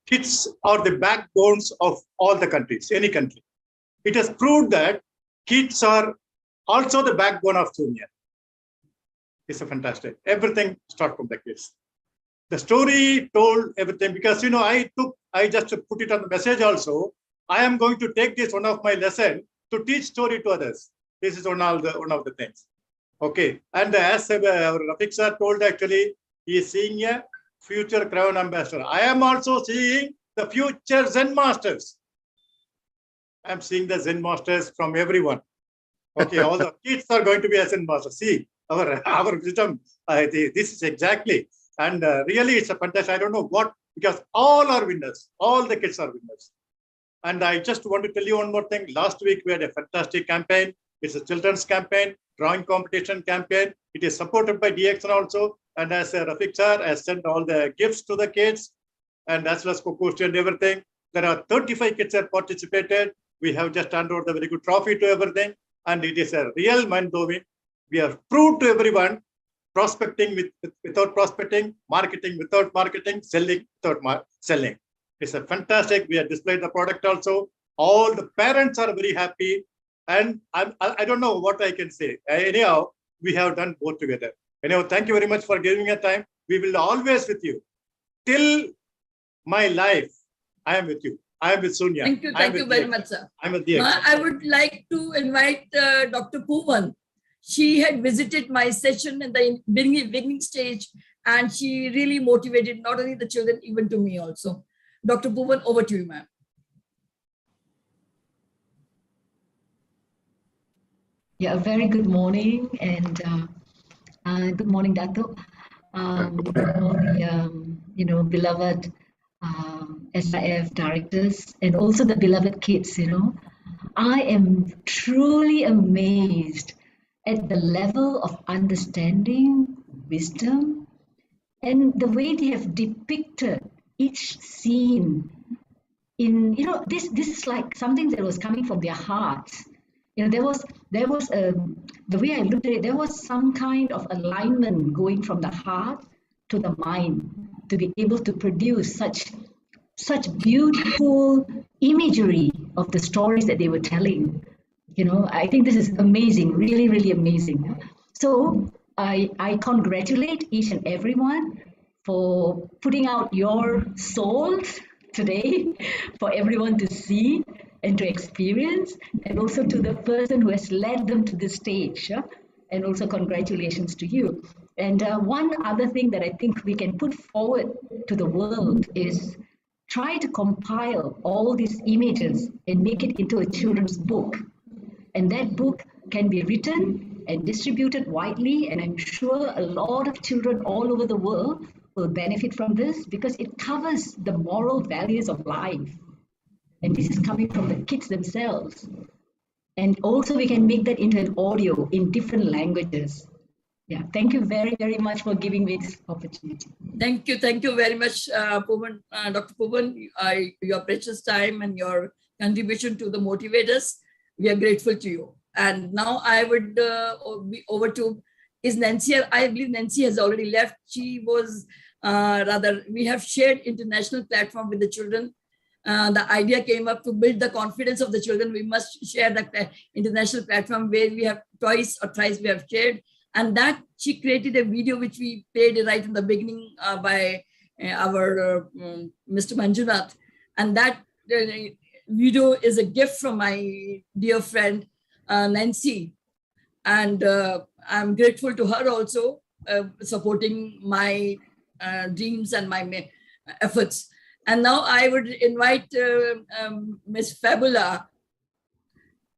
S19: kids are the backbones of all the countries, any country. It has proved that kids are also the backbone of Sunya. It's a fantastic. Everything starts from the kids. The story told everything, because I just put it on the message also. I am going to take this one of my lesson to teach story to others. This is one of the things. Okay, and as our Rafik sir told, actually, he is seeing a future crown ambassador. I am also seeing the future Zen masters. I am seeing the Zen masters from everyone. Okay, all the kids are going to be a Zen master. See, our wisdom, this is exactly. And really, it's a fantastic. I don't know what, because all are winners. All the kids are winners. And I just want to tell you one more thing. Last week, we had a fantastic campaign. It's a children's campaign, drawing competition campaign. It is supported by DXN also. And as Rafik sir has sent all the gifts to the kids, and as well as Kokosti and everything, there are 35 kids that participated. We have just handed over the very good trophy to everything. And it is a real mind-blowing. We have proved to everyone, prospecting without prospecting, marketing without marketing, selling without selling. It's a fantastic. We have displayed the product also. All the parents are very happy. And I don't know what I can say. Anyhow, we have done both together. Anyhow, thank you very much for giving me time. We will always with you. Till my life, I am with you. I am with Sunya.
S8: Thank you very much, sir.
S19: I'm with the
S8: I would like to invite Dr. Puvan. She had visited my session in the beginning stage, and she really motivated not only the children, even to me also. Dr. Puvan, over to you, ma'am.
S20: Yeah, a very good morning, and good morning, Dato. Good morning, beloved SIF directors, and also the beloved kids. I am truly amazed at the level of understanding, wisdom, and the way they have depicted each scene. This is like something that was coming from their hearts. There was the way I looked at it, there was some kind of alignment going from the heart to the mind to be able to produce such beautiful imagery of the stories that they were telling. I think this is amazing, really, really amazing. So I congratulate each and everyone for putting out your souls today for everyone to see and to experience, and also to the person who has led them to this stage. And also congratulations to you. And one other thing that I think we can put forward to the world is try to compile all these images and make it into a children's book. And that book can be written and distributed widely, and I'm sure a lot of children all over the world will benefit from this because it covers the moral values of life. And this is coming from the kids themselves. And also we can make that into an audio in different languages. Yeah, thank you very, very much for giving me this opportunity.
S8: Thank you very much, Puvan, Dr. Puvan. Your precious time and your contribution to the motivators. We are grateful to you. And now I would be over to is Nancy. I believe Nancy has already left. She was we have shared international platform with the children. The idea came up to build the confidence of the children. We must share the international platform where we have twice or thrice we have shared. And that she created a video which we played right in the beginning by our Mr. Manjunath. And that video is a gift from my dear friend, Nancy. And I'm grateful to her also supporting my dreams and my efforts. And now I would invite Miss Fabula.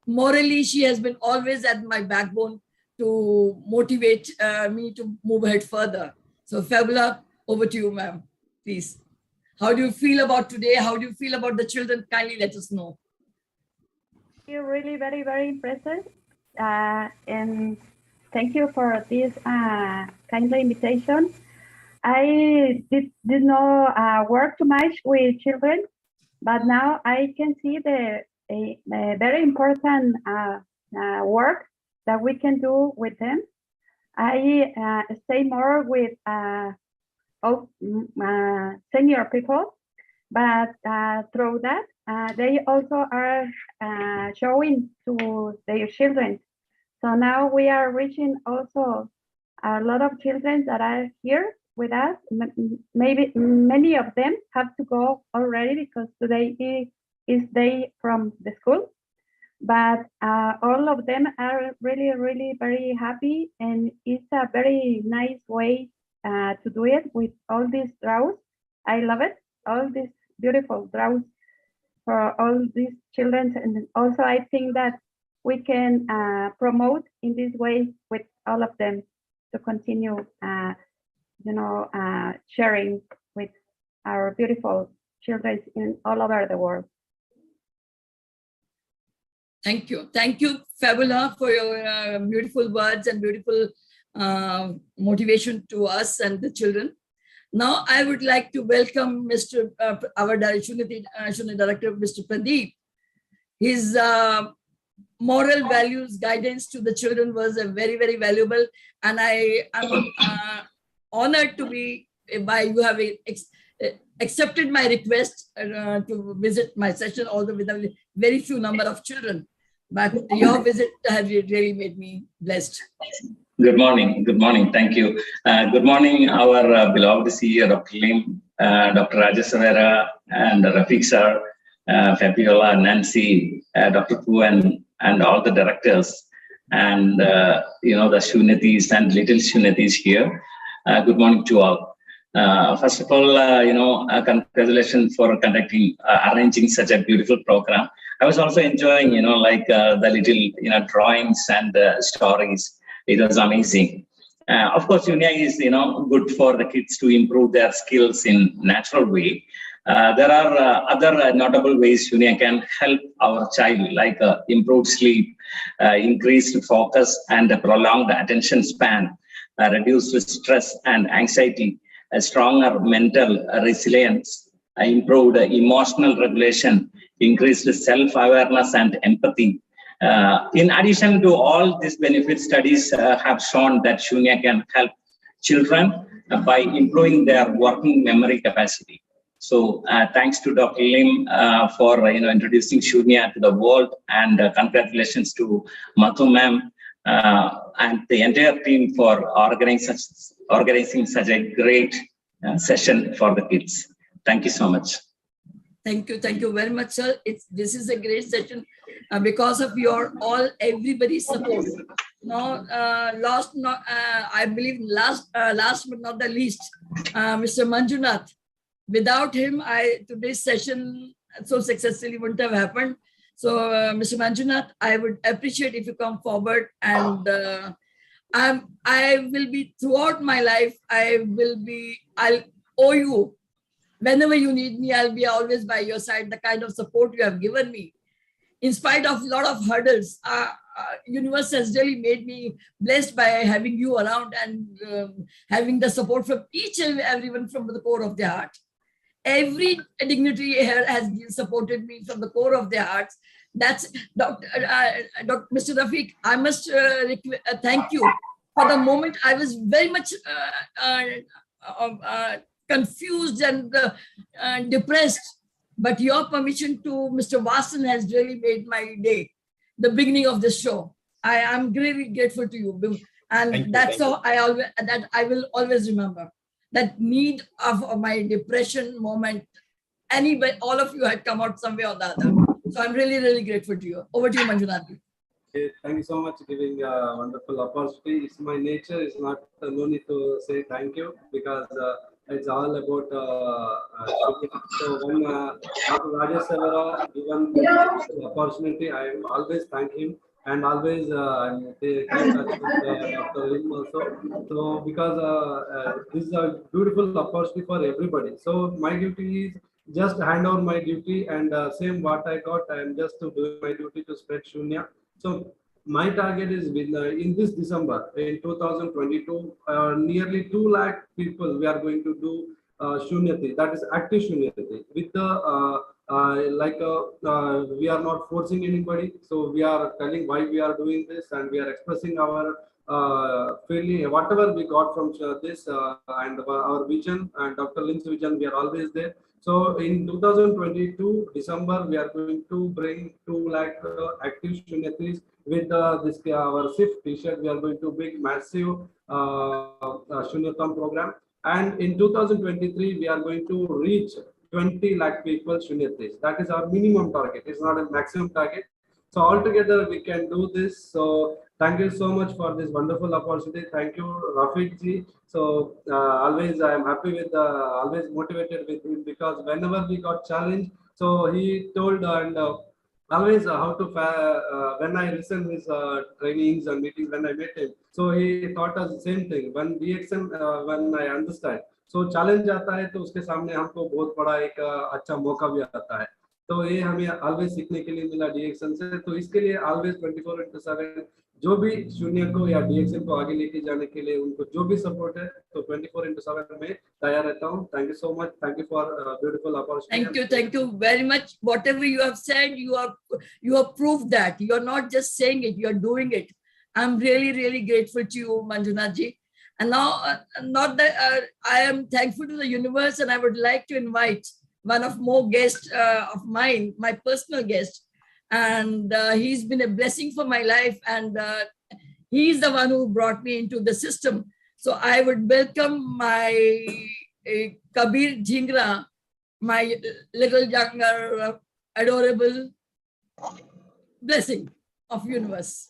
S8: Morally, she has been always at my backbone to motivate me to move ahead further. So Fabula, over to you, ma'am, please. How do you feel about today? How do you feel about the children? Kindly let us know.
S21: You're really very, very impressive. And thank you for this kindly invitation. I did not work too much with children, but now I can see the very important work that we can do with them. I stay more with senior people, but through that, they also are showing to their children. So now we are reaching also a lot of children that are here with us. Maybe many of them have to go already because today is day from the school. But all of them are really, really very happy, and it's a very nice way to do it with all these draws. I love it, all these beautiful draws for all these children. And also I think that we can promote in this way with all of them to continue sharing with our beautiful children in all over the world.
S8: Thank you. Thank you, Fabula, for your beautiful words and beautiful motivation to us and the children. Now, I would like to welcome Mr. Our SUNYATEE Director, Mr. Pradeep. His moral values guidance to the children was very, very valuable. And I am honored to be by you have accepted my request to visit my session, although with a very few number of children. But your visit has really made me blessed.
S22: Good morning. Good morning. Thank you. Good morning, our beloved CEO, Dr. Lim, Dr. Rajesh Savera, and Rafiq sir, Fabiola, Nancy, Dr. Poo, and all the directors, and the SUNYATEEs and little SUNYATEEs here. Good morning to all. First of all, congratulations for arranging such a beautiful program. I was also enjoying, the little, drawings and stories. It was amazing. Of course, SUNYA is, good for the kids to improve their skills in natural way. There are other notable ways SUNYA can help our child, like improved sleep, increased focus and a prolonged attention span, reduced stress and anxiety, a stronger mental resilience, improved emotional regulation, increased self-awareness and empathy. In addition to all these benefits, studies have shown that SUNYA can help children by improving their working memory capacity. So thanks to Dr. Lim for introducing SUNYA to the world, and congratulations to Mathu ma'am and the entire team for organizing such a great session for the kids. Thank you so much.
S8: Thank you very much, sir. This is a great session because of everybody's support. Now, I believe last but not the least, Mr. Manjunath. Without him, today's session so successfully wouldn't have happened. So, Mr. Manjunath, I would appreciate if you come forward, and I will be throughout my life. I'll owe you. Whenever you need me, I'll be always by your side. The kind of support you have given me, in spite of a lot of hurdles, universe has really made me blessed by having you around and having the support from each and everyone from the core of their heart. Every dignitary here has supported me from the core of their hearts. That's Mr. Rafiq. I must thank you For the moment, I was very much confused and depressed. But your permission to Mr. Vasan has really made my day, the beginning of this show. I am really grateful to you. And that's all I will always remember. That need of my depression moment, anybody, all of you had come out some way or the other. So I'm really, really grateful to you. Over to you, Manjunath.
S1: Thank you so much for giving a wonderful opportunity. It's my nature. It's not no need to say thank you because it's all about so when Dr. Rajesh Savera given the opportunity, I always thank him and always I'm in touch with Dr. Lim also. So because this is a beautiful opportunity for everybody. So my duty is just hand over my duty and same what I got. I am just to do my duty to spread Shunya. So my target is in this December in 2022, nearly 2 lakh people we are going to do Shunyatee, that is active Shunyatee with the we are not forcing anybody. So we are telling why we are doing this and we are expressing our feeling, whatever we got from this and our vision and Dr. Lim's vision, we are always there. So in 2022 December, we are going to bring 2 lakh active Shunyatees with this our SIF T-shirt. We are going to bring massive Shunyatam program. And in 2023, we are going to reach 20 lakh people Shunyatees. That is our minimum target. It's not a maximum target. So altogether, we can do this. So thank you so much for this wonderful opportunity. Thank you, Rafiq ji. So always I am happy with, always motivated with him because whenever we got challenged, so he told and always how to, when I listen his trainings and meetings, when I met him, so he taught us the same thing. When DXM, when I understand, so challenge आता है तो उसके सामने हमको बहुत बड़ा एक अच्छा मौका भी आता है. तो ये हमें ऑलवेज सीखने के लिए मिला डीएक्सन से. तो इसके लिए ऑलवेज 24/7 जो भी शून्य को या डीएक्सन को आगे लेके जाने के लिए उनको जो भी सपोर्ट है तो 24/7 में तैयार रहता हूँ. Thank you so much. Thank you for beautiful opportunity.
S8: Thank you very much. Whatever you have said, you have proved that you are not just saying it, you are doing it. I'm really grateful to you, Manjunath ji. And now, not that I am thankful to the universe, and I would like to invite one of more guests of mine, my personal guest, and he's been a blessing for my life, and he's the one who brought me into the system. So I would welcome my Kabir Jhingra, my little younger, adorable blessing of universe.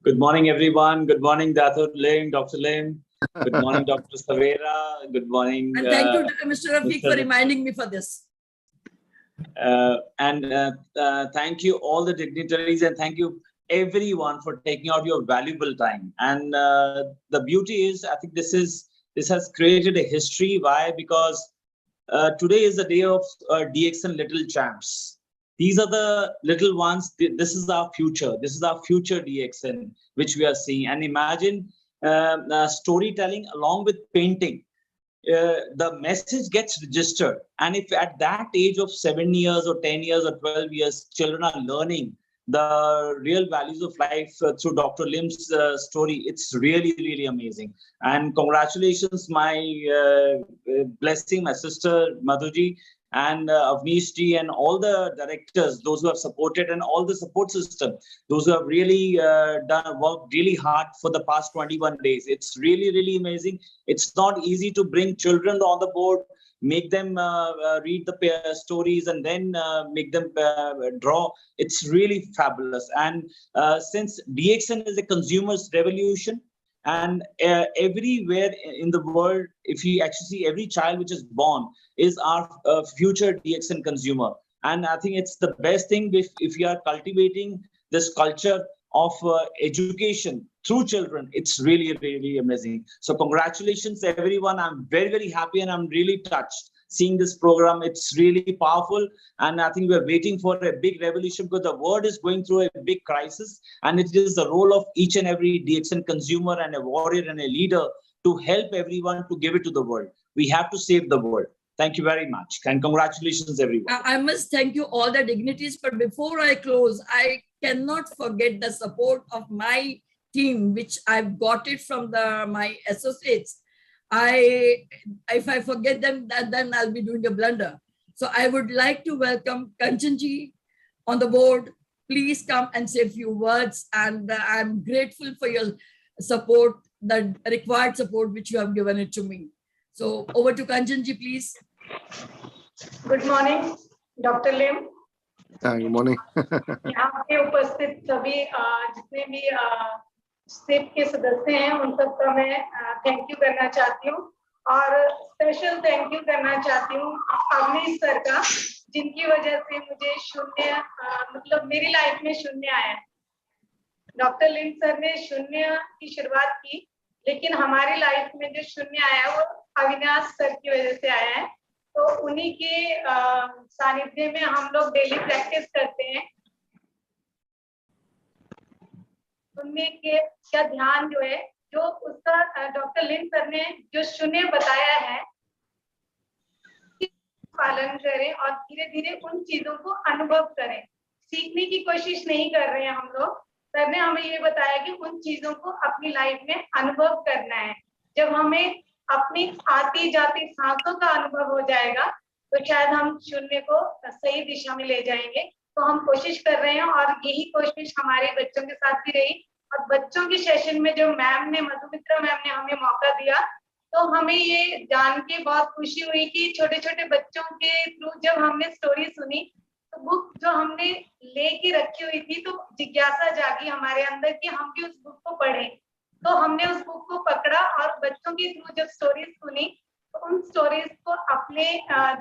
S3: Good morning, everyone. Good morning, Dr. Lim. Good morning, Dr. Savera. Good morning.
S8: And thank you, Mr. Rafiq, for reminding me for this.
S3: Thank you, all the dignitaries, and thank you, everyone, for taking out your valuable time. And the beauty is, I think this has created a history. Why? Because today is the day of DXN Little Champs. These are the little ones. This is our future. This is our future DXN, which we are seeing. And imagine storytelling along with painting. The message gets registered. And if at that age of 7 years or 10 years or 12 years, children are learning the real values of life through Dr. Lim's story, it's really amazing. And congratulations, my blessing, my sister Madhuji, and Avnish ji, and all the directors, those who have supported, and all the support system, those who have really worked really hard for the past 21 days. It's really amazing. It's not easy to bring children on the board, make them read the stories, and then make them draw. It's really fabulous. And since DXN is a consumer's revolution, and everywhere in the world, if you actually see, every child which is born is our future DXN consumer. And I think it's the best thing if you are cultivating this culture of education through children. It's really amazing. So congratulations, everyone. I'm very happy, and I'm really touched seeing this program. It's really powerful, and I think we're waiting for a big revolution because the world is going through a big crisis, and it is the role of each and every DXN consumer and a warrior and a leader to help everyone to give it to the world. We have to save the world. Thank you very much, and congratulations, everyone.
S8: I must thank you, all the dignitaries, but before I close, I cannot forget the support of my team, which I've got it from my associates, if I forget them, then I'll be doing a blunder. So I would like to welcome Kanchanji on the board. Please come and say a few words, and I'm grateful for your support, the required support which you have given it to me. So over to Kanchanji, please.
S2: Good morning, Dr. Lim.
S13: Good morning.
S2: यहाँ पे उपस्थित सभी जितने भी state के सदस्य हैं उन सबका मैं थैंक यू करना चाहती हूँ और स्पेशल थैंक यू करना चाहती हूँ अवनीश सर का, जिनकी वजह से मुझे शून्य मतलब मेरी लाइफ में शून्य आया। डॉक्टर लिम सर ने शून्य की शुरुआत की, लेकिन हमारी लाइफ में जो शून्य आया वो अविनाश सर की वजह से आया है। तो उन्हीं के सानिध्य में हम लोग डेली प्रैक्टिस करते हैं। उनमें के क्या ध्यान जो है, जो उसका डॉक्टर लिम सर ने जो शून्य बताया है, पालन करें और धीरे धीरे उन चीजों को अनुभव करें। सीखने की कोशिश नहीं कर रहे हैं हम लोग। सर ने हमें ये बताया कि उन चीजों को अपनी लाइफ में अनुभव करना है। जब हमें अपनी आती जाती सांसों का अनुभव हो जाएगा तो शायद हम शून्य को सही दिशा में ले जाएंगे। तो हम कोशिश कर रहे हैं और यही कोशिश हमारे बच्चों के साथ भी रही। और बच्चों के सेशन में जो मैम ने, मधुमित्रा मैम ने हमें मौका दिया, तो हमें ये जान के बहुत खुशी हुई कि छोटे छोटे बच्चों के थ्रू जब हमने स्टोरी सुनी तो बुक जो हमने लेके रखी हुई थी तो जिज्ञासा जागी हमारे अंदर कि हम भी उस बुक को पढ़ें। तो हमने उस बुक को पकड़ा और बच्चों के थ्रू जब स्टोरीज सुनी तो उन स्टोरीज को अपने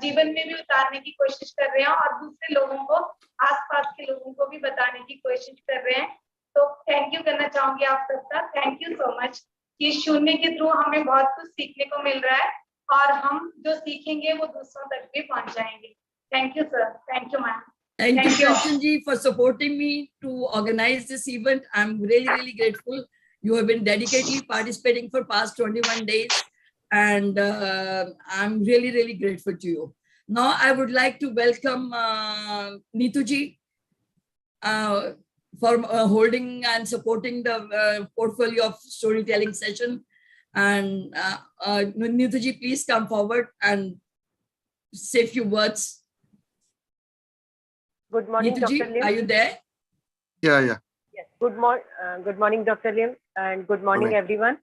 S2: जीवन में भी उतारने की कोशिश कर रहे हैं और दूसरे लोगों को, आसपास के लोगों को भी बताने की कोशिश कर रहे हैं। तो थैंक यू करना चाहूंगी आप सबका। थैंक यू सो मच कि शून्य के थ्रू हमें बहुत कुछ सीखने को मिल रहा है और हम जो सीखेंगे वो दूसरों तक भी पहुंचाएंगे। Thank you, sir. Thank you, ma'am.
S8: Thank you, Kanchanji, for supporting me to organize this event. I'm really, really grateful. You have been dedicatedly participating for past 21 days, and I'm really, really grateful to you. Now, I would like to welcome Neetuji for holding and supporting the portfolio of storytelling session. And Neetuji, please come forward and say a few words.
S11: Good morning,
S8: Neetuji,
S11: Dr. Lim.
S8: are you there?
S13: Yeah.
S11: Yes. Good morning, Dr. Lim, and good morning, everyone.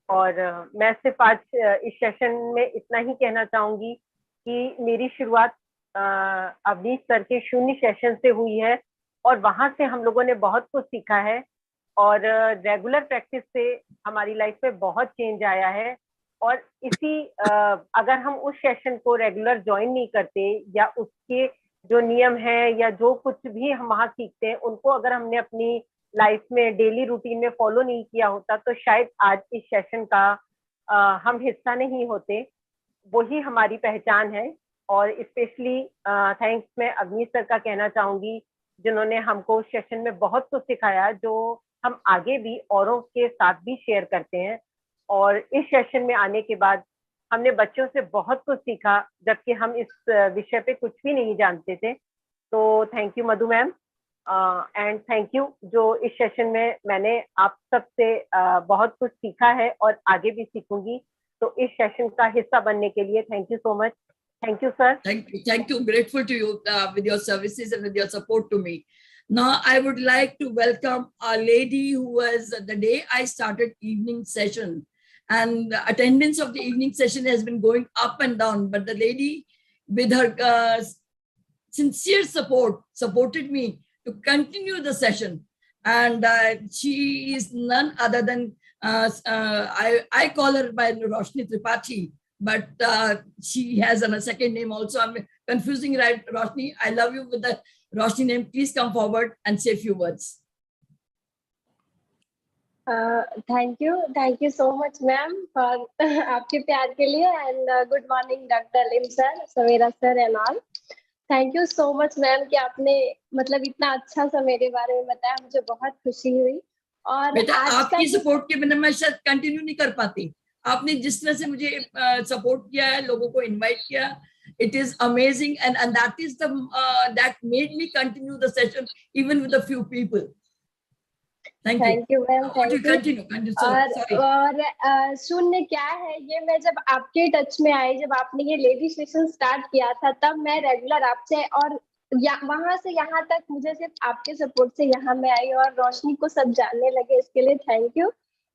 S11: और मैं सिर्फ आज इस session में इतना ही कहना चाहूंगी कि मेरी शुरुआत अवनीश सर के शून्य सेशन से हुई है और वहां से हम लोगों ने बहुत कुछ सीखा है और रेगुलर प्रैक्टिस से हमारी लाइफ में बहुत चेंज आया है। और इसी अगर हम उस सेशन को रेगुलर ज्वाइन नहीं करते या उसके जो नियम है या जो कुछ भी हम वहाँ सीखते हैं उनको अगर हमने अपनी लाइफ में डेली रूटीन में फॉलो नहीं किया होता तो शायद आज इस सेशन का हम हिस्सा नहीं होते। वही हमारी पहचान है। और स्पेशली थैंक्स मैं अवनीश सर का कहना चाहूंगी जिन्होंने हमको सेशन में बहुत कुछ सिखाया जो हम आगे भी औरों के साथ भी शेयर करते हैं। और इस सेशन में आने के बाद हमने बच्चों से बहुत कुछ सीखा जबकि हम इस विषय पे कुछ भी नहीं जानते थे। तो thank you Madhu ma'am and thank you जो इस सेशन में मैंने आप सबसे बहुत कुछ सीखा है और आगे भी सीखूंगी। तो इस सेशन का हिस्सा बनने के लिए thank you so much. Thank you, sir.
S8: Thank you. Grateful to you with your services and with your support to me. Now, I would like to welcome a lady who was the day I started evening session, and the attendance of the evening session has been going up and down. But the lady, with her sincere support, supported me to continue the session. And she is none other than I call her by Roshni Tripathi. But she has a second name also. I'm confusing, right, Roshni? I love you with the Roshni name. Please come forward and say a few words.
S4: Thank you so much, ma'am, for आपके प्यार के लिए, and good morning, Dr. Lim sir, Savera sir, and all. Thank you so much, ma'am, कि आपने मतलब इतना अच्छा सा मेरे बारे में बताया, मुझे बहुत खुशी हुई। और
S8: बेटा आपकी सपोर्ट के बिना मैं शायद कंटिन्यू नहीं कर पाती। आपने जिस तरह से मुझे सपोर्ट किया है, लोगों को इनवाइट किया, it is amazing, and that is the that made me continue the session even with a few people.
S4: Thank you ma'am, thank you.
S8: Continue.
S4: और शून्य क्या है ये, मैं जब आपके टच में आई, जब आपने ये लेडी सेशन स्टार्ट किया था, तब मैं रेगुलर आपसे और वहां से यहाँ तक मुझे सिर्फ आपके सपोर्ट से यहाँ में आई और रोशनी को सब जानने लगे, इसके लिए थैंक यू।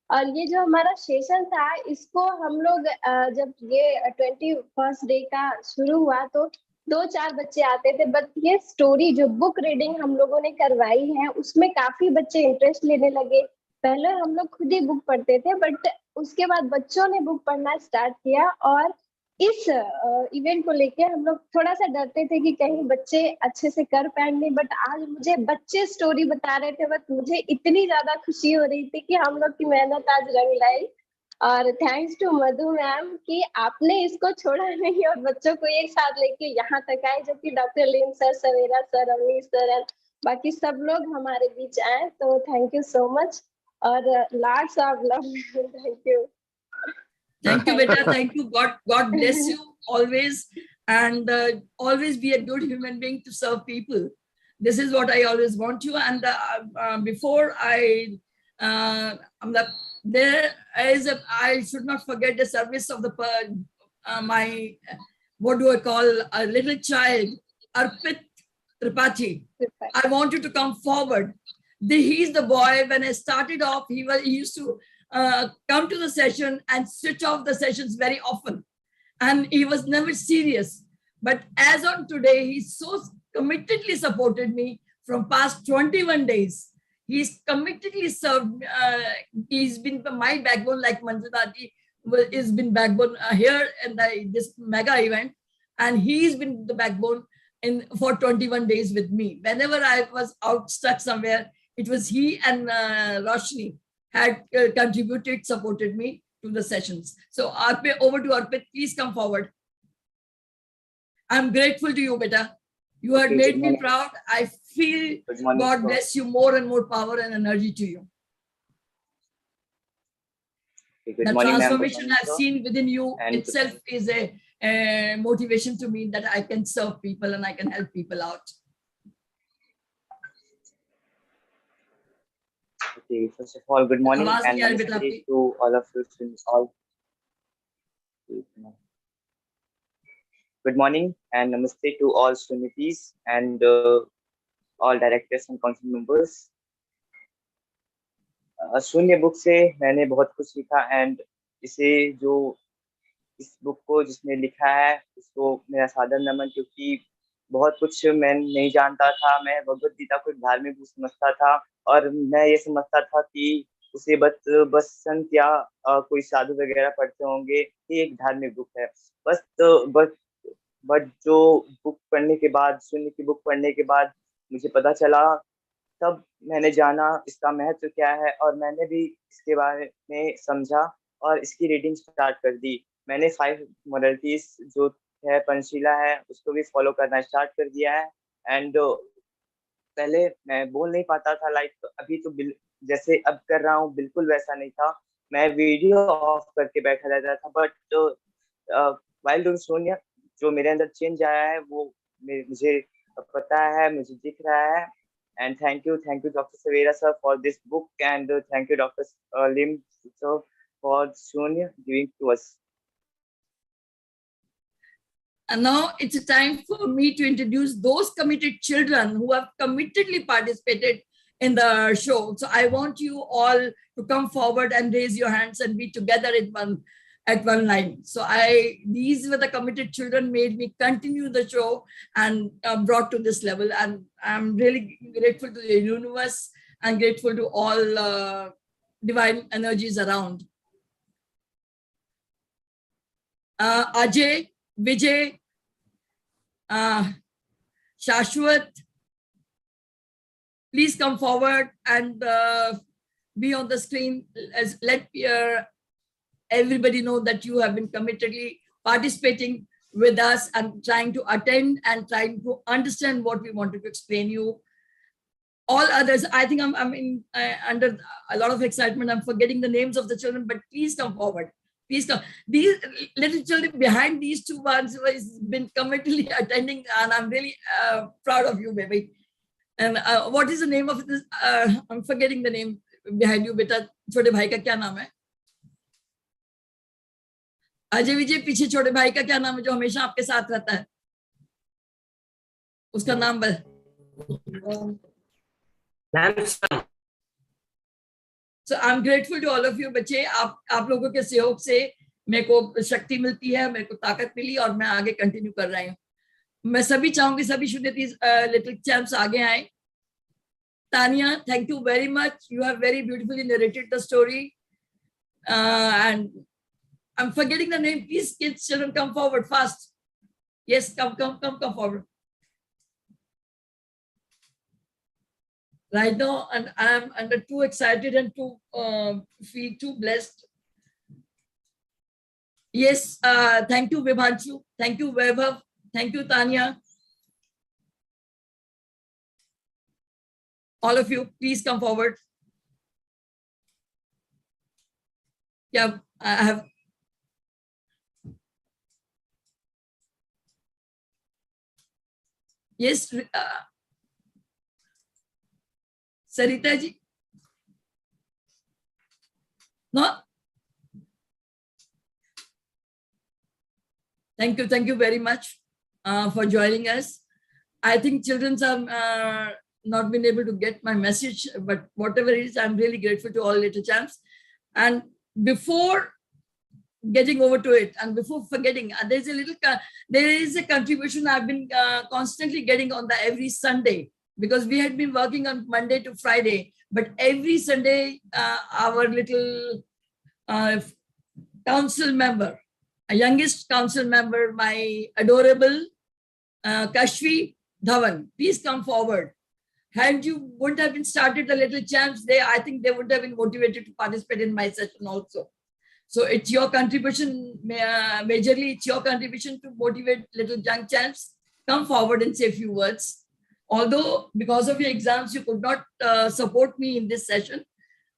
S4: और ये जो हमारा सेशन था, इसको हम लोग जब ये 21st डे का शुरू हुआ तो 2-4 बच्चे आते थे, बट ये स्टोरी जो बुक रीडिंग हम लोगों ने करवाई है उसमें काफी बच्चे इंटरेस्ट लेने लगे। पहले हम लोग खुद ही बुक पढ़ते थे, बट उसके बाद बच्चों ने बुक पढ़ना स्टार्ट किया। और इस इवेंट को लेके हम लोग थोड़ा सा डरते थे कि कहीं बच्चे अच्छे से कर पाएंगे, बट आज मुझे बच्चे स्टोरी बता रहे थे, बट मुझे इतनी ज्यादा खुशी हो रही थी कि हम लोग की मेहनत आज रंग लाई। और थैंक्स टू मधु मैम कि आपने इसको छोड़ा नहीं और बच्चों को एक साथ लेके यहाँ तक आए, जो कि doctor Lim sir, Savera sir, Avneesh sir and बाकी सब लोग हमारे बीच आए, तो थैंक यू सो मच और lots of love. Thank you.
S8: Thank you, beta. Thank you. God bless you always, and always be a good human being to serve people. This is what I always want you. And before I, there is I should not forget the service of the my what do I call a little child, Arpit Tripathi. I want you to come forward. He's the boy. When I started off, he used to come to the session and switch off the sessions very often, and he was never serious. But as on today, he so committedly supported me from past 21 days. He's committedly served. He's been my backbone, like Manjunati has been backbone here in this mega event, and he's been the backbone for 21 days with me. Whenever I was out stuck somewhere, it was he and Roshni had contributed, supported me to the sessions. So Arpit, over to Arpit, please come forward. I'm grateful to you, beta. You have made me proud. I feel God bless you, more and more power and energy to you. The transformation I've seen within you itself is a motivation to me that I can serve people and I can help people out.
S5: Okay, first of all, good morning and namaste to all of you. Good morning and namaste to all SUNYATEEs and all directors and council members. शून्य book से मैंने बहुत कुछ सीखा and इसे जो इस book को जिसने लिखा है उसको मेरा सादर नमन, क्योंकि बहुत कुछ मैं नहीं जानता था। मैं भगवत गीता को एक धार्मिक बुक समझता था और मैं ये समझता था कि उसे बस संत या कोई साधु वगैरह पढ़ते होंगे, ये एक धार्मिक बुक है बस। बट जो बुक पढ़ने के बाद, शून्य की बुक पढ़ने के बाद मुझे पता चला, तब मैंने जाना इसका महत्व क्या है और मैंने भी इसके बारे में समझा और इसकी रीडिंग स्टार्ट कर दी। मैंने 5 मोरालिटीज जो है, पंचशीला है, उसको भी फॉलो करना स्टार्ट कर दिया है। एंड पहले मैं बोल नहीं पाता था, लाइक अभी तो जैसे अब कर रहा हूँ बिल्कुल वैसा नहीं था। मैं वीडियो ऑफ करके बैठा रहता था, बट वाइल डूइंग शून्य जो मेरे अंदर चेंज आया है वो मुझे पता है, मुझे दिख रहा है। And thank you Dr. Savera sir for this book, and thank you Dr. Lim sir for Shunya giving to us.
S8: And now it's time for me to introduce those committed children who have committedly participated in the show. So I want you all to come forward and raise your hands and be together at one line. So these were the committed children, made me continue the show and brought to this level. And I'm really grateful to the universe and grateful to all divine energies around. Ajay, Vijay, Shashwat, please come forward and be on the screen. Let everybody know that you have been committedly participating with us and trying to attend and trying to understand what we wanted to explain you. All others, I think I'm under a lot of excitement. I'm forgetting the names of the children, but please come forward. Please come. These little children behind these two ones has been committedly attending, and I'm really proud of you, baby. And what is the name of this? I'm forgetting the name behind you, बेटा. छोटे भाई का क्या नाम है? अजय विजय पीछे छोटे भाई का क्या नाम है जो हमेशा आपके साथ रहता है? उसका नाम So I'm grateful to all of you बच्चे. आप लोगों के सहयोग से मेरे को शक्ति मिलती है, मेरे को ताकत मिली और मैं आगे कंटिन्यू कर रही हूँ. मैं सभी चाहूंगी सभी शून्यती लिटिल चैम्प्स आगे आए. Tanya, thank you very much. You have very beautifully narrated the story. And I'm forgetting the name. Please, kids, children, come forward fast. Yes, come forward. Right now, and I'm too excited and too feel too blessed. Yes, thank you, Vibhanshu. Thank you, Vaibhav. Thank you, Tanya. All of you, please come forward. Yeah, I have. Yes, Sarita ji. No? Thank you very much for joining us. I think children have not been able to get my message, but whatever it is, I'm really grateful to all little champs. And before getting over to it, and before forgetting, there is a contribution I've been constantly getting on the every Sunday, because we had been working on Monday to Friday, but every Sunday, our little council member, a youngest council member, my adorable Kashvi Dhawan, please come forward. Had you wouldn't have been started the little champs, I think they would have been motivated to participate in my session also. So it's your contribution, majorly it's your contribution to motivate little young champs. Come forward and say a few words. Although because of your exams, you could not support me in this session,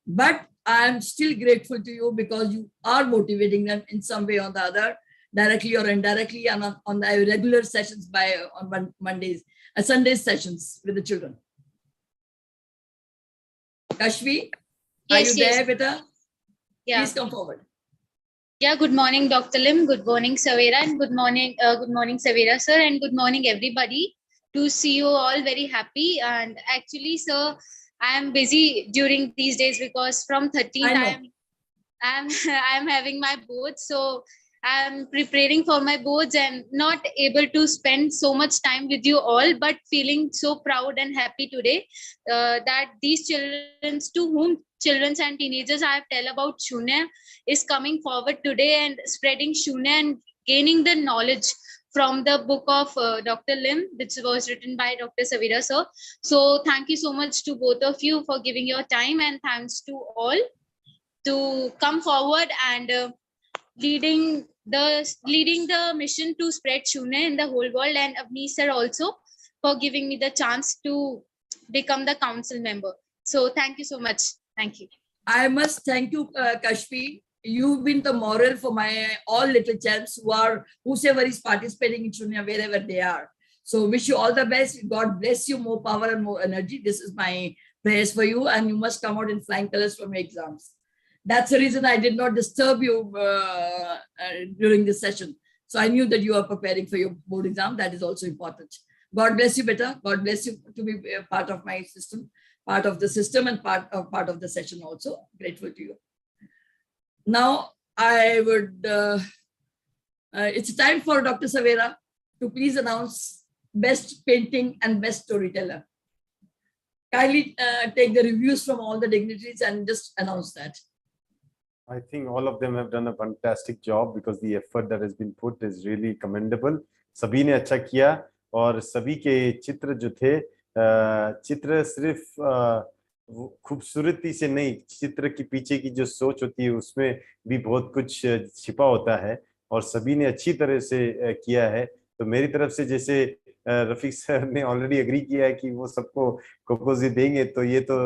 S8: but I am still grateful to you because you are motivating them in some way or the other, directly or indirectly, and on the regular sessions on Mondays, Sundays sessions with the children. Kashvi, are you there, beta?
S10: Yeah.
S8: Please come forward.
S10: Yeah, good morning, Dr. Lim. Good morning, Savera, and good morning, Savera, sir, and good morning, everybody. To see you all very happy. And actually, sir, I am busy during these days because from 13th, I'm having my boards. So I'm preparing for my boards and not able to spend so much time with you all, but feeling so proud and happy today that these children to whom children and teenagers I have tell about Shunya is coming forward today and spreading Shunya and gaining the knowledge from the book of Dr. Lim, which was written by Dr. Savera sir. So thank you so much to both of you for giving your time, and thanks to all to come forward and leading the mission to spread Shunya in the whole world, and Avni sir also for giving me the chance to become the council member. So thank you so much. Thank you.
S8: I must thank you, Kashvi. You've been the moral for my all little champs whosoever is participating in Shunya wherever they are. So wish you all the best. God bless you, more power and more energy. This is my prayers for you, and you must come out in flying colors from your exams. That's the reason I did not disturb you during this session. So I knew that you are preparing for your board exam. That is also important. God bless you, beta. God bless you to be a part of my system, part of the system, and part of the session also. Grateful to you. Now I would, it's time for Dr. Savera to please announce best painting and best storyteller. Kindly take the reviews from all the dignitaries and just announce that.
S12: I think all of them have done a fantastic job because the effort that has been put is really commendable. सभी ने अच्छा किया और सभी के चित्र जो थे, चित्र सिर्फ खूबसूरती से नहीं, चित्र के पीछे की जो सोच होती है उसमें भी बहुत कुछ छिपा होता है और सभी ने अच्छी तरह से किया है. तो मेरी तरफ से जैसे रफीक सर ने ऑलरेडी एग्री किया है कि वो सबको कोकोजी देंगे, तो ये तो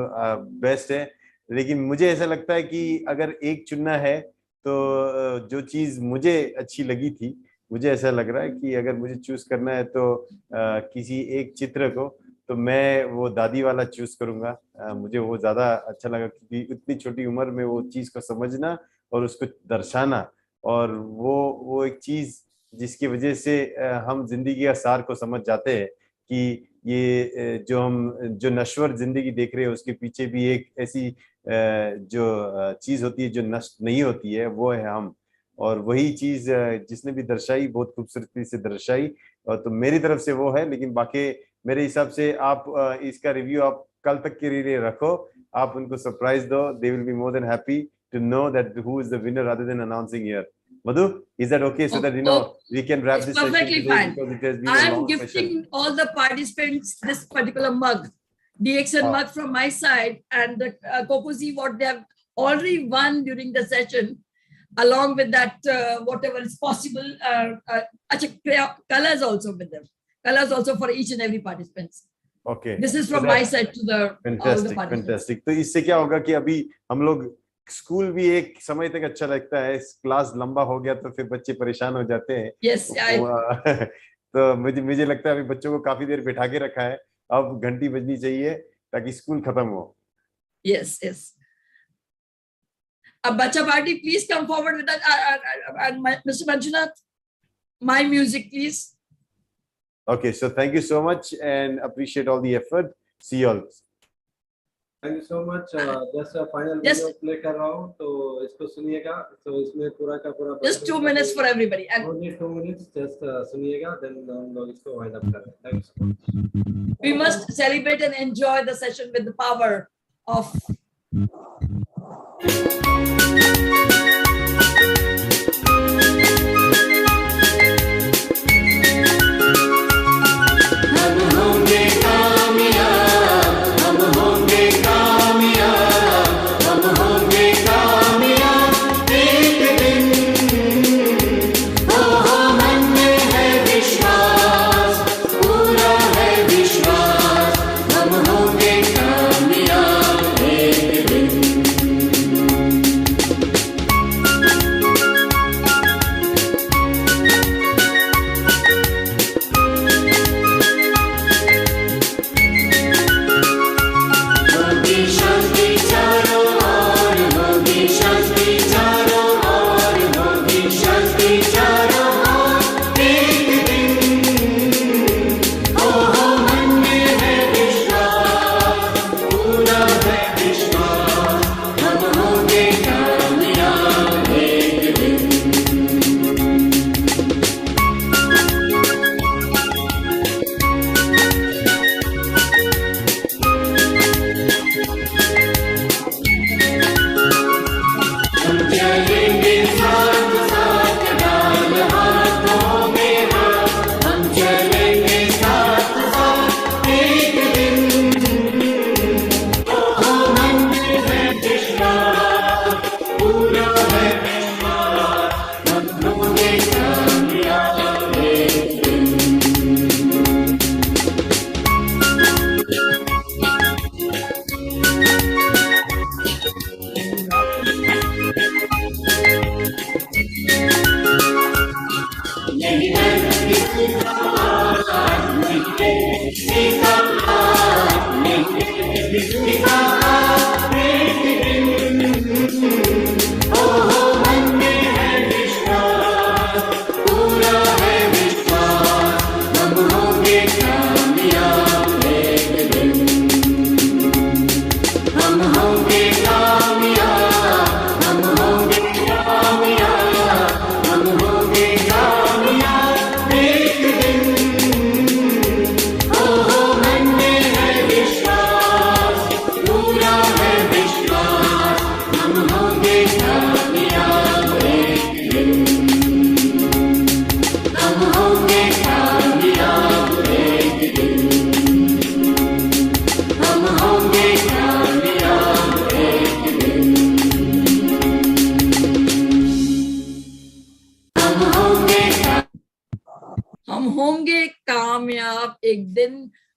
S12: बेस्ट है. लेकिन मुझे ऐसा लगता है कि अगर एक चुनना है तो जो चीज मुझे अच्छी लगी थी, मुझे ऐसा लग रहा है कि अगर मुझे चूज करना है तो किसी एक चित्र को, तो मैं वो दादी वाला चूज करूंगा। मुझे वो ज्यादा अच्छा लगा क्योंकि इतनी छोटी उम्र में वो चीज को समझना और उसको दर्शाना, और वो एक चीज जिसकी वजह से हम जिंदगी का सार को समझ जाते हैं कि ये जो नश्वर जिंदगी देख रहे हैं उसके पीछे भी एक ऐसी जो चीज होती है जो नष्ट नहीं होती है, वो है हम। और वही चीज जिसने भी दर्शाई बहुत खूबसूरती से दर्शाई, और तो मेरी तरफ से वो है। लेकिन बाकी मेरे हिसाब से आप इसका रिव्यू आप कल तक के लिए रखो, आप उनको सरप्राइज दो, they will be more than happy to know that who is the winner rather than announcing here. Madhu, is that okay? So that we can wrap this session
S8: perfectly
S12: today
S8: fine.
S12: because it has been
S8: I
S12: a
S8: am
S12: long
S8: gifting
S12: session.
S8: all the participants this particular mug, DXN mug from my side, and the Kokuzi what they have already won during the session, along with that whatever is possible. Colors also with them. Colors also for each and every participants.
S12: Okay.
S8: This is
S12: So
S8: from my side to the all the participants.
S12: Fantastic. तो इससे क्या होगा कि अभी हम लोग school भी एक समय तक अच्छा लगता है, क्लास लंबा हो गया तो फिर बच्चे परेशान हो जाते हैं।
S8: Yes,
S12: तो मुझे लगता है अभी बच्चों को काफी देर बिठा के रखा है, अब घंटी बजनी चाहिए ताकि स्कूल खत्म हो।
S8: Yes, yes. Bacha party, please come forward with that. And Mr. Manjunath, my music, please.
S12: Okay, so thank you so much and appreciate all the effort. See you all.
S1: Thank you so much. Just a final video play कर रहा हूँ, तो इसको सुनिएगा। तो इसमें पूरा का पूरा
S8: just 2 minutes for everybody.
S1: Only 2 minutes. Just सुनिएगा, then हम लोग इसको wind up करें। Thank you so much.
S8: We must celebrate and enjoy the session with the power of.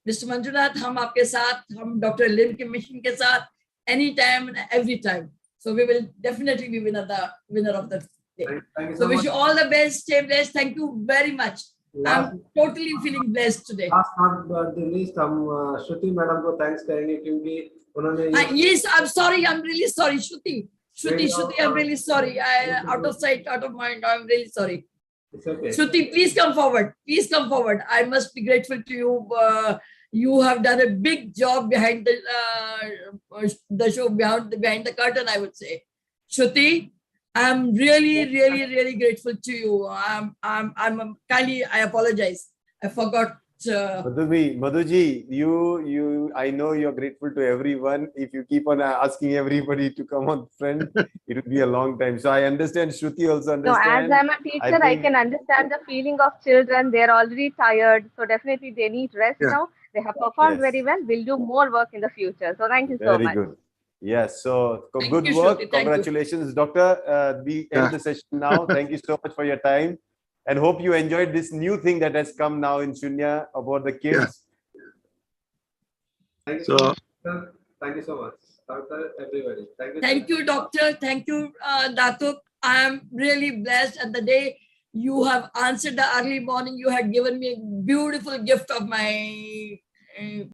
S8: Mr. Manjunath, हम आपके साथ, हम Dr. Lim के मिशन के साथ, anytime and every time. So we will definitely be winner of the day.
S1: Thank you
S8: So
S1: so
S8: wish
S1: much.
S8: you all the best. Stay blessed. Thank you very much.
S1: Last,
S8: I'm totally feeling blessed today.
S1: last but the least, हम श्रुति madam को thanks करेंगे क्योंकि उन्होंने
S8: Yes, I'm sorry. I'm really sorry, Shruti. Shruti, I'm really sorry. Out of sight, out of mind. I'm really sorry.
S1: It's okay.
S8: Shruti, please come forward. Please come forward. I must be grateful to you. You have done a big job behind the show, behind the curtain, I would say. Shruti, I'm really grateful to you. I'm kindly, I apologize. I forgot.
S12: Madhuji, I know you're grateful to everyone. If you keep on asking everybody to come on front, it will be a long time. So I understand. Shruti also
S7: No, as
S12: understands.
S7: I'm a teacher, I can understand the feeling of children. They're already tired, so definitely they need rest now. They have performed very well. We'll do more work in the future. So thank you so
S12: Very
S7: much.
S12: good. Yes. So good
S8: you,
S12: work.
S8: Shruti. Thank you.
S12: Congratulations, Doctor. We end the session now. Thank you so much for your time. And hope you enjoyed this new thing that has come now in Shunya about the kids.
S1: Thank you so much. Thank you so much, Doctor, everybody. Thank you.
S8: Thank you, Doctor. Thank you, Datuk. I am really blessed. And the day you have answered the early morning, you had given me a beautiful gift of my